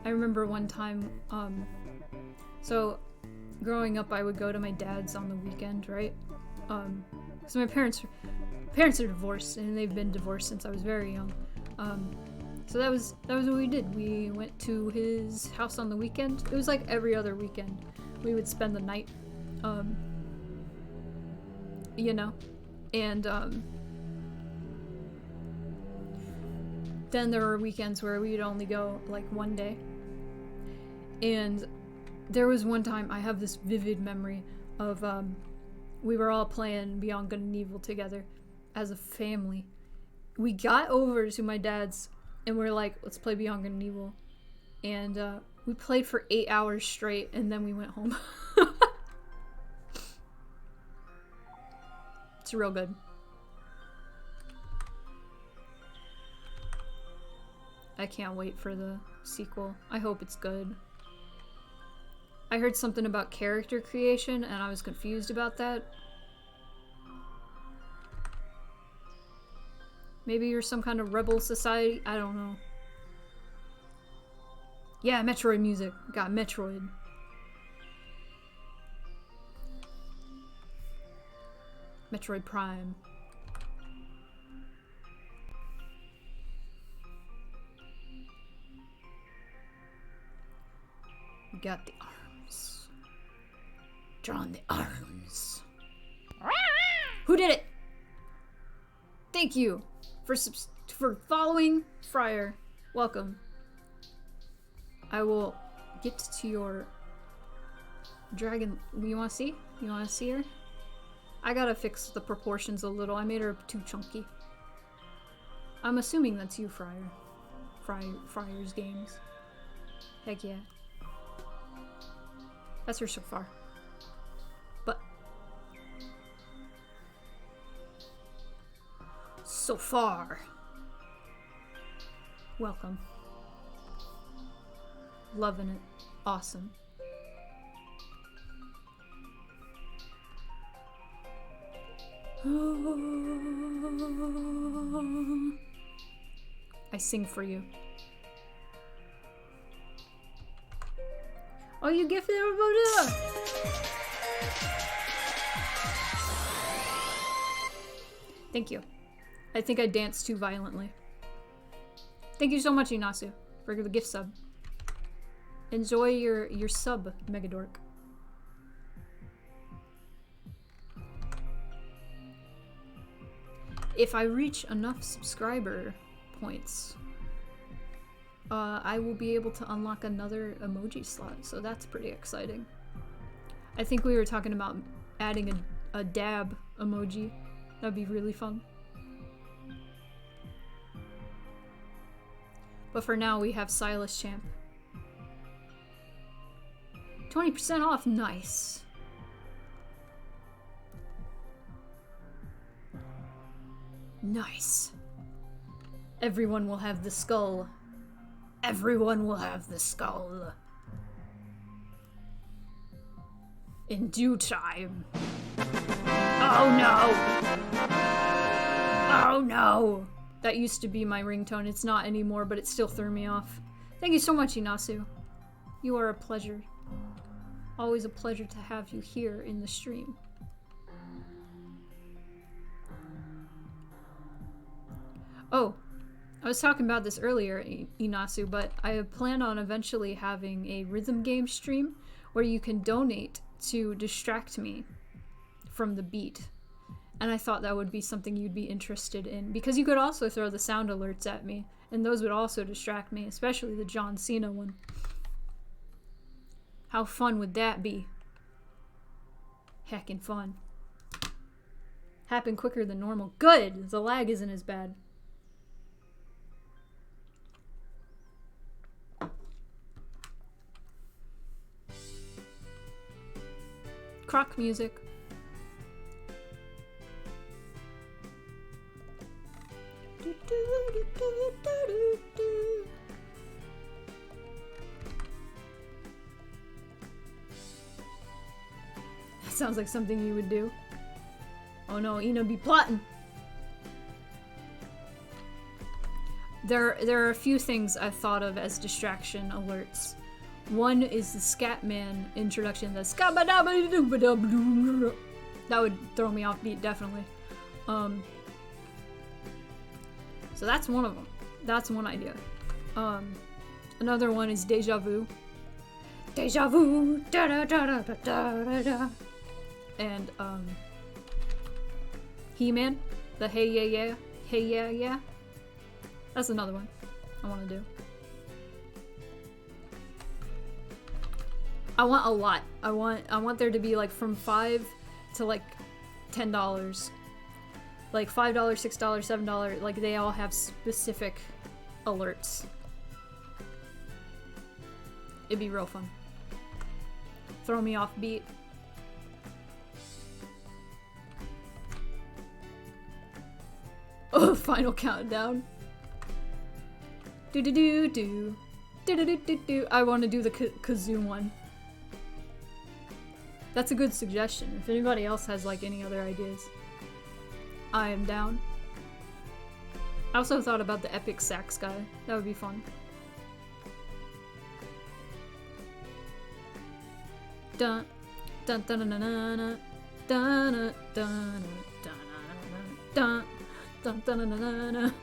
I remember one time, so growing up I would go to my dad's on the weekend, right? So my parents are divorced and they've been divorced since I was very young. So that was what we did. We went to his house on the weekend. It was like every other weekend. We would spend the night, you know, and then there were weekends where we would only go like one day. And there was one time I have this vivid memory of we were all playing Beyond Good and Evil together as a family. We got over to my dad's and we're like, let's play Beyond Good and Evil. And we played for 8 hours straight and then we went home. It's real good. I can't wait for the sequel. I hope it's good. I heard something about character creation and I was confused about that. Maybe you're some kind of rebel society? I don't know. Yeah, Metroid music. Got Metroid. Metroid Prime. We got the arms. Drawn the arms. Who did it? Thank you for following Friar. Welcome. I will get to your dragon. You want to see? You want to see her? I gotta fix the proportions a little. I made her too chunky. I'm assuming that's you, Friar. Friar's Games. Heck yeah. That's her so far. But So far. Welcome. Loving it. Awesome. I sing for you. Oh, you gifted everybody! Thank you. I think I danced too violently. Thank you so much, Inasu, for the gift sub. Enjoy your sub, Megadork. If I reach enough subscriber points, I will be able to unlock another emoji slot, so that's pretty exciting. I think we were talking about adding a dab emoji. That'd be really fun. But for now, we have Silas Champ. 20% off, nice. Nice. Everyone will have the skull. Everyone will have the skull. In due time. Oh no! Oh no! That used to be my ringtone. It's not anymore, but it still threw me off. Thank you so much, Inasu. You are a pleasure. Always a pleasure to have you here in the stream. Oh, I was talking about this earlier, Inasu, but I plan on eventually having a rhythm game stream where you can donate to distract me from the beat. And I thought that would be something you'd be interested in, because you could also throw the sound alerts at me, and those would also distract me, especially the John Cena one. How fun would that be? Heckin' fun. Happen quicker than normal. Good! The lag isn't as bad. Croc music. That sounds like something you would do. Oh no, Ina be plotting. There are a few things I've thought of as distraction alerts. One is the Scatman introduction, the skabadabadoo. That would throw me off beat, definitely. So that's one of them. That's one idea. Another one is Deja Vu. Deja Vu, da da da da da da da. And He-Man, the hey yeah yeah, hey yeah yeah. That's another one I want to do. I want a lot. I want there to be like from $5 to like $10. Like $5, $6, $7, like they all have specific alerts. It'd be real fun. Throw me off beat. Oh, final countdown. Do do do do. Do do do do do. I want to do the kazoo one. That's a good suggestion. If anybody else has like any other ideas, I am down. I also thought about the epic sax guy. That would be fun. Dun dun dun dun dun dun dun dun dun dun dun dun dun.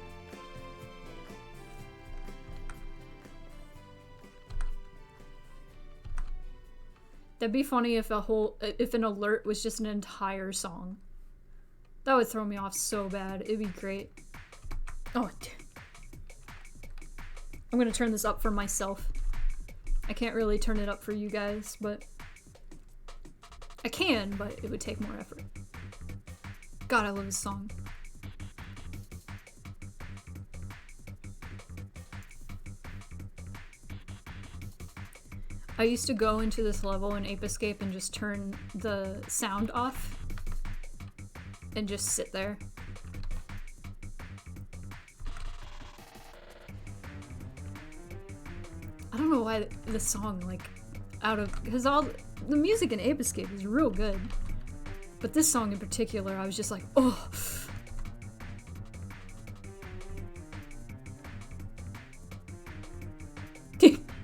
That'd be funny if if an alert was just an entire song. That would throw me off so bad. It'd be great. Oh, I'm gonna turn this up for myself. I can't really turn it up for you guys, but I can, but it would take more effort. God, I love this song. I used to go into this level in Ape Escape and just turn the sound off and just sit there. don't know why the song, like, because all the music in Ape Escape is real good. But this song in particular, I was just like, oh.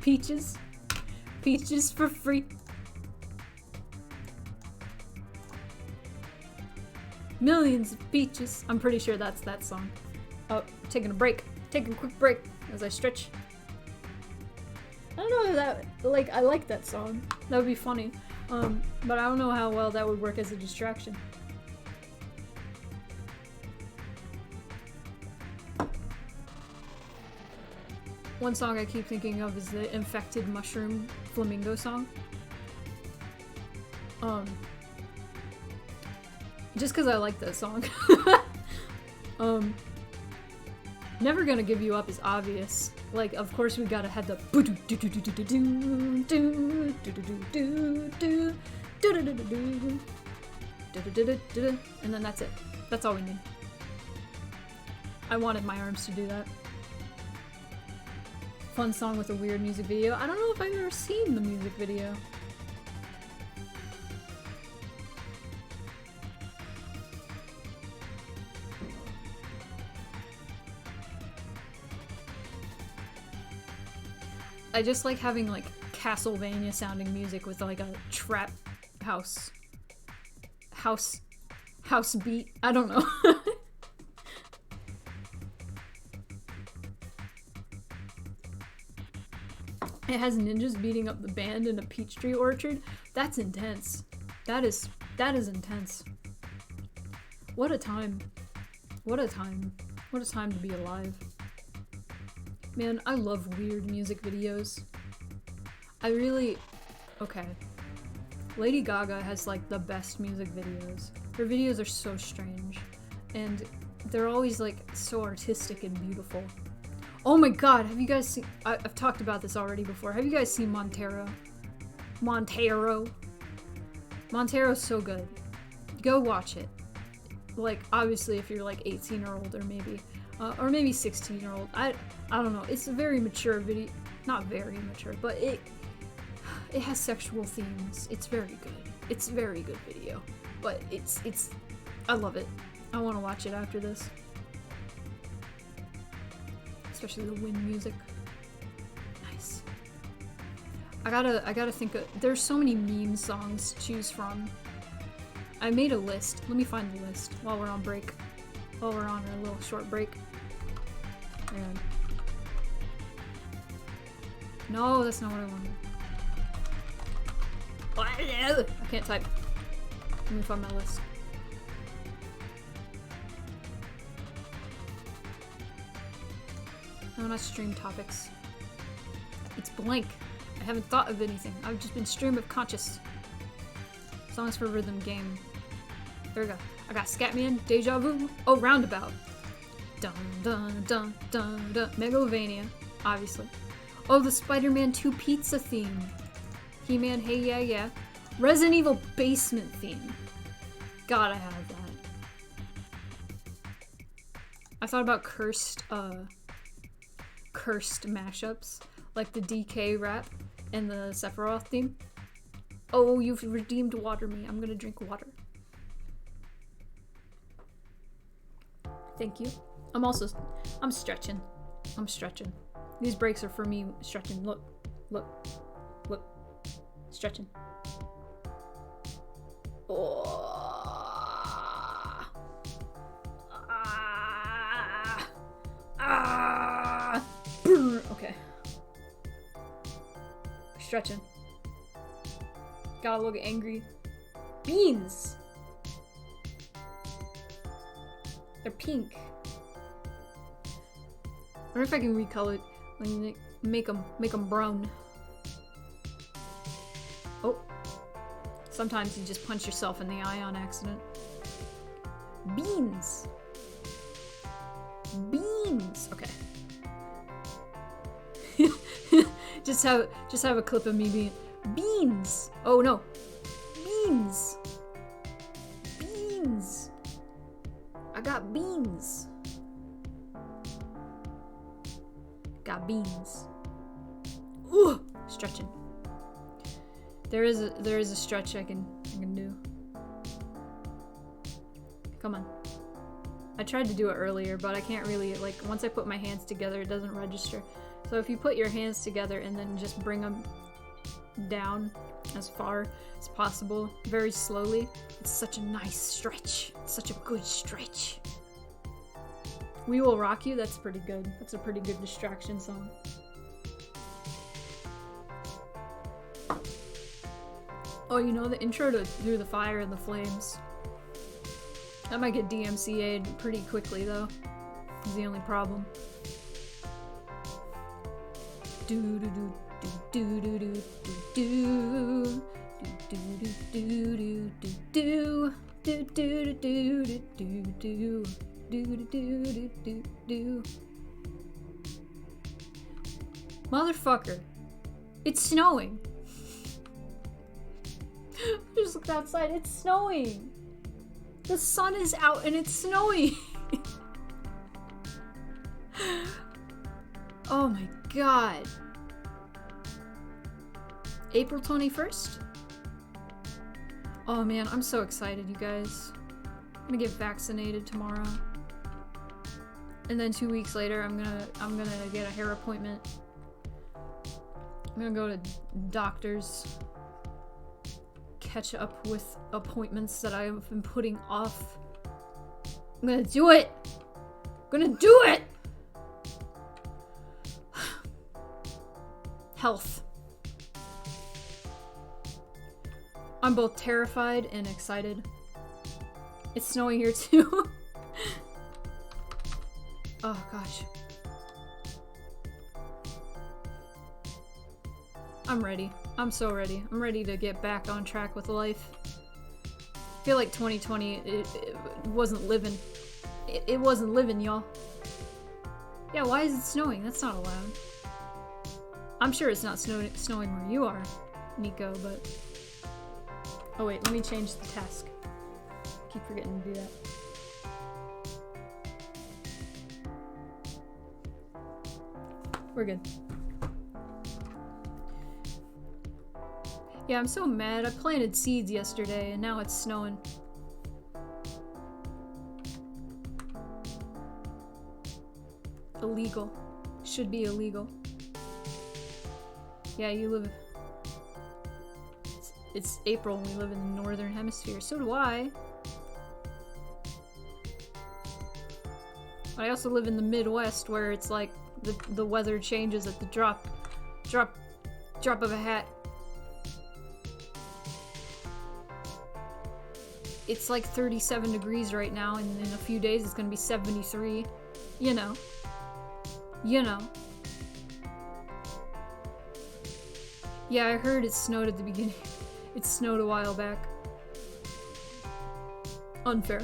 Peaches. Peaches for free. Millions of peaches. I'm pretty sure that's that song. Oh, taking a break. Taking a quick break as I stretch. I don't know if that, like, I like that song. That would be funny. But I don't know how well that would work as a distraction. One song I keep thinking of is the Infected Mushroom Flamingo song. Just because I like that song. Never Gonna Give You Up is obvious. Like, of course we gotta have the and then that's it. That's all we need. I wanted my arms to do that. Fun song with a weird music video. I don't know if I've ever seen the music video. I just like having like Castlevania sounding music with like a trap house beat. I don't know. It has ninjas beating up the band in a peach tree orchard. That's intense. That is intense. What a time. What a time. What a time to be alive. Man, I love weird music videos. Okay. Lady Gaga has like the best music videos. Her videos are so strange. And they're always like so artistic and beautiful. Oh my god, have you guys seen... I've talked about this already before. Have you guys seen Montero? Montero's so good. Go watch it. Like, obviously if you're like 18 or older maybe. Or maybe 16 year old. I don't know. It's a very mature video. Not very mature, but it has sexual themes. It's very good. It's a very good video. But I love it. I want to watch it after this. Especially the wind music. Nice. I gotta think of, there's so many meme songs to choose from. I made a list. Let me find the list while we're on break. While we're on our little short break. And no, that's not what I wanted. I can't type. Let me find my list. No, not stream topics. It's blank. I haven't thought of anything. I've just been stream of conscious. Songs for rhythm game. There we go. I got Scatman, Deja Vu, oh, Roundabout. Dun dun dun dun dun. Megalovania, obviously. Oh, the Spider-Man 2 pizza theme. He-Man, Hey Yeah Yeah. Resident Evil basement theme. Gotta have that. I thought about cursed mashups, like the DK rap and the Sephiroth theme. Oh, you've redeemed water me. I'm gonna drink water. Thank you. I'm stretching. I'm stretching. These breaks are for me stretching. Look. Stretching. Okay. Stretching. Gotta look angry. Beans! They're pink. I wonder if I can recolor, like, make them brown. Oh. Sometimes you just punch yourself in the eye on accident. Beans! Beans! Okay. just have a clip of me being beans! Oh no. Beans! Beans! I got beans! Got beans. Ooh! Stretching. There is a stretch I can do. Come on. I tried to do it earlier, but I can't really, like, once I put my hands together, it doesn't register. So if you put your hands together and then just bring them down as far as possible, very slowly, it's such a nice stretch. It's such a good stretch. We Will Rock You, that's pretty good. That's a pretty good distraction song. Oh, you know, the intro to Through the Fire and the Flames. That might get DMCA'd pretty quickly, though. Is the only problem. Do do do do do do do do do do do do do do do do do do do do. Motherfucker! It's snowing. I just looked outside. It's snowing. The sun is out and it's snowing. Oh my god. April 21st? Oh man, I'm so excited, you guys. I'm gonna get vaccinated tomorrow. And then 2 weeks later, I'm gonna get a hair appointment. I'm gonna go to doctors. Catch up with appointments that I've been putting off. I'm gonna do it! I'm gonna do it! Health. I'm both terrified and excited. It's snowing here too. Oh gosh. I'm ready. I'm so ready. I'm ready to get back on track with life. I feel like 2020, it wasn't living. It wasn't living, y'all. Yeah, why is it snowing? That's not allowed. I'm sure it's not snowing where you are, Nico, but... Oh wait, let me change the task. Keep forgetting to do that. We're good. Yeah, I'm so mad. I planted seeds yesterday and now it's snowing. Illegal. Should be illegal. Yeah, you live... It's April and we live in the northern hemisphere. So do I. I also live in the Midwest where it's like the weather changes at the drop of a hat. It's like 37 degrees right now, and in a few days it's gonna be 73. You know. You know. Yeah, I heard it snowed at the beginning. It snowed a while back. Unfair.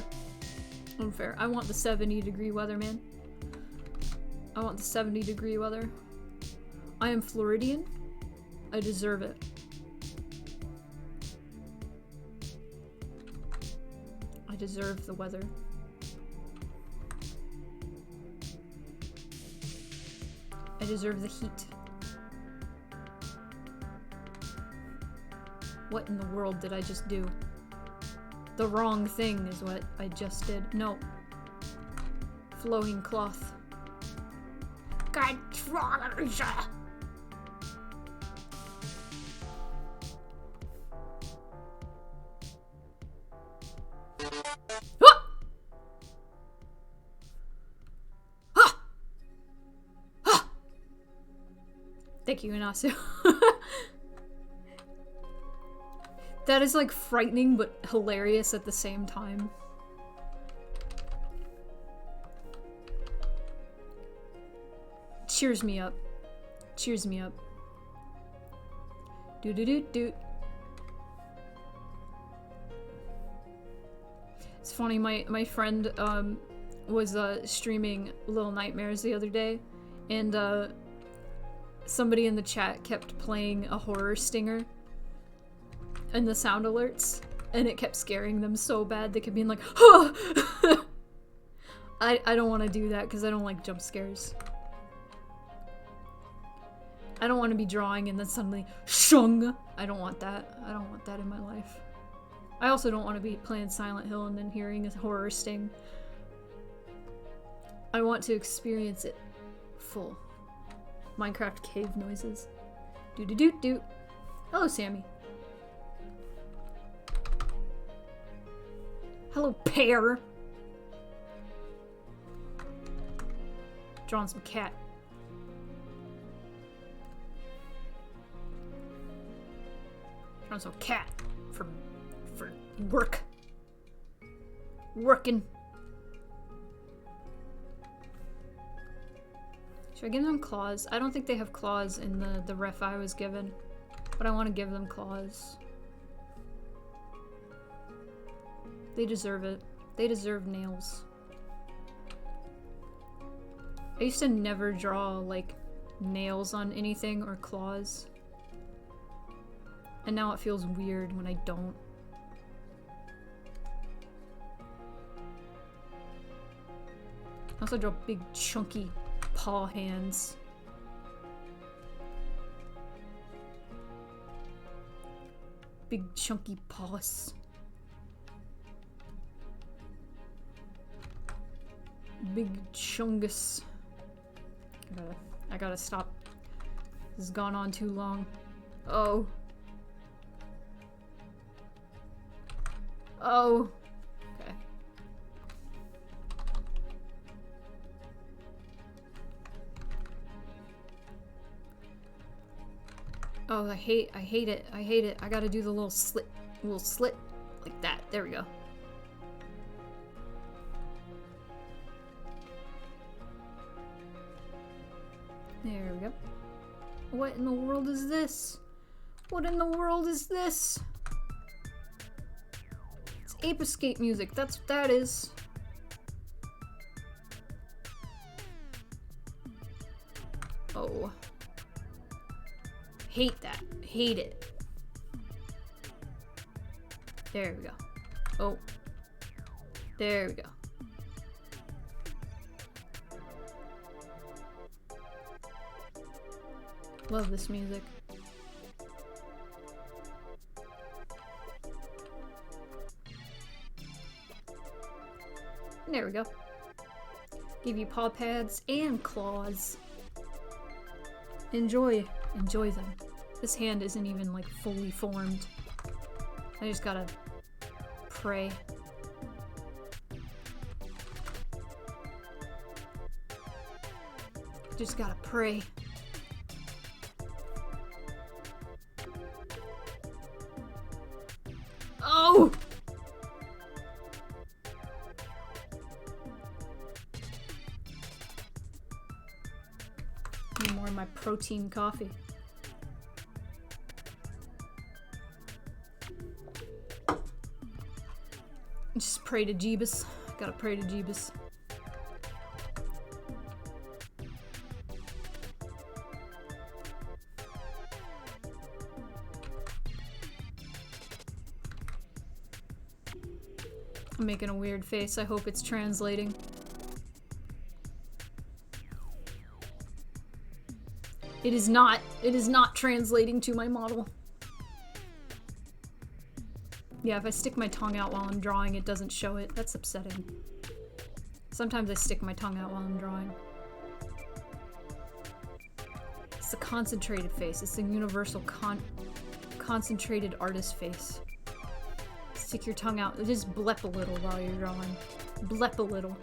Unfair. I want the 70-degree weather, man. I want the 70-degree weather. I am Floridian. I deserve it. I deserve the weather. I deserve the heat. What in the world did I just do? The wrong thing is what I just did. No. Flowing cloth. Controller. Thank you, Inasu. That is like frightening but hilarious at the same time. Cheers me up. Cheers me up. Do do do do. It's funny, my friend was streaming Little Nightmares the other day, and somebody in the chat kept playing a horror stinger and the sound alerts, and it kept scaring them so bad they kept being like, oh! I don't want to do that because I don't like jump scares. I don't want to be drawing and then suddenly shung. I don't want that. I don't want that in my life. I also don't want to be playing Silent Hill and then hearing a horror sting. I want to experience it full. Minecraft cave noises. Doo-doo-doo-doo. Hello, Sammy. Hello, Pear. Drawing some cat. Drawing some cat for work. Working. Should I give them claws? I don't think they have claws in the ref I was given, but I want to give them claws. They deserve it. They deserve nails. I used to never draw, like, nails on anything or claws. And now it feels weird when I don't. I also draw big, chunky paw hands. Big, chunky paws. Big chungus. I gotta stop. This has gone on too long. Oh. Oh. Okay. Oh, I hate it. I hate it. I gotta do the little slit like that. There we go. There we go. What in the world is this? What in the world is this? It's Ape Escape music. That's what that is. Oh. Hate that. Hate it. There we go. Oh. There we go. Love this music. There we go. Give you paw pads and claws. Enjoy them. This hand isn't even like fully formed. I just gotta pray. Just gotta pray. Oh! Need more of my protein coffee. Just pray to Jeebus. Gotta pray to Jeebus. I'm making a weird face. I hope it's translating. It is not. It is not translating to my model. Yeah, if I stick my tongue out while I'm drawing, it doesn't show it. That's upsetting. Sometimes I stick my tongue out while I'm drawing. It's a concentrated face. It's a universal concentrated artist face. Stick your tongue out. Just blep a little while you're drawing. Blep a little.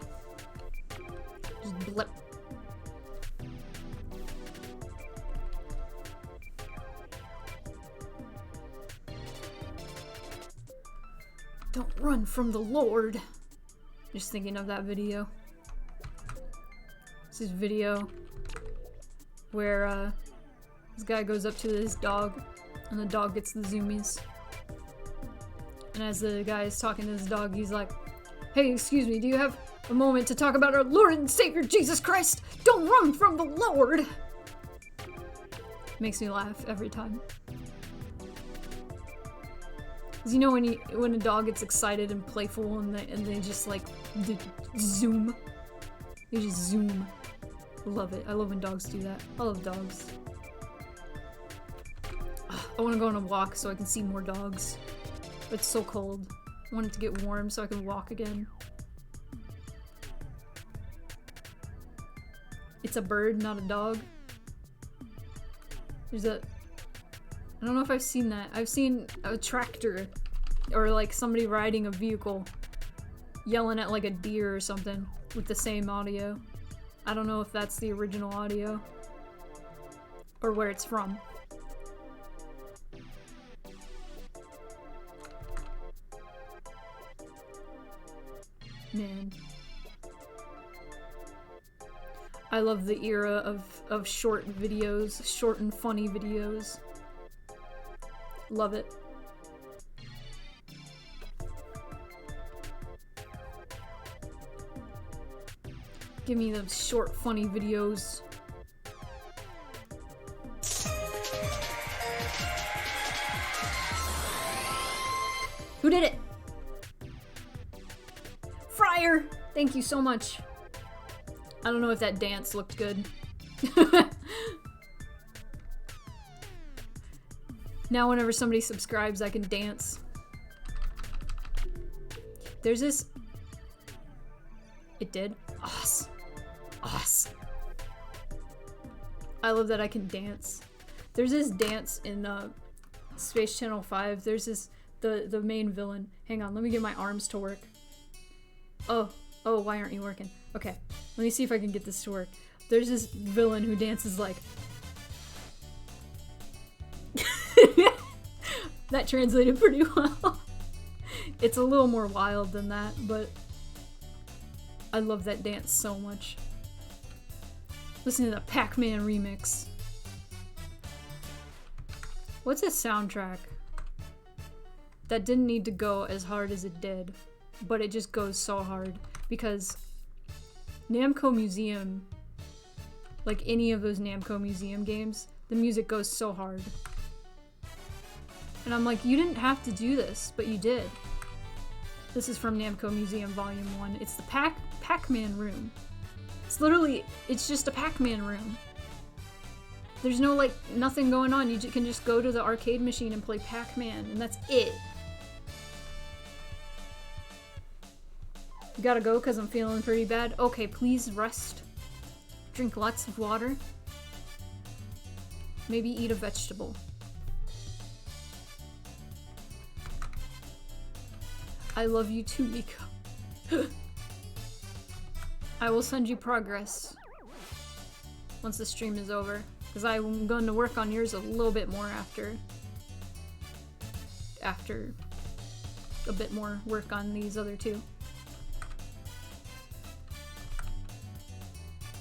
Just blep. Don't run from the Lord. Just thinking of that video. This is video where this guy goes up to this dog and the dog gets the zoomies. And as the guy is talking to this dog, he's like, "Hey, excuse me, do you have a moment to talk about our Lord and Savior Jesus Christ? Don't run from the Lord!" Makes me laugh every time. Cause you know when a dog gets excited and playful and they just like zoom. They just zoom. I love it. I love when dogs do that. I love dogs. I want to go on a walk so I can see more dogs. It's so cold. I want it to get warm so I can walk again. It's a bird, not a dog. There's a... I don't know if I've seen that. I've seen a tractor or like somebody riding a vehicle yelling at like a deer or something with the same audio. I don't know if that's the original audio or where it's from. Man. I love the era of short videos, short and funny videos. Love it. Give me those short, funny videos. Who did it? Fryer! Thank you so much. I don't know if that dance looked good. Now whenever somebody subscribes, I can dance. There's this... It did? Awesome. Awesome. I love that I can dance. There's this dance in Space Channel 5. There's this... The main villain. Hang on, let me get my arms to work. Oh, why aren't you working? Okay, let me see if I can get this to work. There's this villain who dances like... That translated pretty well. It's a little more wild than that, but I love that dance so much. Listen to the Pac-Man remix. What's a soundtrack that didn't need to go as hard as it did, but it just goes so hard? Because Namco Museum, like any of those Namco Museum games, the music goes so hard. And I'm like, you didn't have to do this, but you did. This is from Namco Museum Volume 1. It's the Pac-Man Room. It's literally, it's just a Pac-Man room. There's no, like, nothing going on. You can just go to the arcade machine and play Pac-Man, and that's it. You gotta go because I'm feeling pretty bad. Okay, please rest. Drink lots of water. Maybe eat a vegetable. I love you too, Miko. I will send you progress once the stream is over, because I'm going to work on yours a little bit more after a bit more work on these other two.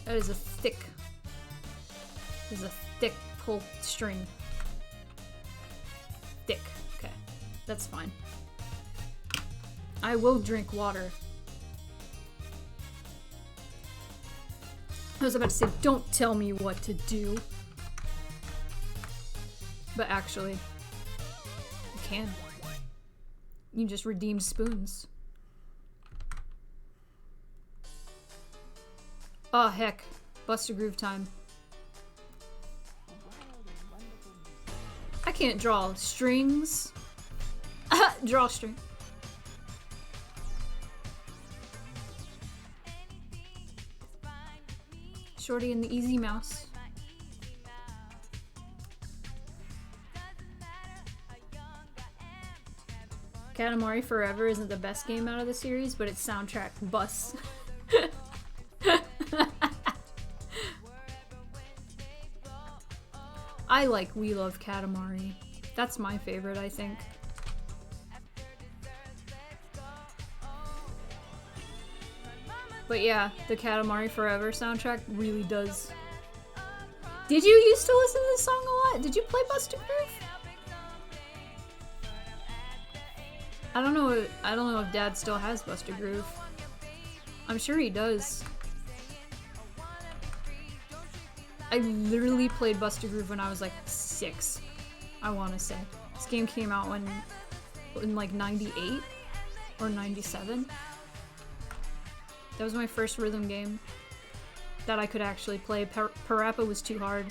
That is a thick pull string. Thick. Okay, that's fine. I will drink water. I was about to say, don't tell me what to do. But actually, you can. You just redeemed spoons. Oh heck, Buster Groove time. I can't draw strings. Draw string. Shorty and the Easy Mouse. Katamari Forever isn't the best game out of the series, but its soundtrack busts. I like We Love Katamari. That's my favorite, I think. But yeah, the Katamari Forever soundtrack really does. Did you used to listen to this song a lot? Did you play Buster Groove? I don't know if Dad still has Buster Groove. I'm sure he does. I literally played Buster Groove when I was like 6, I want to say. This game came out in like 98 or 97. That was my first rhythm game that I could actually play. Parappa was too hard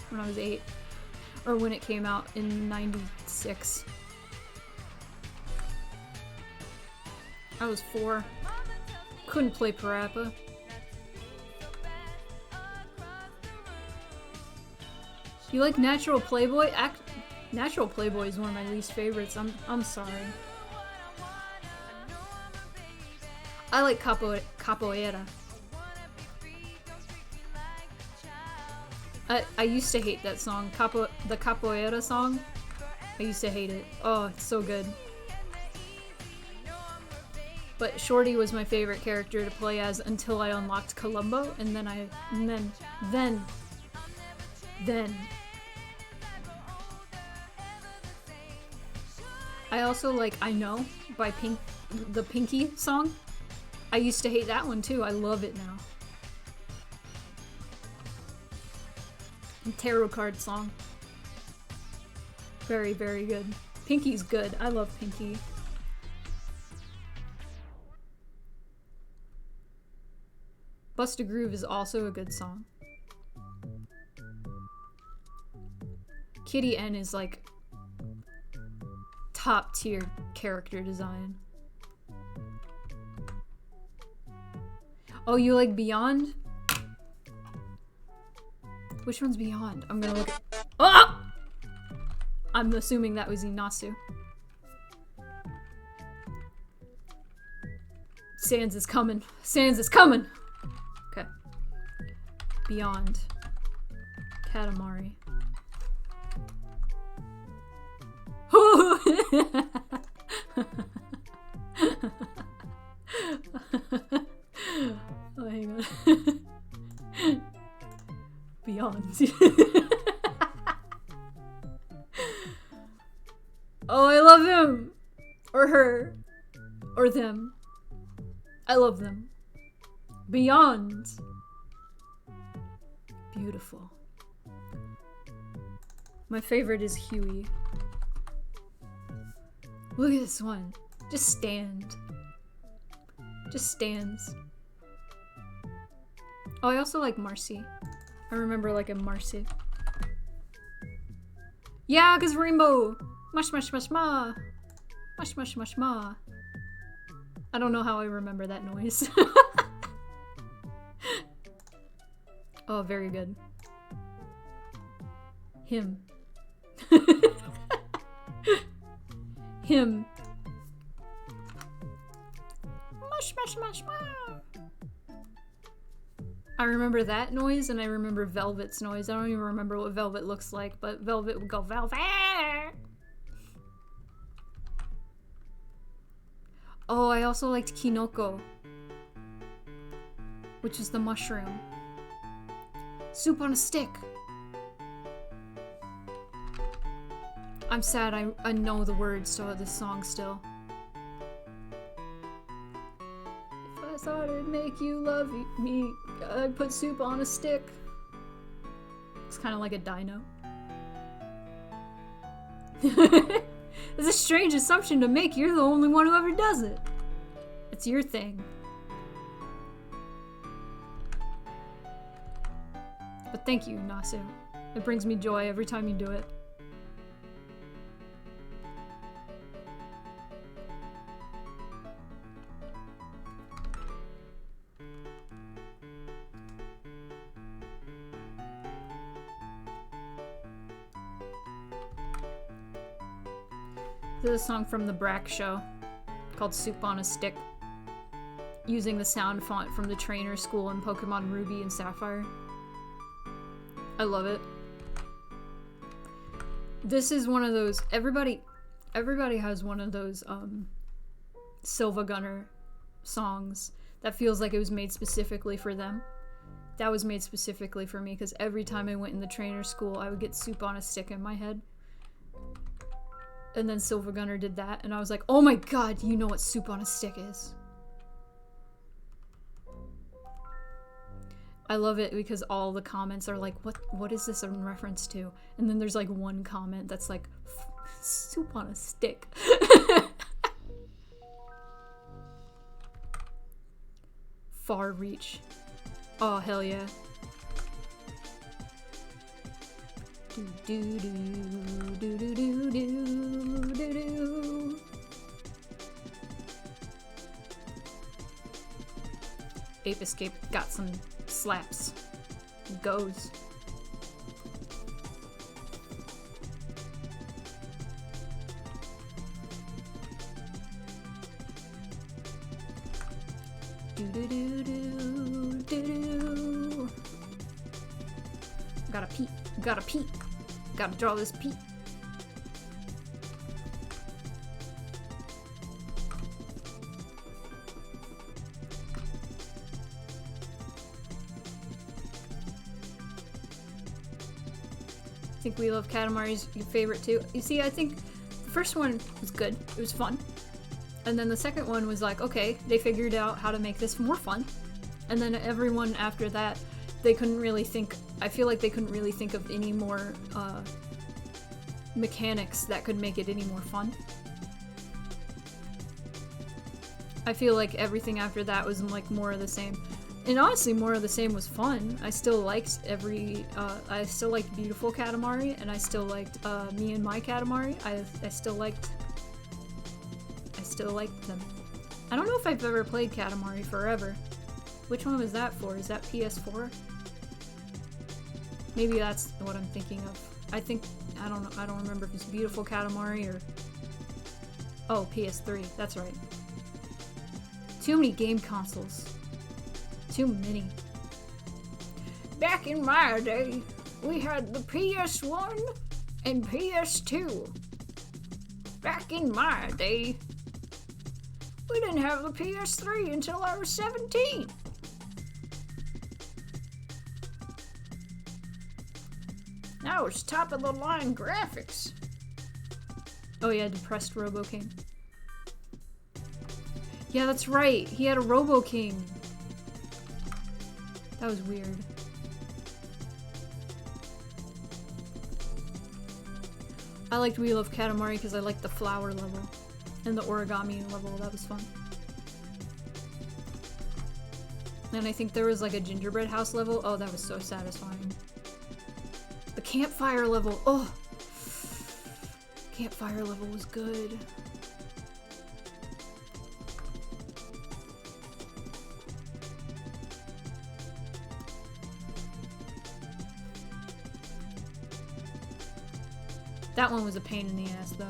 when I was 8. Or when it came out in 96. I was 4. Couldn't play Parappa. You like Natural Playboy? Natural Playboy is one of my least favorites. I'm sorry. I like Capoeira. I used to hate that song. The Capoeira song. I used to hate it. Oh, it's so good. But Shorty was my favorite character to play as until I unlocked Columbo, and then I also like I Know by the Pinky song. I used to hate that one too. I love it now. And Tarot card song. Very, very good. Pinky's good. I love Pinky. Bust a Groove is also a good song. Kitty N is like top tier character design. Oh, you like Beyond? Which one's Beyond? I'm gonna look at— Oh! I'm assuming that was Inasu. Sans is coming. Sans is coming! Okay. Beyond. Katamari. Oh, hang on. Beyond. Oh, I love him! Or her. Or them. I love them. Beyond. Beautiful. My favorite is Huey. Look at this one. Just stand. Just stands. Oh, I also like Marcy. I remember liking Marcy. Yeah, 'cause Rainbow! Mush mush mush ma! Mush mush mush ma! I don't know how I remember that noise. Oh, very good. Him. Him. Mush mush mush ma! I remember that noise, and I remember Velvet's noise. I don't even remember what Velvet looks like, but Velvet would go, Velvet! Oh, I also liked Kinoko, which is the mushroom. Soup on a stick! I'm sad I know the words to this song still. If I thought it'd make you love me, I'd put soup on a stick. It's kind of like a dino. It's a strange assumption to make. You're the only one who ever does it. It's your thing. But thank you, Nasu. It brings me joy every time you do it. This is a song from the Brack Show called Soup on a Stick, using the sound font from the trainer school in Pokemon Ruby and Sapphire. I love it. This is one of those, everybody has one of those Silva Gunner songs that feels like it was made specifically for them. That was made specifically for me because every time I went in the trainer school, I would get Soup on a Stick in my head. And then Silva Gunner did that, and I was like, oh my god, you know what Soup on a Stick is. I love it because all the comments are like, what is this in reference to? And then there's like one comment that's like, Soup on a Stick. Far Reach. Oh, hell yeah. Do do do do do do do do do. Ape Escape got some slaps. Goes. Do do do do do do. Gotta pee. Gotta pee. Gotta draw this pee. I think We Love Katamari's your favorite too. You see, I think the first one was good. It was fun. And then the second one was like, okay, they figured out how to make this more fun. And then everyone after that, they couldn't really think, I feel like they couldn't really think of any more mechanics that could make it any more fun. I feel like everything after that was like more of the same. And honestly, more of the same was fun. I still liked I still liked Beautiful Katamari, and I still liked Me and My Katamari. I still liked them. I don't know if I've ever played Katamari Forever. Which one was that for? Is that PS4? Maybe that's what I'm thinking of. I don't know, I don't remember if it's Beautiful Katamari or... Oh, PS3, that's right. Too many game consoles. Too many. Back in my day, we had the PS1 and PS2. Back in my day, we didn't have the PS3 until I was 17. Now it's top of the line graphics. Oh yeah, depressed Robo King. Yeah, that's right. He had a Robo King. That was weird. I liked We Love Katamari because I liked the flower level and the origami level. That was fun. And I think there was like a gingerbread house level. Oh, that was so satisfying. The campfire level. Oh, campfire level was good. That one was a pain in the ass, though.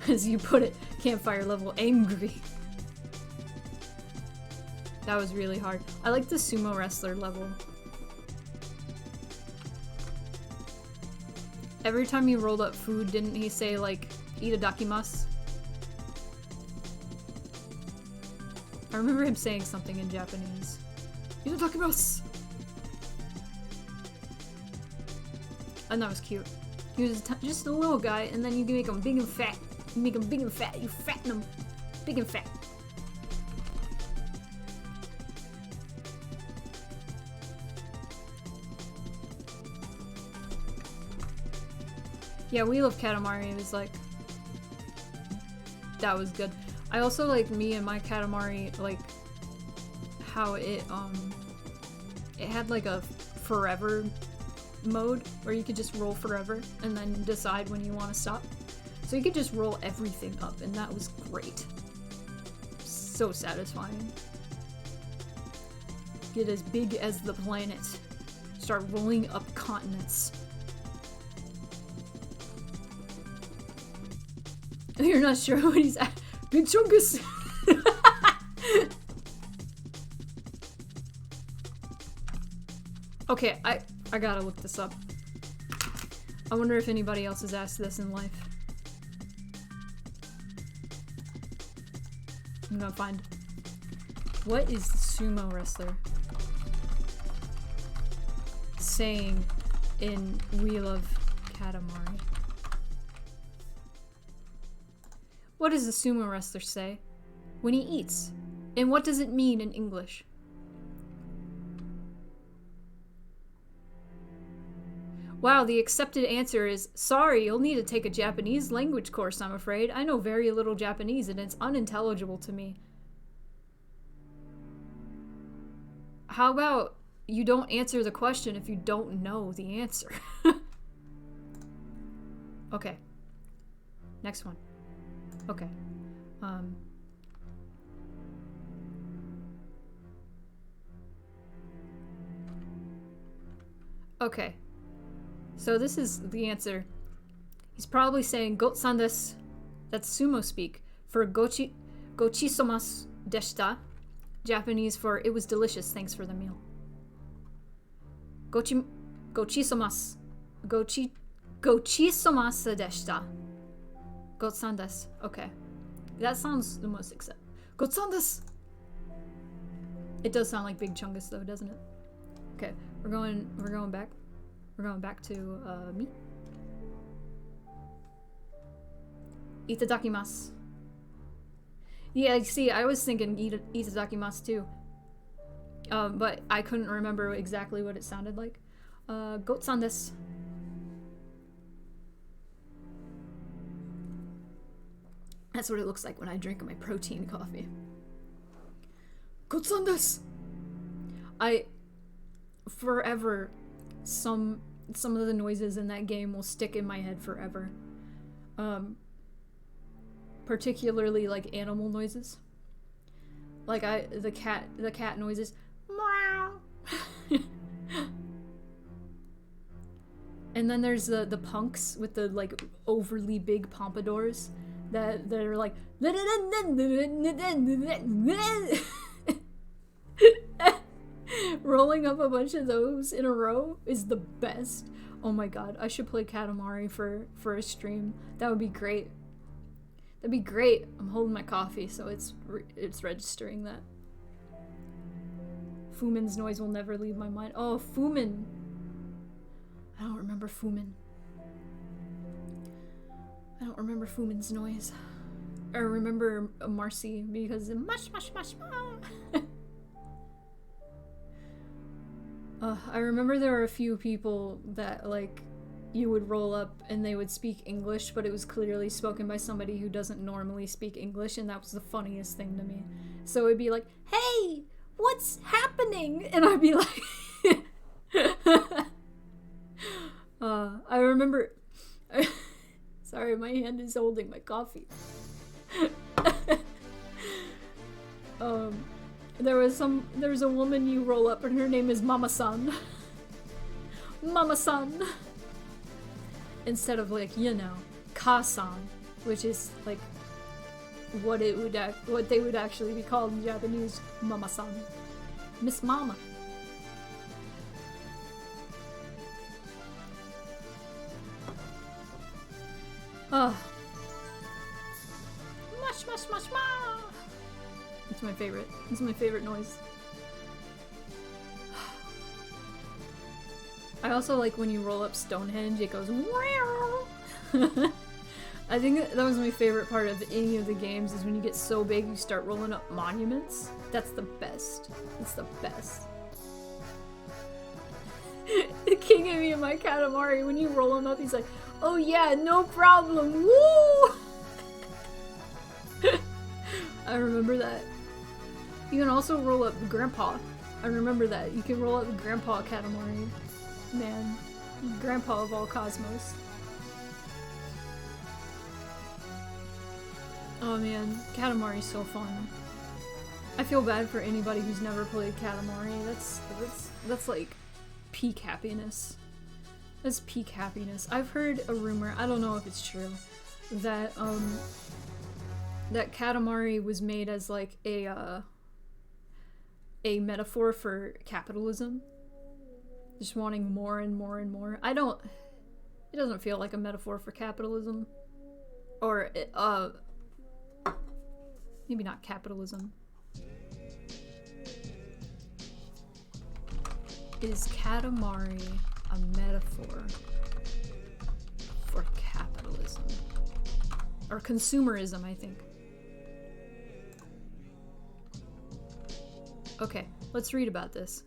as you put it, campfire level angry. That was really hard. I like the sumo wrestler level. Every time he rolled up food, didn't he say, like, itadakimasu? I remember him saying something in Japanese. Itadakimasu! And that was cute. He was just a little guy, and then you can make him big and fat. You make him big and fat. You fatten him. Big and fat. Yeah, We Love Katamari was like... That was good. I also like Me and My Katamari, like... How it had like a forever mode where you could just roll forever and then decide when you want to stop. So you could just roll everything up, and that was great. So satisfying. Get as big as the planet. Start rolling up continents. You're not sure what he's at. Big Chungus! Okay, I gotta look this up. I wonder if anybody else has asked this in life. I'm gonna find... What is the sumo wrestler saying in We Love Katamari? What does the sumo wrestler say when he eats? And what does it mean in English? Wow, the accepted answer is, sorry, you'll need to take a Japanese language course, I'm afraid. I know very little Japanese and it's unintelligible to me. How about you don't answer the question if you don't know the answer. Okay. Next one. Okay. Okay. So this is the answer. He's probably saying "Gotsan desu." That's sumo speak for gochisomasu deshita. Japanese for "it was delicious, thanks for the meal." Gochisomasu. Gochisomasu deshita. Gotsan desu. Okay. That sounds the most acceptable. Gotsan desu. It does sound like Big Chungus though, doesn't it? Okay, we're going back. We're going back to me. Itadakimasu. Yeah, see, I was thinking itadakimasu too. But I couldn't remember exactly what it sounded like. Gotsan desu. That's what it looks like when I drink my protein coffee. Gotsan desu. Forever, some of the noises in that game will stick in my head forever. Particularly like animal noises. Like the cat noises. Meow. And then there's the punks with the like overly big pompadours that are like rolling up a bunch of those in a row is the best. Oh my god, I should play Katamari for a stream. That would be great. That'd be great. I'm holding my coffee, so it's registering that. Fumin's noise will never leave my mind. Oh, Fumin. I don't remember Fumin. I don't remember Fumin's noise. I remember Marcy because mush mush mush mush. I remember there were a few people that like you would roll up and they would speak English, but it was clearly spoken by somebody who doesn't normally speak English, and that was the funniest thing to me. So it'd be like, "Hey, what's happening?" And I'd be like, I remember. Sorry, my hand is holding my coffee. There was a woman you roll up and her name is Mama-san. Mama-san. Instead of like, you know, Ka-san, which is like what they would actually be called in Japanese, Mama-san. Miss Mama. Mush mush mush mush. It's my favorite. It's my favorite noise. I also like when you roll up Stonehenge, it goes wow. I think that was my favorite part of any of the games is when you get so big you start rolling up monuments. That's the best. It's the best. The king of me and my Katamari, when you roll him up, he's like, "Oh yeah, no problem, woo!" I remember that. You can also roll up Grandpa. I remember that. You can roll up the Grandpa Katamari. Man, Grandpa of all cosmos. Oh man, Katamari's so fun. I feel bad for anybody who's never played Katamari. That's like peak happiness. That's peak happiness. I've heard a rumor, I don't know if it's true, that that Katamari was made as like a metaphor for capitalism. Just wanting more and more and more. It doesn't feel like a metaphor for capitalism. Or, maybe not capitalism. Is Katamari a metaphor for capitalism? Or consumerism, I think. Okay, let's read about this.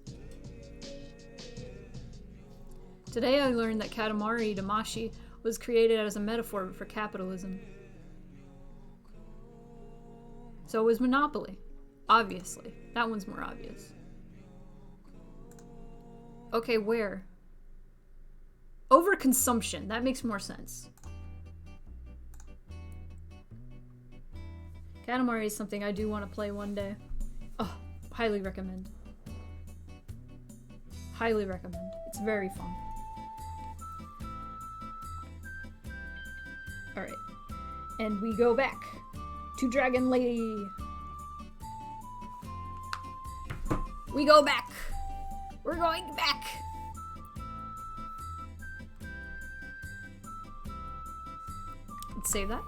Today I learned that Katamari Damashi was created as a metaphor for capitalism. So was Monopoly. Obviously. That one's more obvious. Okay, where? Overconsumption. That makes more sense. Katamari is something I do want to play one day. Oh, highly recommend. Highly recommend. It's very fun. Alright. And we go back to Dragon Lady. We go back. We're going back. Let's save that.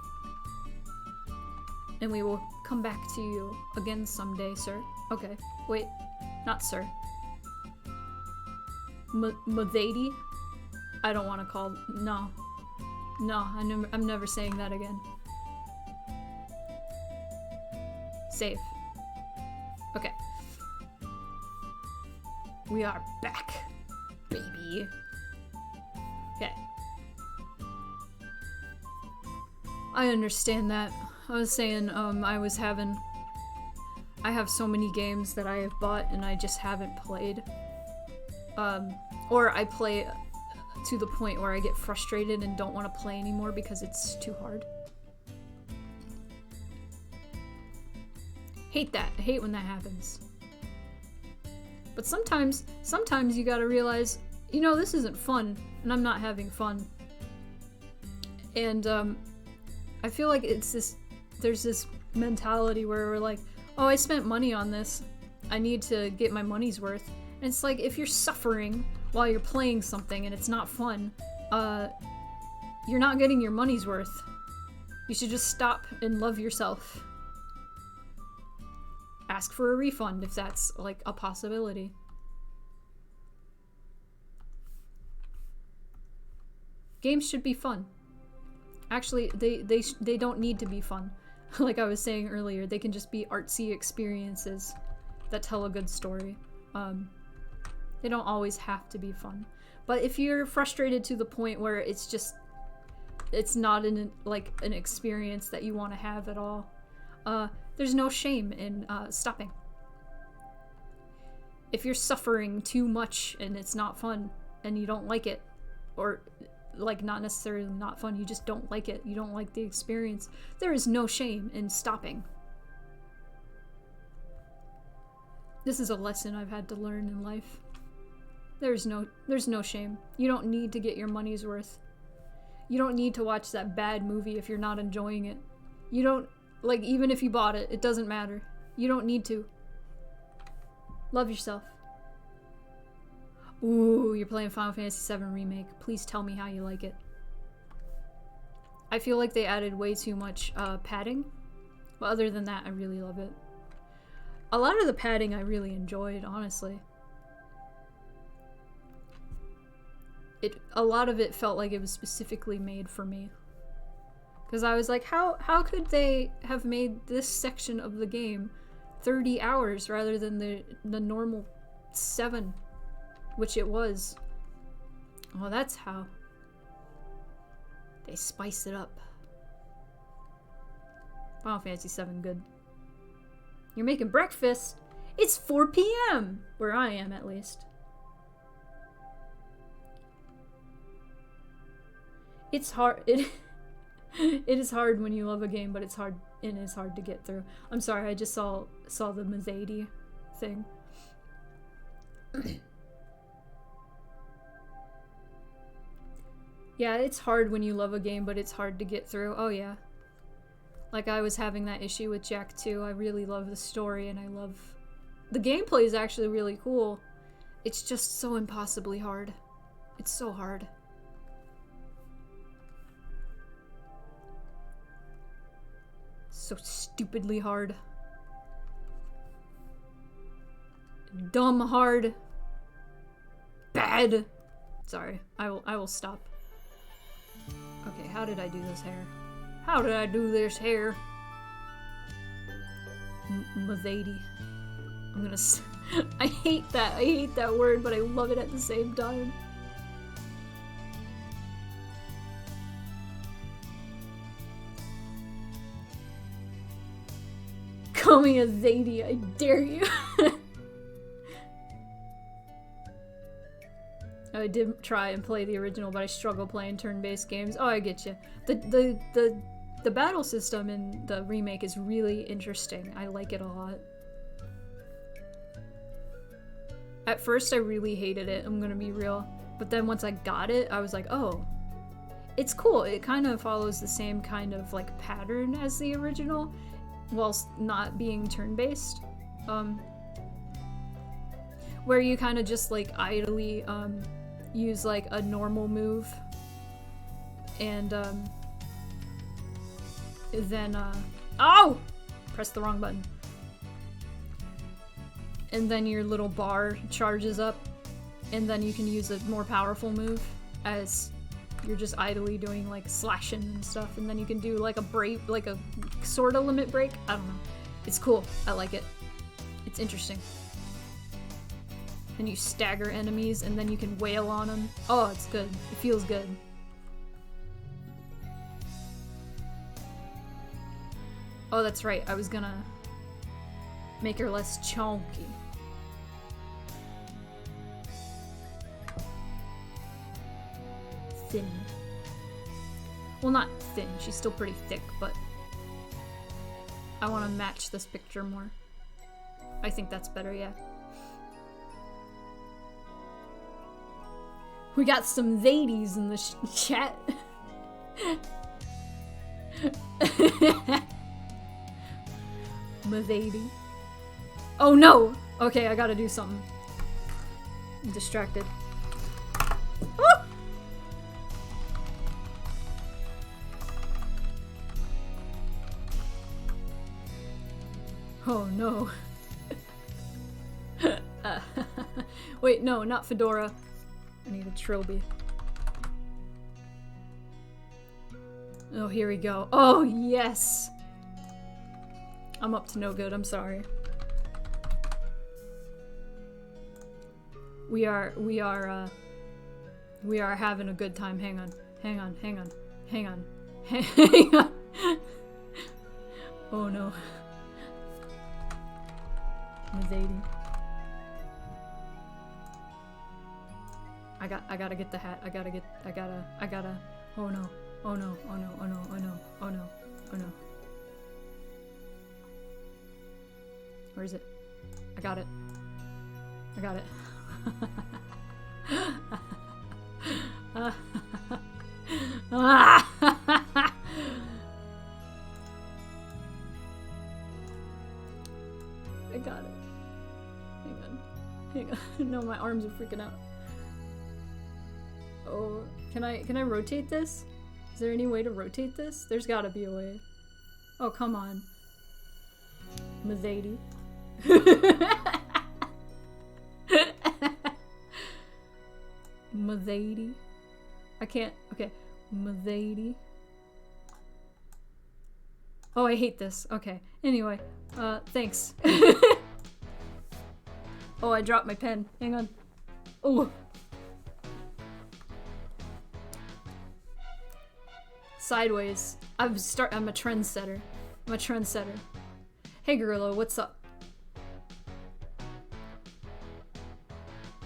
And we will come back to you again someday, sir. Okay. Wait. Not sir. Mavady? I don't want to call... No. No, I'm never saying that again. Save. Okay. We are back, baby. Okay. I understand that. I was saying, I have so many games that I have bought and I just haven't played. Or I play to the point where I get frustrated and don't want to play anymore because it's too hard. Hate that. I hate when that happens. But sometimes you gotta realize, you know, this isn't fun, and I'm not having fun. And, I feel like there's this mentality where we're like, oh, I spent money on this, I need to get my money's worth. And it's like, if you're suffering while you're playing something and it's not fun, you're not getting your money's worth. You should just stop and love yourself. Ask for a refund if that's, like, a possibility. Games should be fun. Actually, they don't need to be fun. Like I was saying earlier, they can just be artsy experiences that tell a good story. They don't always have to be fun. But if you're frustrated to the point where it's not an experience that you want to have at all, there's no shame in stopping. If you're suffering too much and it's not fun and you don't like it, or like not necessarily not fun, you just don't like it, you don't like the experience, there is no shame in stopping. This is a lesson I've had to learn in life. There's no shame. You don't need to get your money's worth. You don't need to watch that bad movie if you're not enjoying it. You don't, like, even if you bought it, it doesn't matter. You don't need to. Love yourself. Ooh, you're playing Final Fantasy VII Remake. Please tell me how you like it. I feel like they added way too much padding. But other than that, I really love it. A lot of the padding I really enjoyed, honestly. A lot of it felt like it was specifically made for me. Because I was like, how could they have made this section of the game 30 hours rather than the normal 7, which it was. Well, that's how. They spice it up. Final Fantasy VII, good. You're making breakfast? It's 4 p.m. Where I am, at least. It's hard. It is hard when you love a game, but it's hard. It is hard to get through. I'm sorry, I just saw the Mazady thing. Yeah, it's hard when you love a game, but it's hard to get through. Oh yeah. Like I was having that issue with Jack 2. I really love the story and I love... The gameplay is actually really cool. It's just so impossibly hard. It's so hard. So stupidly hard. Dumb hard. Bad. Sorry, I will stop. Okay, how did I do this hair? How did I do this hair? Mavady. I'm gonna I hate that word, but I love it at the same time. Call me a Zadie, I dare you. I did try and play the original, but I struggle playing turn-based games. Oh, I get you. The battle system in the remake is really interesting. I like it a lot. At first, I really hated it, I'm gonna be real. But then once I got it, I was like, oh, it's cool. It kind of follows the same kind of like pattern as the original, whilst not being turn-based. Where you kind of just like idly use like a normal move, and then oh! Press the wrong button. And then your little bar charges up, and then you can use a more powerful move as you're just idly doing like slashing and stuff, and then you can do like a break, like a sort of limit break. I don't know. It's cool. I like it. It's interesting. And you stagger enemies, and then you can wail on them. Oh, it's good. It feels good. Oh, that's right. I was gonna make her less chunky. Thin. Well, not thin. She's still pretty thick, but I want to match this picture more. I think that's better, yeah. We got some ladies in the chat. M'lady. Oh no! Okay, I gotta do something. I'm distracted. Ah! Oh no. Wait, no, not Fedora. I need a trilby. Oh, here we go. Oh, yes! I'm up to no good, I'm sorry. We are having a good time. Hang on. Hang on. Oh no. M'lady. I gotta get the hat. I gotta. Oh no. Oh no. Where is it? I got it. I got it. Hang on. No, my arms are freaking out. Oh, can I rotate this? Is there any way to rotate this? There's gotta be a way. Oh, come on. M'lady. M'lady. I can't. Okay. M'lady. Oh, I hate this. Okay. Anyway, thanks. Oh, I dropped my pen. Hang on. Oh. Sideways. I'm a trendsetter. Hey, Gorilla, what's up?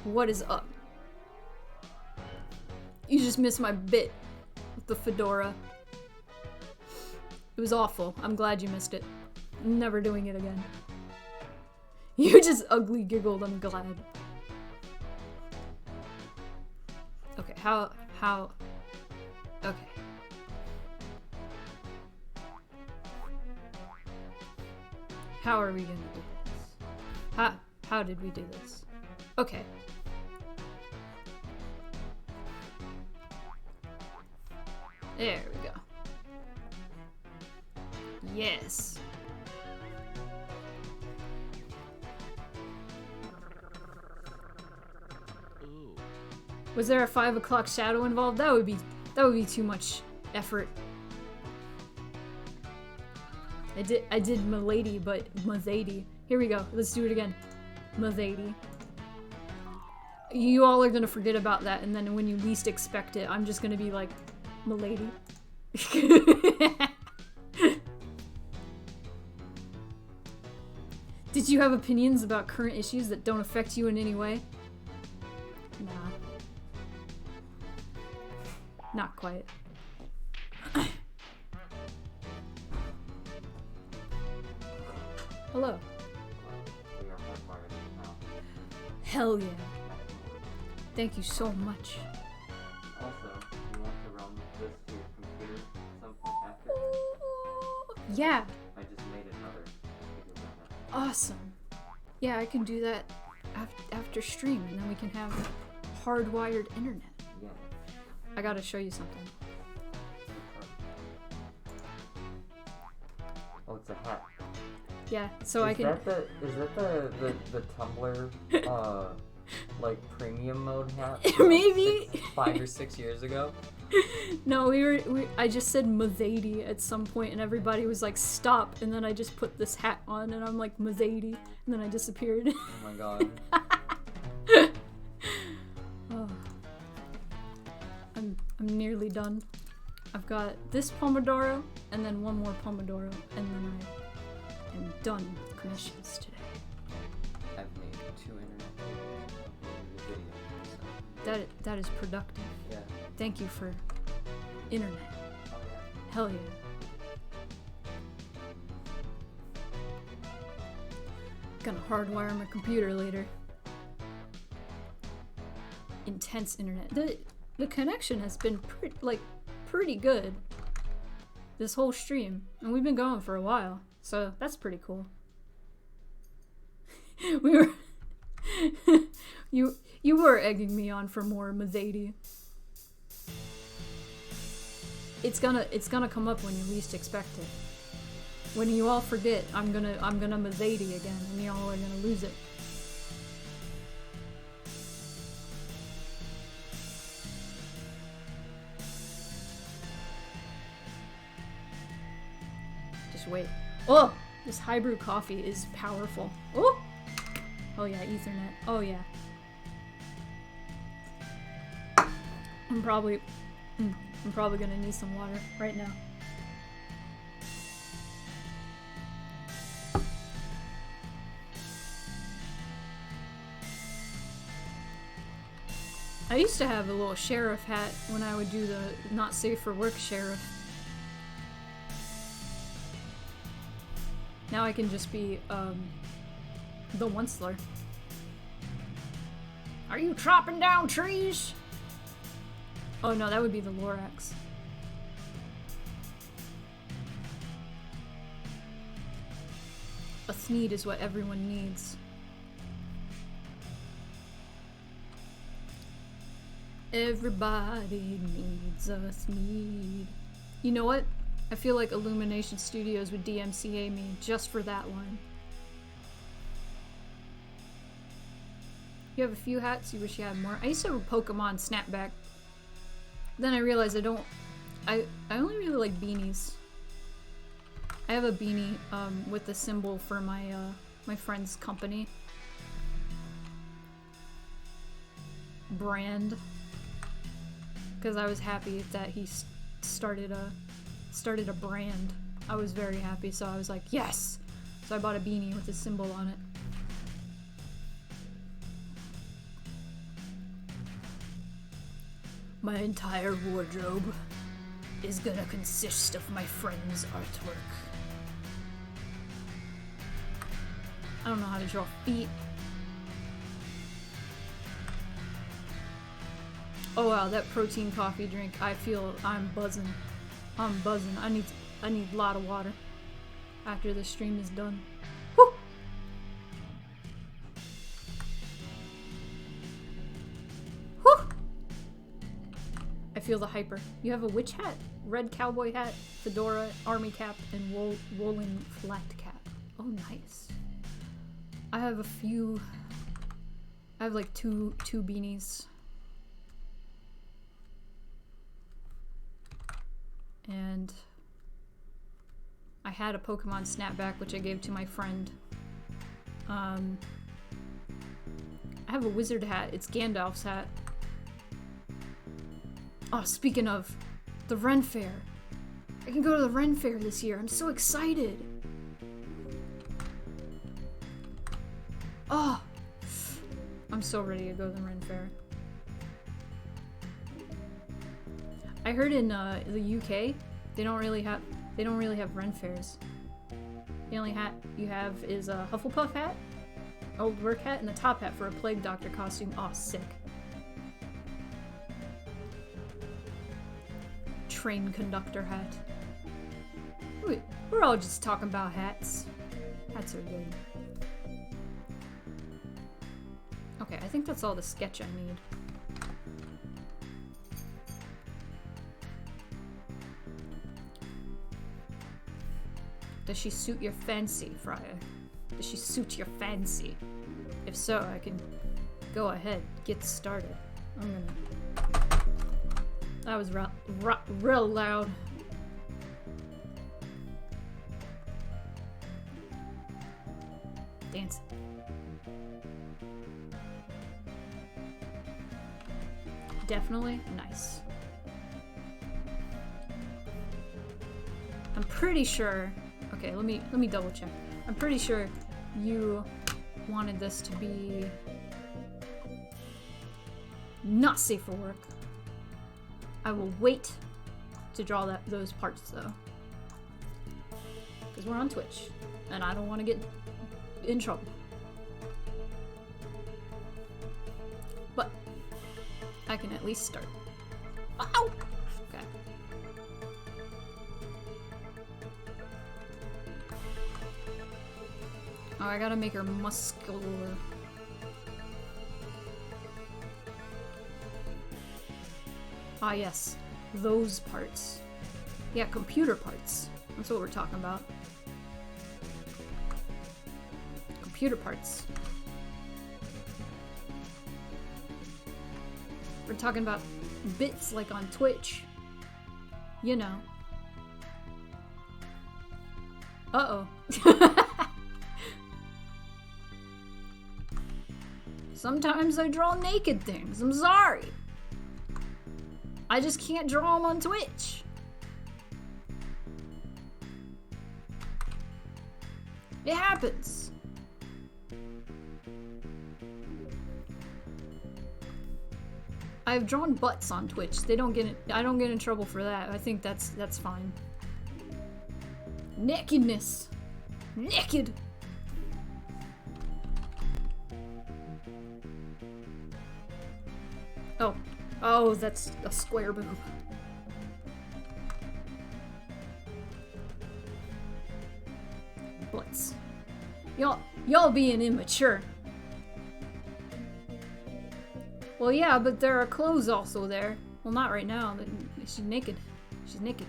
What is up? You just missed my bit with the fedora. It was awful. I'm glad you missed it. I'm never doing it again. You just ugly giggled. I'm glad. Okay, how? Okay. How are we gonna do this? How did we do this? Okay. There we go. Yes. Ooh. Was there a 5 o'clock shadow involved? That would be too much effort. I did M'lady, but M'lady. Here we go. Let's do it again. M'lady. You all are gonna forget about that, and then when you least expect it, I'm just gonna be like, M'lady. Did you have opinions about current issues that don't affect you in any way? Nah. quite. Hello. We are hardwired now. Hell yeah. Thank you so much. Also, you want to run this to your computer at some point after? Yeah. I just made another. Awesome. Yeah, I can do that after stream, and then we can have hardwired internet. Yeah. I gotta show you something. Oh, it's a hat. Yeah, so I can. Is that the Tumblr like premium mode hat? Maybe 5 or 6 years ago. No, I just said Mazady at some point, and everybody was like, "Stop!" And then I just put this hat on, and I'm like Mazady, and then I disappeared. Oh my god. Oh. I'm nearly done. I've got this Pomodoro, and then one more Pomodoro, and then I am done with commissions today. I've made 2 internet videos. So. That is productive. Yeah. Thank you for internet. Oh yeah. Hell yeah. Gonna hardwire my computer later. Intense internet. The connection has been pretty good this whole stream, and we've been going for a while, so that's pretty cool. We were you were egging me on for more Mazady. It's gonna come up when you least expect it. When you all forget, I'm gonna Mazady again, and y'all are gonna lose it. Just wait. Oh, this high brew coffee is powerful. Oh, oh yeah, Ethernet. Oh yeah. I'm probably gonna need some water right now. I used to have a little sheriff hat when I would do the not safe for work sheriff. Now I can just be, the Onceler. Are you chopping down trees? Oh no, that would be the Lorax. A Sneed is what everyone needs. Everybody needs a Sneed. You know what? I feel like Illumination Studios would DMCA me just for that line. You have a few hats, you wish you had more. I used to have a Pokemon snapback. Then I realized I only really like beanies. I have a beanie with the symbol for my my friend's company brand, because I was happy that he started a brand. I was very happy, so I was like, yes! So I bought a beanie with a symbol on it. My entire wardrobe is gonna consist of my friend's artwork. I don't know how to draw feet. Oh wow, that protein coffee drink, I feel I'm buzzing. I'm buzzing. I need a lot of water after the stream is done. Woo! Woo! I feel the hyper. You have a witch hat, red cowboy hat, fedora, army cap, and woolen flat cap. Oh, nice. I have a few. I have like two beanies. And I had a Pokemon snapback, which I gave to my friend. I have a wizard hat. It's Gandalf's hat. Oh, speaking of the Ren Fair. I can go to the Ren Fair this year. I'm so excited. Oh, I'm so ready to go to the Ren Fair. I heard in the UK, they don't really have Ren fairs. The only hat you have is a Hufflepuff hat, old work hat, and the top hat for a plague doctor costume. Aw, sick. Train conductor hat. We're all just talking about hats. Hats are good. Okay, I think that's all the sketch I need. Does she suit your fancy, Friar? Does she suit your fancy? If so, I can go ahead, get started. I'm gonna... That was real loud. Dance. Definitely nice. I'm pretty sure. Okay, let me double check. I'm pretty sure you wanted this to be not safe for work. I will wait to draw those parts though, because we're on Twitch and I don't want to get in trouble. But I can at least start. Ow! Okay. Oh, I gotta make her muscular. Ah, yes. Those parts. Yeah, computer parts. That's what we're talking about. Computer parts. We're talking about bits like on Twitch. You know. Uh-oh. Sometimes I draw naked things. I'm sorry. I just can't draw them on Twitch. It happens. I've drawn butts on Twitch. They don't get I don't get in trouble for that. I think that's fine. Nakedness. Naked. Oh. Oh, that's a square boob. Butts. Y'all being immature. Well, yeah, but there are clothes also there. Well, not right now. She's naked. She's naked.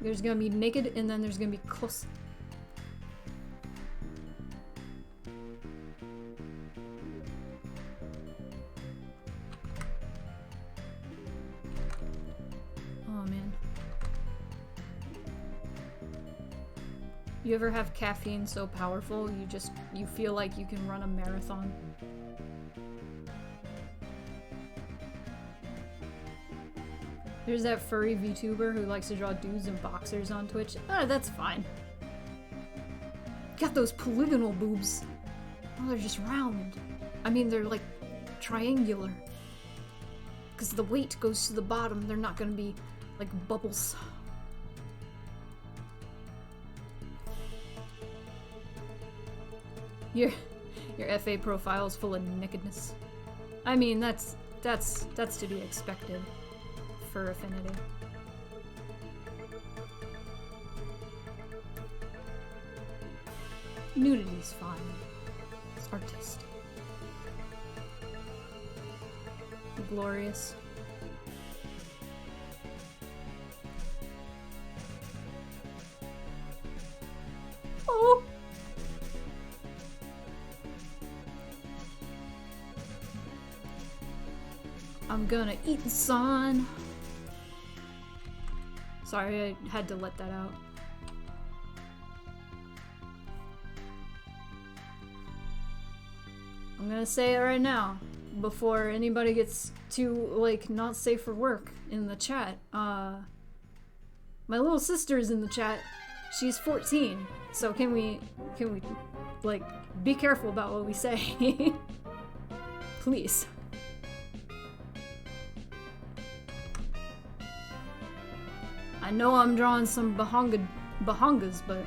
There's gonna be naked, and then there's gonna be clothes. Oh, man. You ever have caffeine so powerful you feel like you can run a marathon? There's that furry VTuber who likes to draw dudes in boxers on Twitch. Ah, that's fine. Got those polygonal boobs. Oh, they're just round. I mean, they're like triangular. Because the weight goes to the bottom, they're not gonna be like bubbles. Your FA profile is full of nakedness. I mean, that's to be expected for Affinity. Nudity's fine. It's artistic. Glorious. Oh! I'm gonna eat the sun. Sorry, I had to let that out. I'm gonna say it right now, before anybody gets too, like, not safe for work in the chat. My little sister is in the chat. She's 14, so can we, like, be careful about what we say? Please. I know I'm drawing some Bahangas, but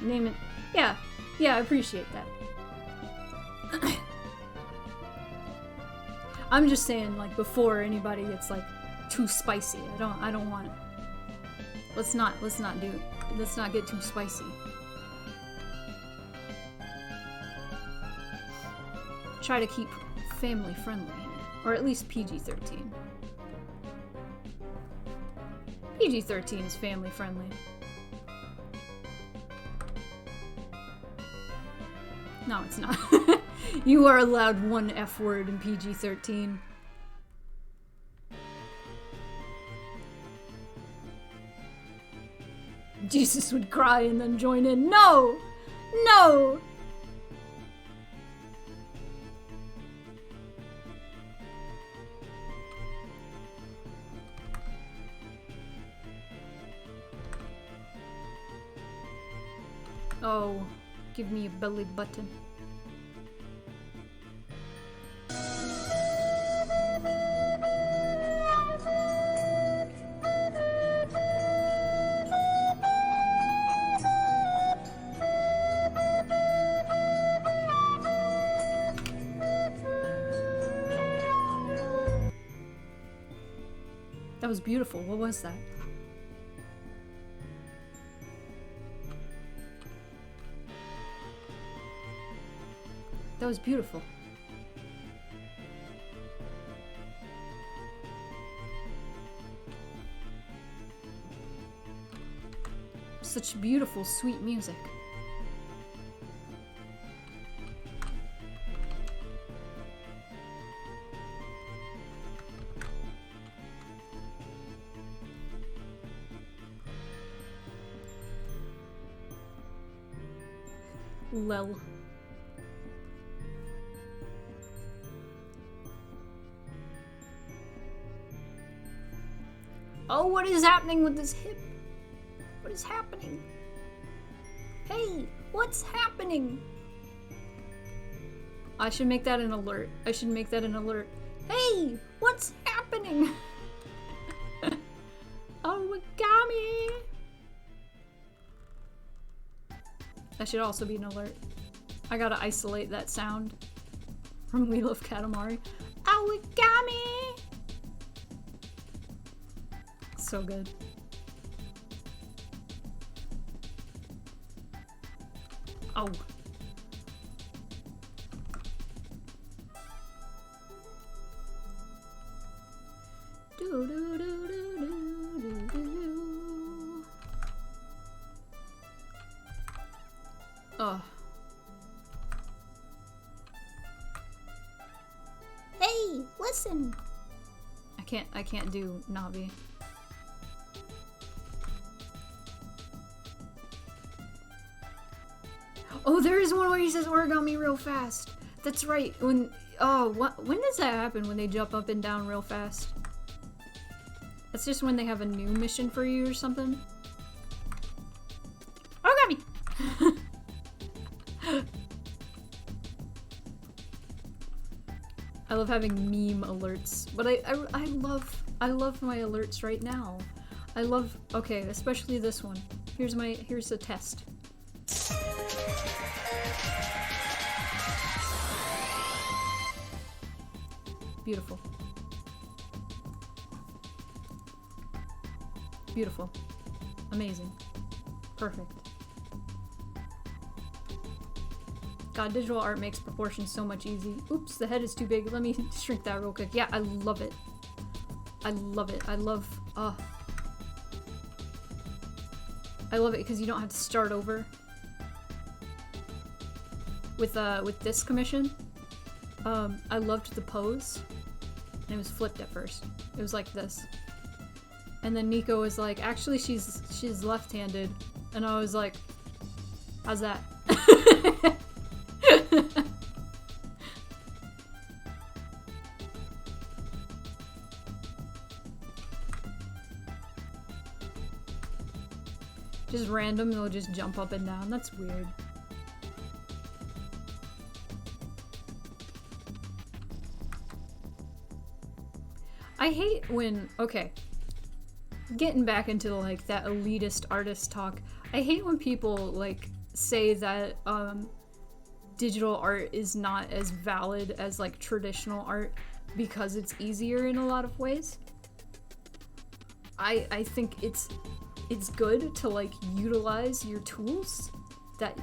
name it. Yeah, I appreciate that. I'm just saying, like, before anybody gets like too spicy. I don't want it. Let's not get too spicy. Try to keep family friendly, or at least PG-13. PG-13 is family friendly. No, it's not. You are allowed one F word in PG-13. Jesus would cry and then join in. No! No! Oh, give me a belly button. That was beautiful. What was that? That was beautiful. Such beautiful, sweet music. Lel. Oh, what is happening with this hip? What is happening? Hey, what's happening? I should make that an alert. I should make that an alert. Hey, what's happening? Origami! That should also be an alert. I gotta isolate that sound from Wheel of Katamari. Origami! So good. Oh. Do do do do do do do. Oh. Hey, listen. I can't do Navi. Oh, there is one where he says origami real fast. That's right. When does that happen? When they jump up and down real fast? That's just when they have a new mission for you or something. Origami. I love having meme alerts, but I love my alerts right now. Okay, especially this one. Here's a test. Beautiful. Beautiful. Amazing. Perfect. God, digital art makes proportions so much easy. Oops, the head is too big. Let me shrink that real quick. Yeah, I love it. I love it. I love it because you don't have to start over. With this commission, I loved the pose. And it was flipped at first. It was like this. And then Nico was like, actually she's left-handed. And I was like, how's that? Just random, they'll just jump up and down. That's weird. I hate when, okay, getting back into like that elitist artist talk, I hate when people like say that digital art is not as valid as like traditional art because it's easier in a lot of ways. I think it's good to like utilize your tools that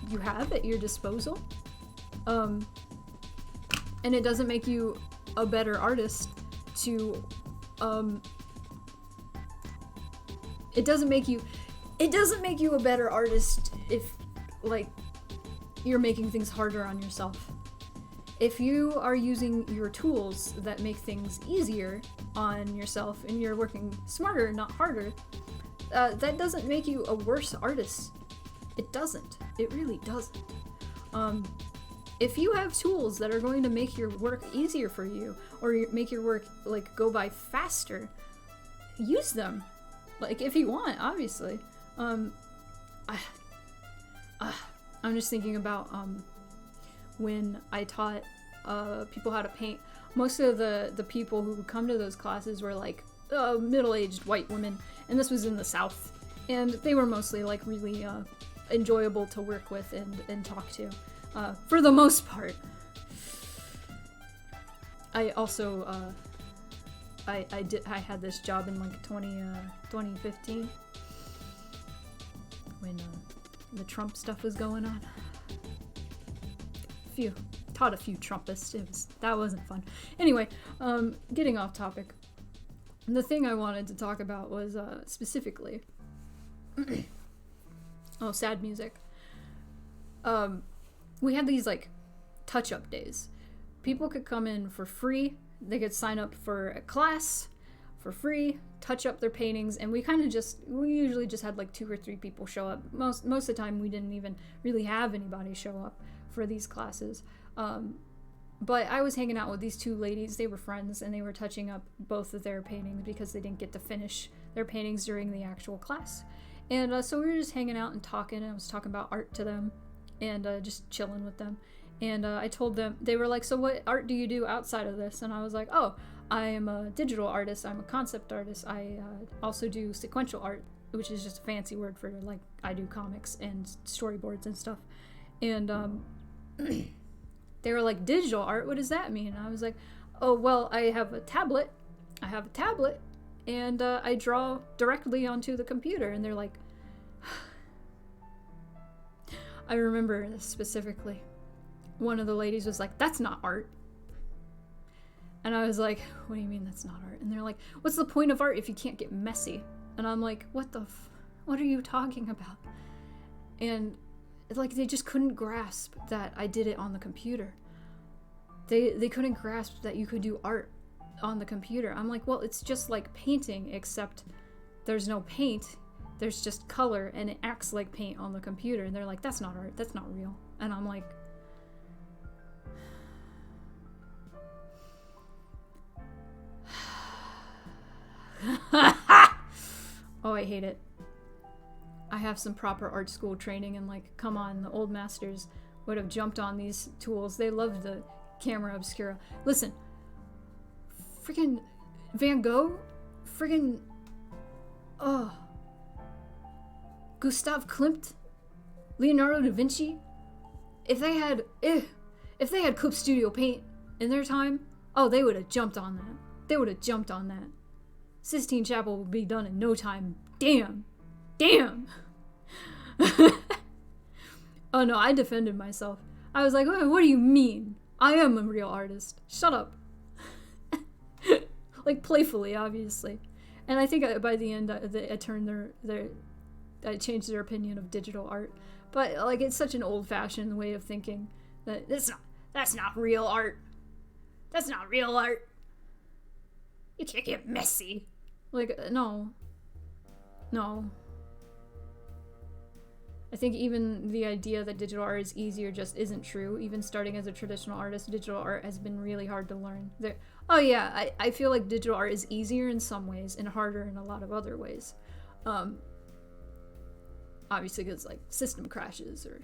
you have at your disposal. And it doesn't make you a better artist to it doesn't make you a better artist if like you're making things harder on yourself. If you are using your tools that make things easier on yourself and you're working smarter, not harder, that doesn't make you a worse artist. It doesn't. It really doesn't. If you have tools that are going to make your work easier for you or make your work like go by faster, use them. Like if you want, obviously. I'm just thinking about when I taught people how to paint. Most of the people who would come to those classes were like middle-aged white women, and this was in the South, and they were mostly like really enjoyable to work with and talk to, for the most part. I also I had this job in like 2015 when the Trump stuff was going on. Taught a few Trumpists. That wasn't fun. Anyway, getting off topic. The thing I wanted to talk about was specifically sad music. We had these like touch-up days. People could come in for free. They could sign up for a class for free, touch up their paintings, and we usually just had like 2 or 3 people show up. Most of the time we didn't even really have anybody show up for these classes. But I was hanging out with these 2 ladies. They were friends, and they were touching up both of their paintings because they didn't get to finish their paintings during the actual class. And so we were just hanging out and talking, and I was talking about art to them and just chilling with them. And I told them, they were like, so what art do you do outside of this? And I was like, oh, I am a digital artist. I'm a concept artist. I also do sequential art, which is just a fancy word for like, I do comics and storyboards and stuff. And they were like, digital art, what does that mean? And I was like, oh, well, I have a tablet, and I draw directly onto the computer. And they're like, I remember this specifically. One of the ladies was like, that's not art. And I was like, what do you mean that's not art? And they're like, what's the point of art if you can't get messy? And I'm like, what are you talking about? And like, they just couldn't grasp that I did it on the computer. They couldn't grasp that you could do art on the computer. I'm like, well, it's just like painting, except there's no paint. There's just color, and it acts like paint on the computer. And they're like, that's not art. That's not real. And I'm like, oh, I hate it. I have some proper art school training, and like, come on, the old masters would have jumped on these tools. They loved the camera obscura. Listen, freaking Van Gogh, freaking Gustav Klimt, Leonardo da Vinci. If they had Clip Studio Paint in their time, oh, they would have jumped on that. Sistine Chapel would be done in no time. Damn. Oh no, I defended myself. I was like, what do you mean? I am a real artist. Shut up. Like, playfully, obviously. And I think by the end, I changed their opinion of digital art. But like, it's such an old-fashioned way of thinking that that's not real art. That's not real art. You can't get messy. Like, no. I think even the idea that digital art is easier just isn't true. Even starting as a traditional artist, digital art has been really hard to learn. I feel like digital art is easier in some ways and harder in a lot of other ways. Obviously because like system crashes or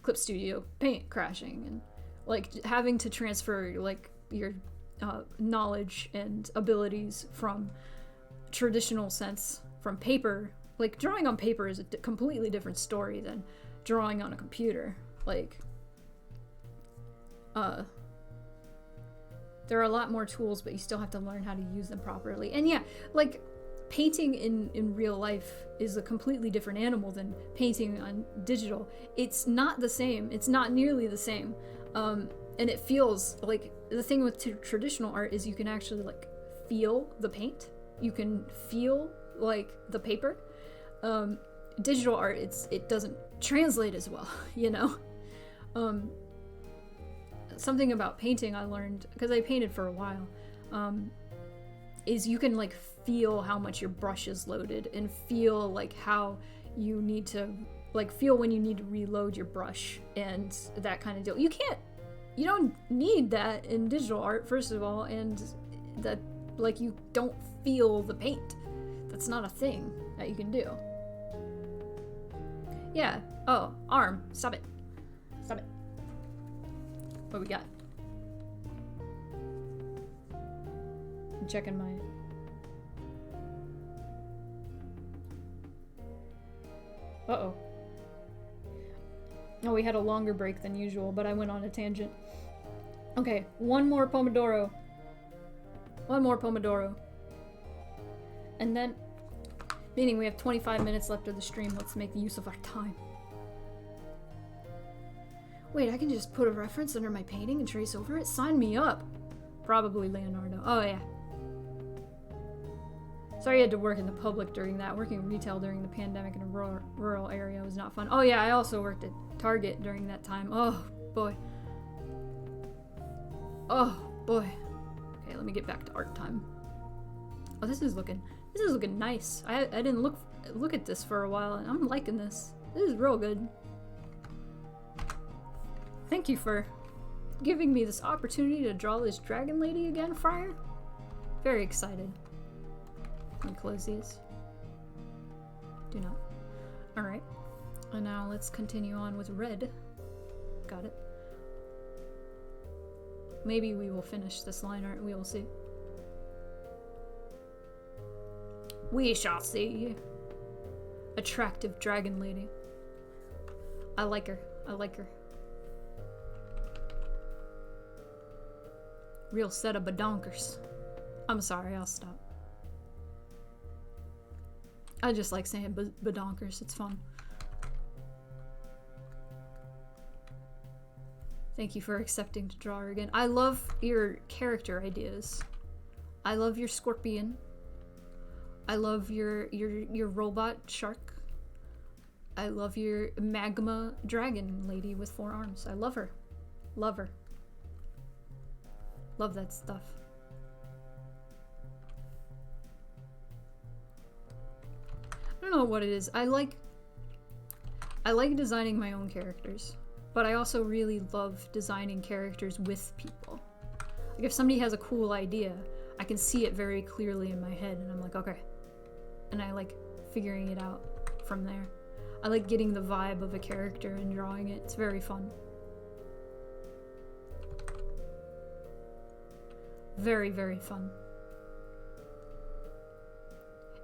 Clip Studio Paint crashing and like having to transfer like your knowledge and abilities from traditional sense, from paper. Like, drawing on paper is a completely different story than drawing on a computer. Like, there are a lot more tools, but you still have to learn how to use them properly. And yeah, like, painting in real life is a completely different animal than painting on digital. It's not the same. It's not nearly the same. And it feels like, the thing with traditional art is you can actually, like, feel the paint. You can feel, like, the paper. Digital art, it doesn't translate as well, you know? Something about painting I learned, because I painted for a while, is you can, like, feel how much your brush is loaded and feel, like, how you need to, like, feel when you need to reload your brush and that kind of deal. You don't need that in digital art, first of all, and that, like, you don't feel the paint. That's not a thing that you can do. Yeah. Oh, arm. Stop it. Stop it. What we got? I'm checking my... Uh-oh. Oh, we had a longer break than usual, but I went on a tangent. Okay, one more Pomodoro. One more Pomodoro. And then... Meaning we have 25 minutes left of the stream. Let's make use of our time. Wait, I can just put a reference under my painting and trace over it? Sign me up! Probably Leonardo. Oh, yeah. Sorry I had to work in the public during that. Working retail during the pandemic in a rural area was not fun. Oh, yeah, I also worked at Target during that time. Oh, boy. Oh, boy. Okay, let me get back to art time. Oh, this is looking nice. I didn't look at this for a while, and I'm liking this. This is real good. Thank you for giving me this opportunity to draw this dragon lady again, Friar. Very excited. Let me close these. Do not. Alright. And now let's continue on with red. Got it. Maybe we will finish this line art. We will see. We shall see. Attractive dragon lady. I like her. I like her. Real set of badonkers. I'm sorry, I'll stop. I just like saying badonkers. It's fun. Thank you for accepting to draw her again. I love your character ideas. I love your scorpion. I love your robot shark. I love your magma dragon lady with 4 arms. I love her. Love her. Love that stuff. I don't know what it is. I like designing my own characters, but I also really love designing characters with people. Like, if somebody has a cool idea, I can see it very clearly in my head, and I'm like, okay. And I like figuring it out from there. I like getting the vibe of a character and drawing it. It's very fun. Very, very fun.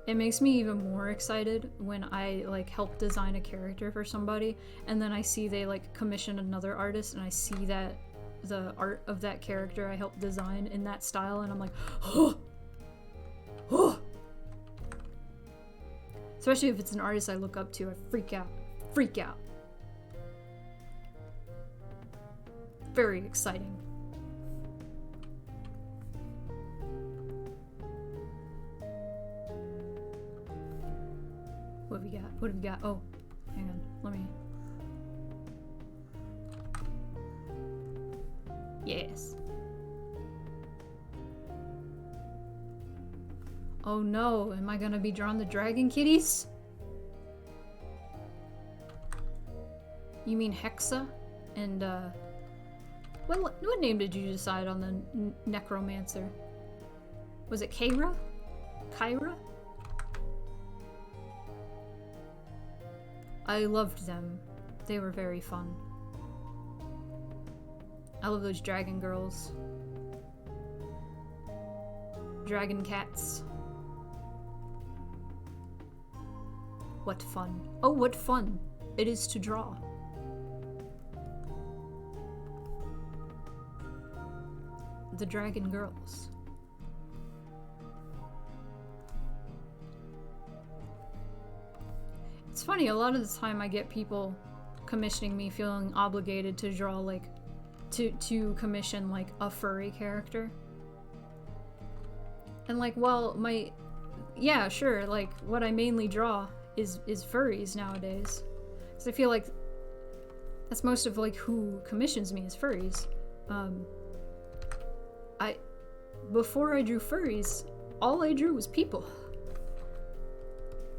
It makes me even more excited when I like help design a character for somebody and then I see they like commission another artist and I see that the art of that character I helped design in that style and I'm like, oh, oh. Especially if it's an artist I look up to, I freak out. Freak out. Very exciting. What have we got? What have we got? Oh, hang on. Let me... Yes. Oh no, am I gonna be drawing the dragon kitties? You mean Hexa? And, what name did you decide on the necromancer? Was it Kyra? Kyra? I loved them. They were very fun. I love those dragon girls. Dragon cats. What fun. Oh, what fun it is to draw. The Dragon Girls. It's funny, a lot of the time I get people commissioning me feeling obligated to draw, like, to commission, like, a furry character. And, like, well, yeah, sure, like, what I mainly draw is furries nowadays. Because I feel like that's most of, like, who commissions me is furries. Before I drew furries, all I drew was people.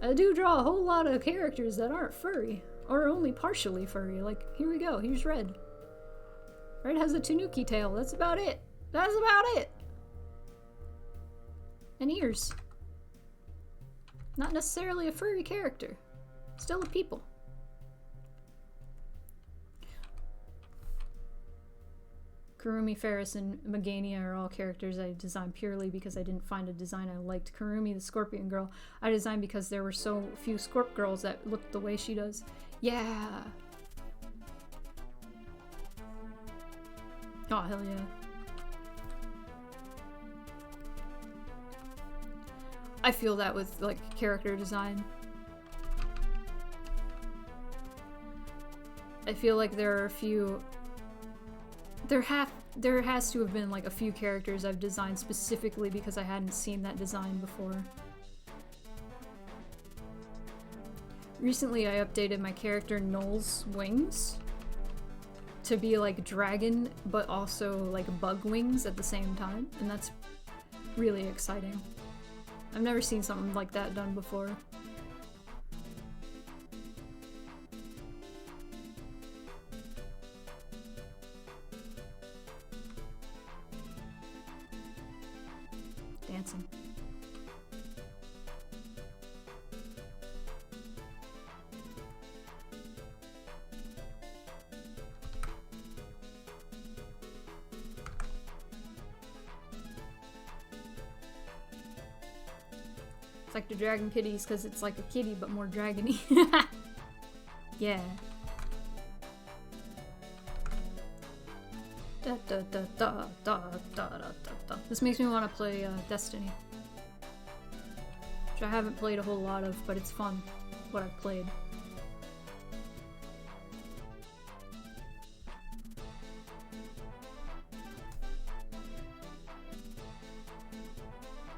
I do draw a whole lot of characters that aren't furry, or only partially furry. Like, here we go, here's Red. Red has a Tanuki tail, that's about it. That's about it! And ears. Not necessarily a furry character. Still a people. Kurumi, Ferris, and Megania are all characters I designed purely because I didn't find a design I liked. Kurumi, the Scorpion Girl, I designed because there were so few Scorp girls that looked the way she does. Yeah! Oh, hell yeah. I feel that with, like, character design. I feel like there are a few... There has to have been, like, a few characters I've designed specifically because I hadn't seen that design before. Recently I updated my character Noel's wings to be, like, dragon, but also, like, bug wings at the same time, and that's really exciting. I've never seen something like that done before. Dancing. It's like the Dragon Kitties because it's like a kitty but more dragony. Yeah. Da, da, da, da, da, da, da, da. This makes me want to play Destiny. Which I haven't played a whole lot of, but it's fun. What I've played.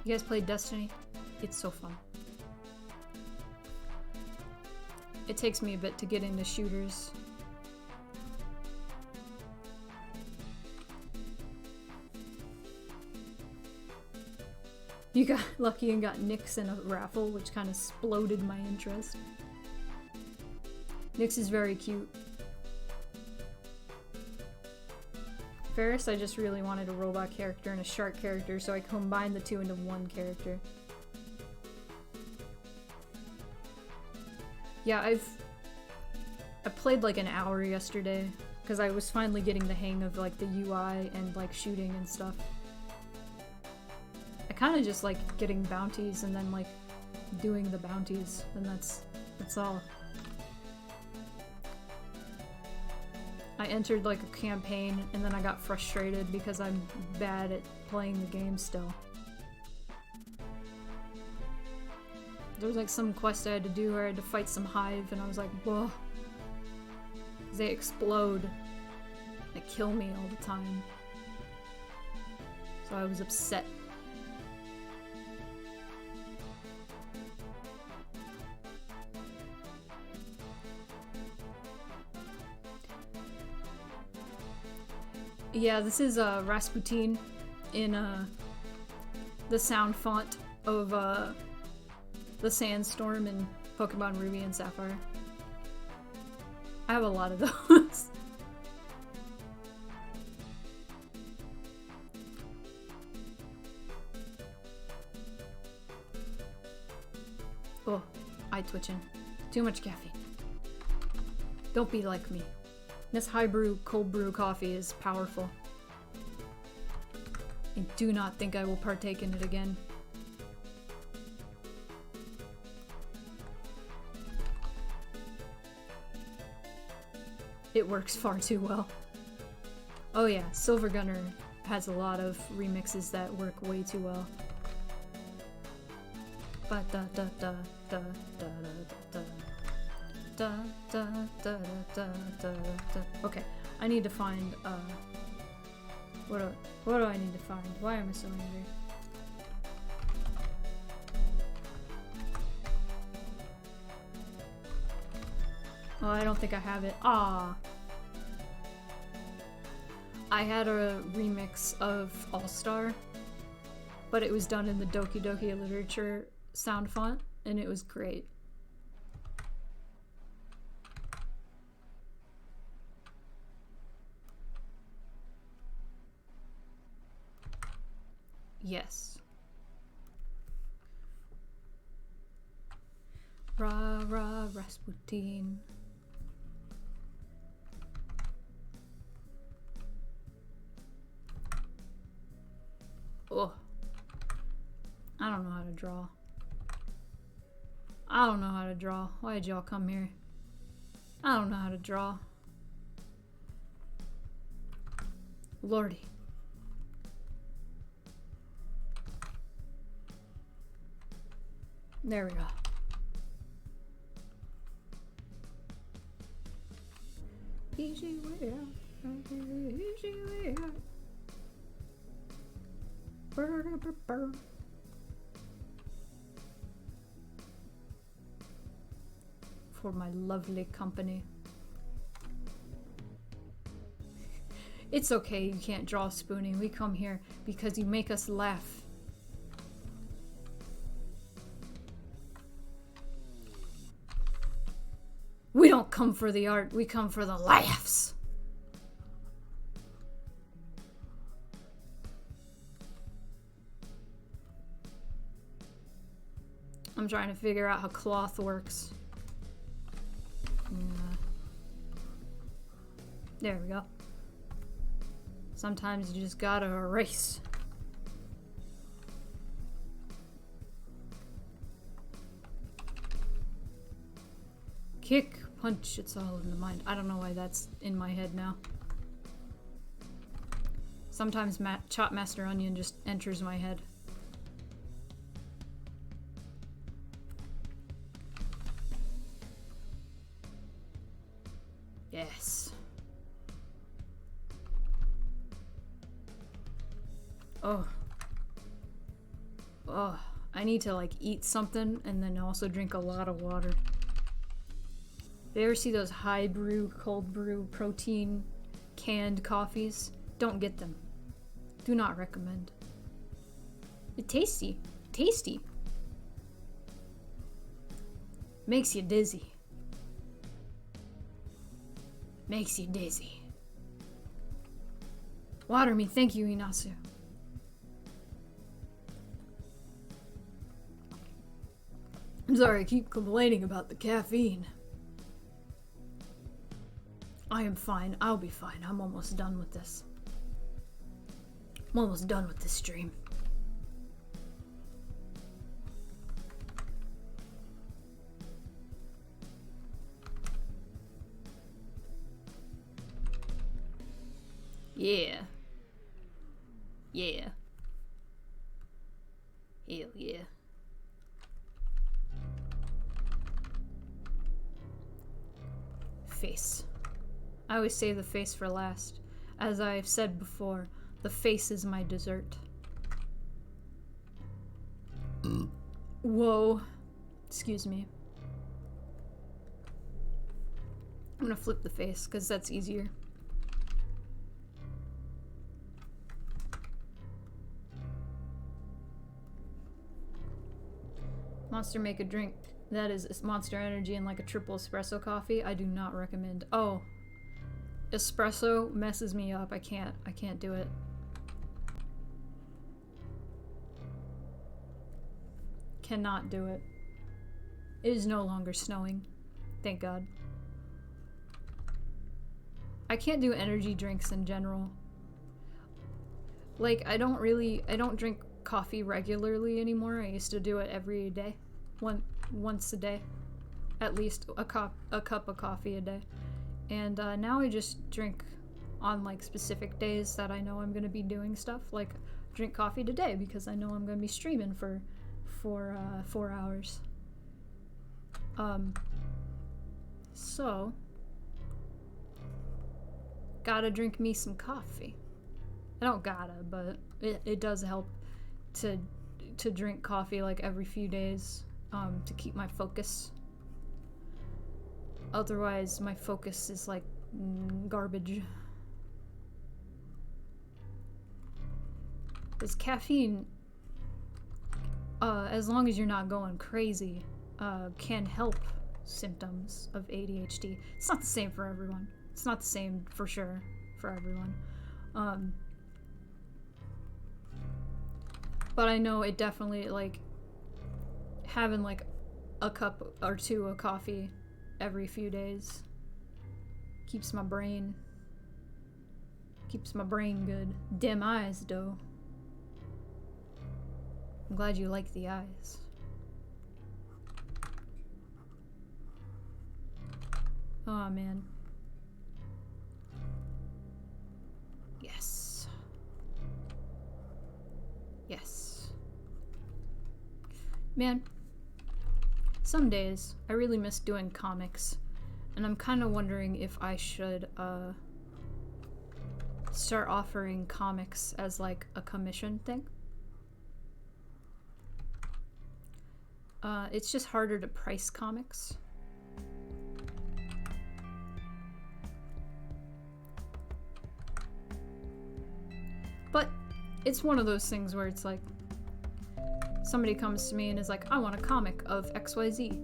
You guys played Destiny? It's so fun. It takes me a bit to get into shooters. You got lucky and got Nyx in a raffle, which kind of exploded my interest. Nyx is very cute. Ferris, I just really wanted a robot character and a shark character, so I combined the two into one character. Yeah, I played like an hour yesterday, because I was finally getting the hang of like the UI and like shooting and stuff. I kind of just like getting bounties and then like doing the bounties, and that's all. I entered like a campaign and then I got frustrated because I'm bad at playing the game still. There was like some quest I had to do where I had to fight some hive and I was like, whoa. They explode. They kill me all the time. So I was upset. Yeah, this is Rasputin in the sound font of the Sandstorm in Pokemon Ruby and Sapphire. I have a lot of those. Oh, eye twitching. Too much caffeine. Don't be like me. This high brew, cold brew coffee is powerful. I do not think I will partake in it again. It works far too well. Oh yeah, Silver Gunner has a lot of remixes that work way too well. Ba da da da da da da da da da da da da. Okay, I need to find what do I need to find? Why am I so angry? Oh, I don't think I have it. Ah. I had a remix of All-Star, but it was done in the Doki Doki Literature sound font, and it was great. Yes. Rah rah Rasputin. Oh. I don't know how to draw. I don't know how to draw. Why did y'all come here? I don't know how to draw. Lordy. There we go. Easy way out. Easy way out. Burr, burr, burr. For my lovely company. It's okay, you can't draw Spoonie. We come here because you make us laugh. We don't come for the art, we come for the laughs. I'm trying to figure out how cloth works. There we go. Sometimes you just gotta erase. Kick, punch, it's all in the mind. I don't know why that's in my head now. Sometimes Chop Master Onion just enters my head. Yes. Oh. Oh, I need to like eat something and then also drink a lot of water. You ever see those high brew, cold brew, protein canned coffees? Don't get them. Do not recommend. It's tasty. Tasty. Makes you dizzy. Makes you dizzy. Water me, thank you, Inasu. I'm sorry, I keep complaining about the caffeine. I am fine. I'll be fine. I'm almost done with this. I'm almost done with this stream. Yeah. Yeah. Hell yeah. Face. I always save the face for last. As I've said before, the face is my dessert. Whoa. Excuse me. I'm gonna flip the face, because that's easier. Monster make a drink that is Monster Energy and like a triple espresso coffee. I do not recommend. Oh, espresso messes me up. I can't do it. Cannot do it. It is no longer snowing. Thank God. I can't do energy drinks in general. Like, I don't drink coffee regularly anymore. I used to do it every day. Once a day. At least a cup of coffee a day. And now I just drink on like specific days that I know I'm gonna be doing stuff. Like, drink coffee today because I know I'm gonna be streaming for 4 hours. So gotta drink me some coffee. I don't gotta, but it does help to drink coffee like every few days to keep my focus. Otherwise, my focus is like garbage. Because caffeine, as long as you're not going crazy, can help symptoms of ADHD. It's not the same for everyone. It's not the same for sure for everyone. But I know it definitely, like, having like a cup or two of coffee every few days keeps my brain good. Dim eyes, though. I'm glad you like the eyes. Oh man. Yes. Yes. Man, some days I really miss doing comics, and I'm kind of wondering if I should start offering comics as like a commission thing. It's just harder to price comics. But it's one of those things where it's like, somebody comes to me and is like, I want a comic of XYZ.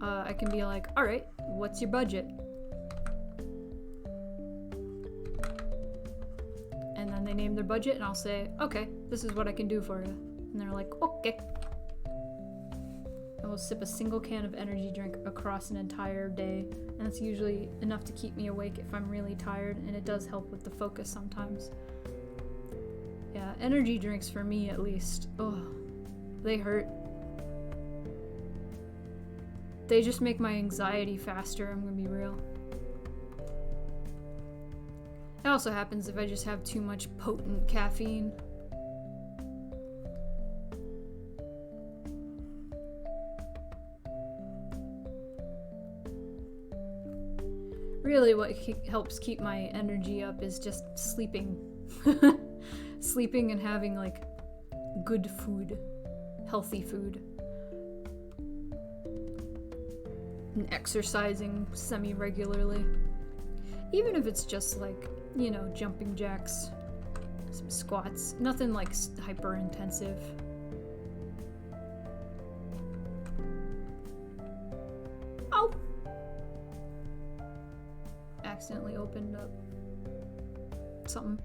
I can be like, alright, what's your budget? And then they name their budget and I'll say, okay, this is what I can do for you. And they're like, okay. I will sip a single can of energy drink across an entire day, and that's usually enough to keep me awake if I'm really tired, and it does help with the focus sometimes. Yeah, energy drinks for me at least, oh, they hurt. They just make my anxiety faster, I'm gonna be real. It also happens if I just have too much potent caffeine. Really, what helps keep my energy up is just sleeping. Sleeping and having, like, good food. Healthy food. And exercising semi-regularly. Even if it's just, like, you know, jumping jacks, some squats. Nothing, like, hyper-intensive. Oh! Accidentally opened up something.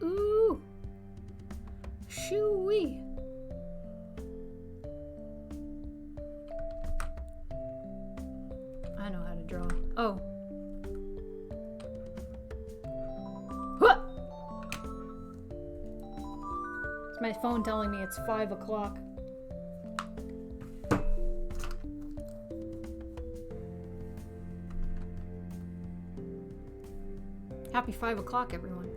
Ooh! Shoo-wee! I know how to draw. Oh. Huh! It's my phone telling me it's 5 o'clock. Happy 5 o'clock, everyone.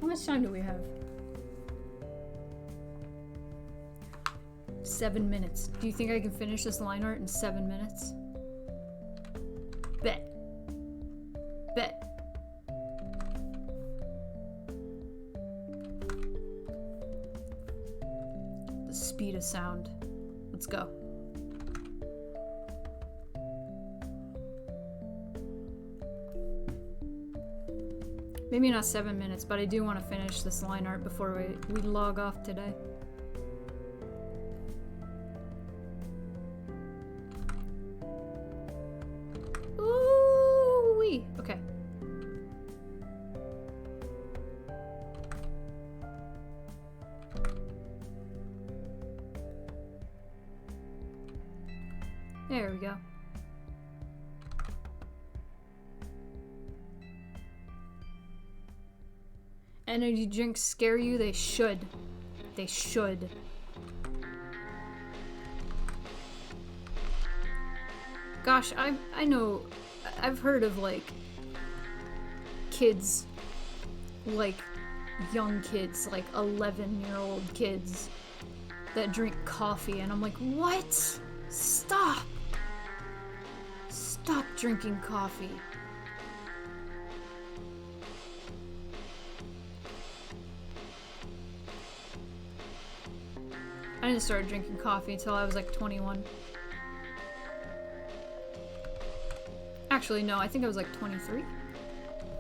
How much time do we have? 7 minutes. Do you think I can finish this line art in 7 minutes? Bet. Bet. The speed of sound. Let's go. Maybe not 7 minutes, but I do want to finish this line art before we log off today. Ooh-wee. Okay. There we go. Energy drinks scare you? They should. They should. Gosh, I know, I've heard of like kids, like young kids, like 11-year-old kids that drink coffee, and I'm like, what? Stop! Stop drinking coffee. I didn't start drinking coffee until I was like 21. Actually, no, I think I was like 23.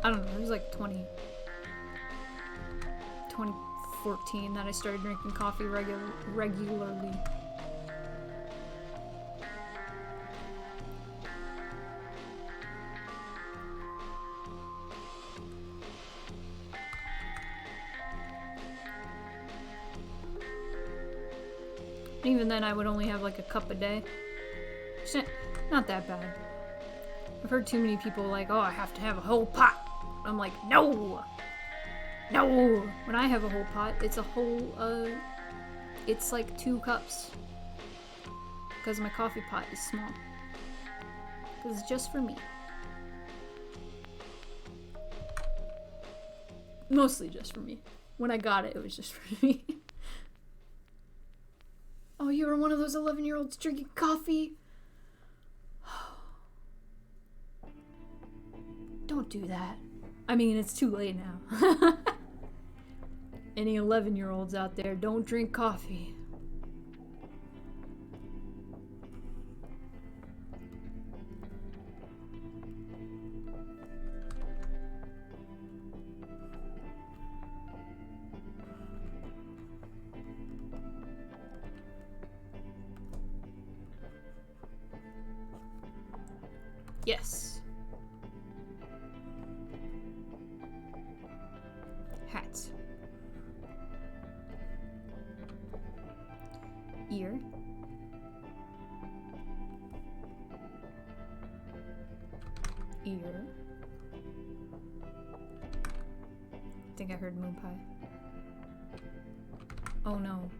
I don't know, it was like 2014 that I started drinking coffee regularly. Even then, I would only have like a cup a day. Not that bad. I've heard too many people like, oh, I have to have a whole pot. I'm like, no! No! When I have a whole pot, it's a whole, it's like 2 cups. Because my coffee pot is small. Because it's just for me. Mostly just for me. When I got it, it was just for me. Oh, you were one of those 11-year-olds drinking coffee? Don't do that. I mean, it's too late now. Any 11-year-olds out there, don't drink coffee. Yes. Hats. Ear. Ear. I think I heard moon pie. Oh no.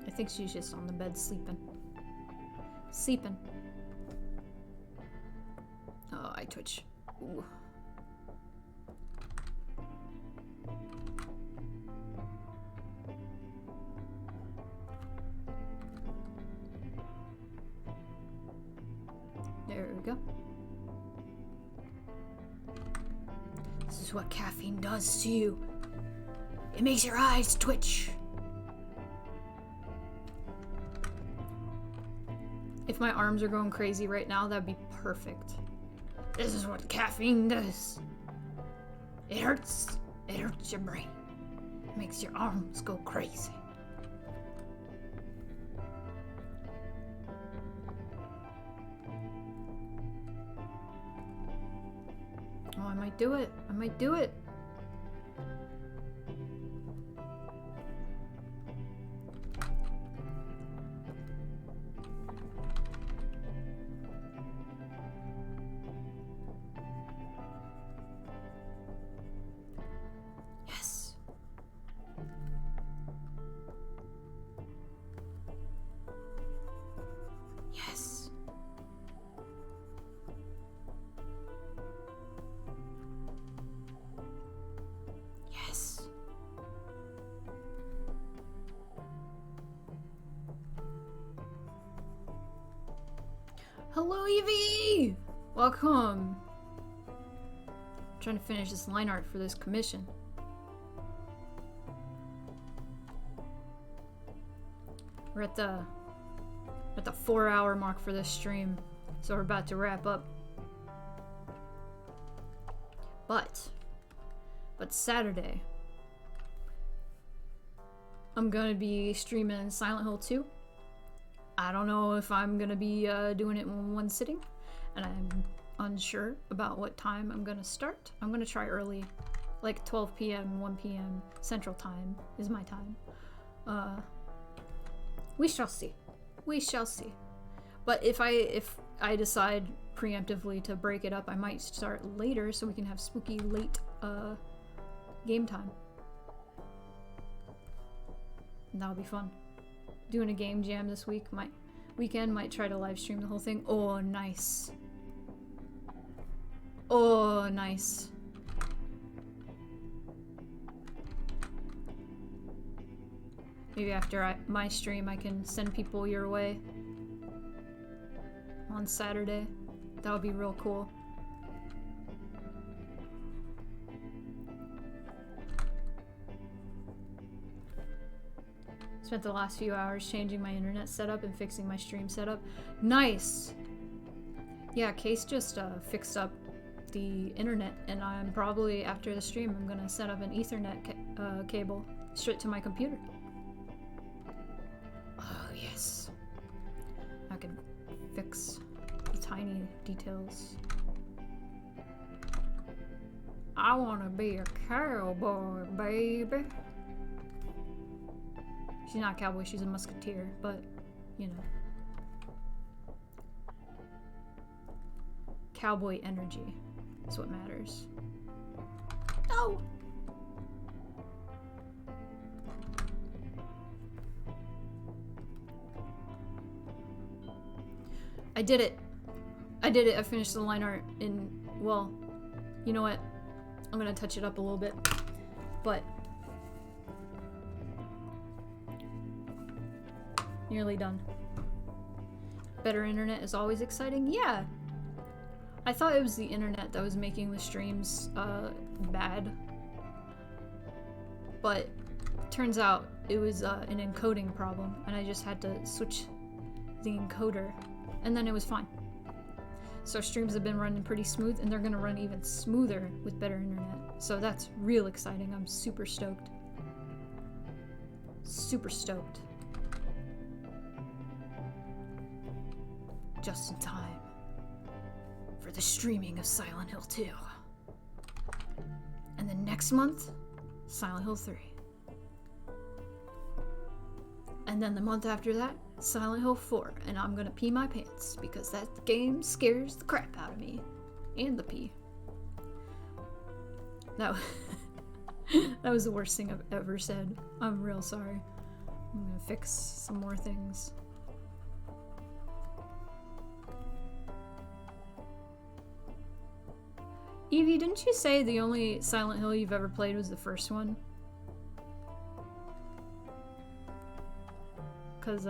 I think she's just on the bed sleeping. Sleeping. Oh, I twitch. Ooh. There we go. This is what caffeine does to you. It makes your eyes twitch. If my arms are going crazy right now, that'd be perfect. This is what caffeine does. It hurts. It hurts your brain. It makes your arms go crazy. Oh, I might do it. I might do it. Hello, Evie! Welcome! I'm trying to finish this line art for this commission. We're at the 4-hour mark for this stream, so we're about to wrap up. But Saturday, I'm gonna be streaming Silent Hill 2. I don't know if I'm gonna be doing it in one sitting, and I'm unsure about what time I'm gonna start. I'm gonna try early, like 12 p.m., 1 p.m. Central Time is my time. We shall see. We shall see. But if I decide preemptively to break it up, I might start later so we can have spooky late game time. And that'll be fun. Doing a game jam this weekend, might try to live stream the whole thing. Oh, nice. Oh, nice. Maybe after my stream, I can send people your way on Saturday. That would be real cool. Spent the last few hours changing my internet setup and fixing my stream setup. Nice! Yeah, Case just fixed up the internet, and I'm probably, after the stream, I'm gonna set up an Ethernet cable straight to my computer. Oh, yes. I can fix the tiny details. I wanna be a cowboy, baby. She's not a cowboy, she's a musketeer, but, you know. Cowboy energy is what matters. No! I did it. I did it. I finished the line art in, well, you know what? I'm gonna touch it up a little bit, but nearly done. Better internet is always exciting? Yeah. I thought it was the internet that was making the streams bad, but turns out it was an encoding problem, and I just had to switch the encoder, and then it was fine. So streams have been running pretty smooth, and they're gonna run even smoother with better internet. So that's real exciting. I'm super stoked. Super stoked. Just in time for the streaming of Silent Hill 2. And then next month, Silent Hill 3. And then the month after that, Silent Hill 4. And I'm gonna pee my pants because that game scares the crap out of me. And the pee. That was the worst thing I've ever said. I'm real sorry. I'm gonna fix some more things. Evie, didn't you say the only Silent Hill you've ever played was the first one? Cause,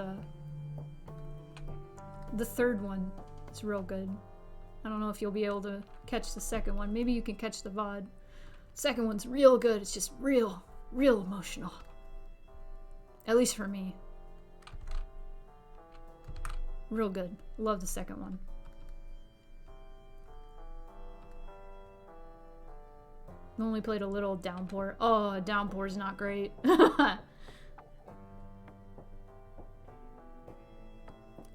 the third one is real good. I don't know if you'll be able to catch the second one. Maybe you can catch the VOD. Second one's real good. It's just real emotional. At least for me. Real good. Love the second one. I only played a little Downpour. Oh, Downpour's not great.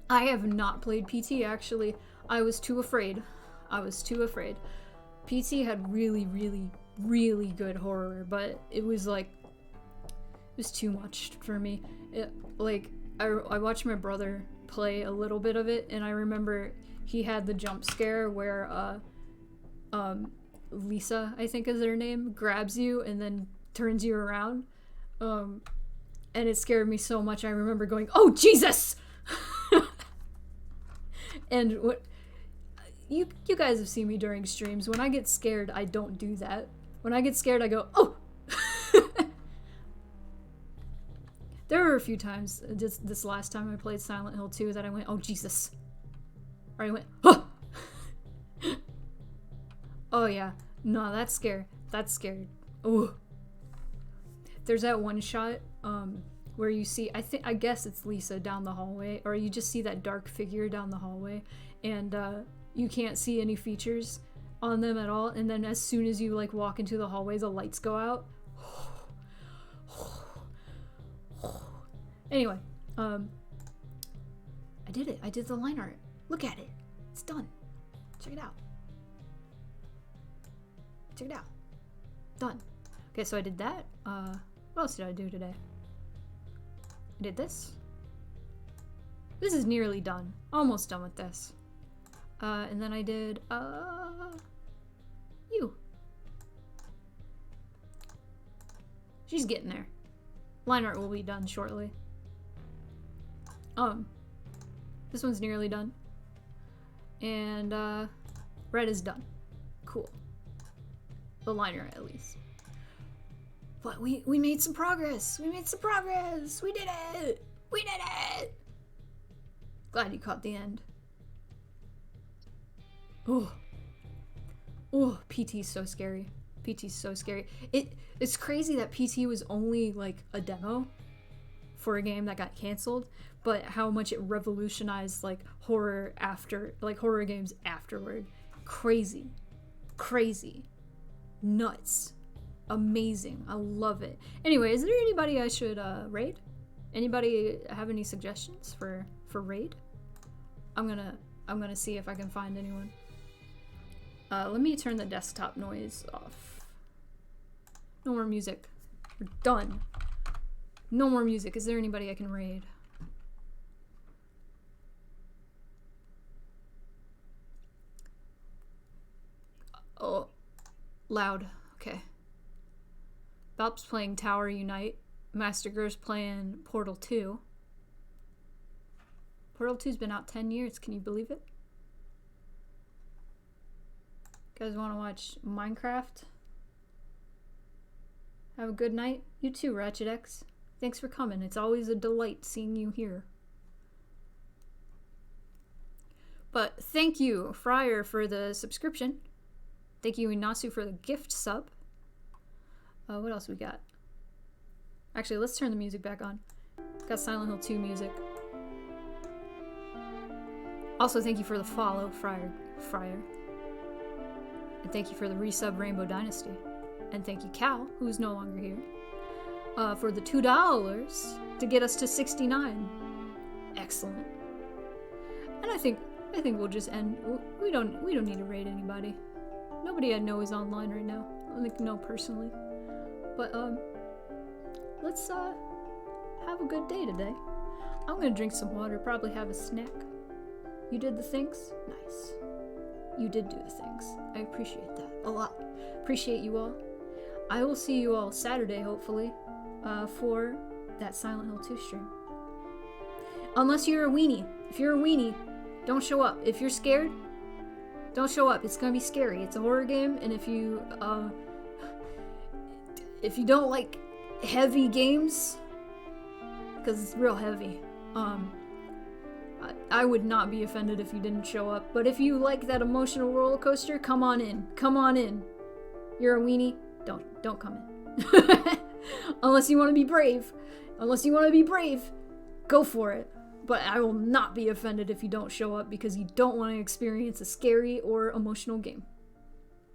I have not played PT, actually. I was too afraid. PT had really good horror, but it was like, it was too much for me. I watched my brother play a little bit of it, and I remember he had the jump scare where, Lisa, I think is her name, grabs you and then turns you around. And it scared me so much. I remember going, "Oh, Jesus!" And what you guys have seen me during streams. When I get scared, I don't do that. When I get scared, I go, "Oh!" There were a few times, this last time I played Silent Hill 2, that I went, "Oh, Jesus." Or I went, "Oh!" Oh yeah, no, that's scary. That's scary. Ooh. There's that one shot where you see, I guess it's Lisa down the hallway, or you just see that dark figure down the hallway, and you can't see any features on them at all. And then as soon as you like walk into the hallway, the lights go out. Anyway, I did it. I did the line art. Look at it. It's done. Check it out. Check it out. Done. Okay, so I did that. What else did I do today? I did this. This is nearly done. Almost done with this. And then I did, you. She's getting there. Line art will be done shortly. This one's nearly done. And, red is done. Cool. The liner, at least. But we made some progress! We made some progress! We did it! We did it! Glad you caught the end. Oh. Oh, PT's so scary. PT's so scary. It's crazy that PT was only, like, a demo for a game that got canceled, but how much it revolutionized, like, horror games afterward. Crazy. Crazy. Nuts. Amazing. I love it. Anyway, is there anybody I should raid? Anybody have any suggestions for raid? I'm gonna see if I can find anyone. Let me turn the desktop noise off. No more music. We're done. No more music. Is there anybody I can raid? Oh, loud. Okay. Balp's playing Tower Unite. Master Gir's playing Portal 2. Portal 2's been out 10 years. Can you believe it? You guys want to watch Minecraft? Have a good night. You too, Ratchet X. Thanks for coming. It's always a delight seeing you here. But thank you, Fryer, for the subscription. Thank you, Inasu, for the gift sub. What else we got? Actually, let's turn the music back on. Got Silent Hill 2 music. Also, thank you for the follow, Fryer. And thank you for the resub, Rainbow Dynasty. And thank you, Cal, who's no longer here, for the $2 to get us to 69. Excellent. And I think we'll just end. We don't need to raid anybody. Nobody I know is online right now. I think no personally. But let's have a good day today. I'm gonna drink some water, probably have a snack. You did the things? Nice. You did do the things. I appreciate that a lot. Appreciate you all. I will see you all Saturday, hopefully, for that Silent Hill 2 stream. Unless you're a weenie. If you're a weenie, don't show up. If you're scared, don't show up. It's gonna be scary. It's a horror game, and if you don't like heavy games, because it's real heavy, I would not be offended if you didn't show up. But if you like that emotional roller coaster, come on in. Come on in. You're a weenie. Don't come in. Unless you want to be brave. Unless you want to be brave, go for it. But I will not be offended if you don't show up because you don't want to experience a scary or emotional game.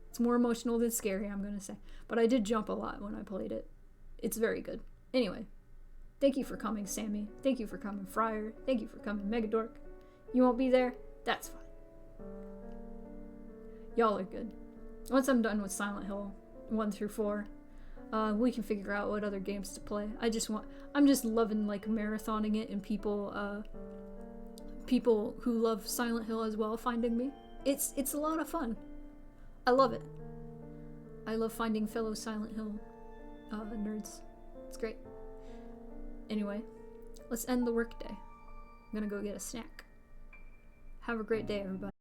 It's more emotional than scary, I'm going to say. But I did jump a lot when I played it. It's very good. Anyway, thank you for coming, Sammy. Thank you for coming, Fryer. Thank you for coming, Megadork. You won't be there? That's fine. Y'all are good. Once I'm done with Silent Hill 1 through 4, we can figure out what other games to play. I'm just loving like marathoning it and people who love Silent Hill as well finding me. It's a lot of fun. I love it. I love finding fellow Silent Hill nerds. It's great. Anyway, let's end the workday. I'm gonna go get a snack. Have a great day, everybody.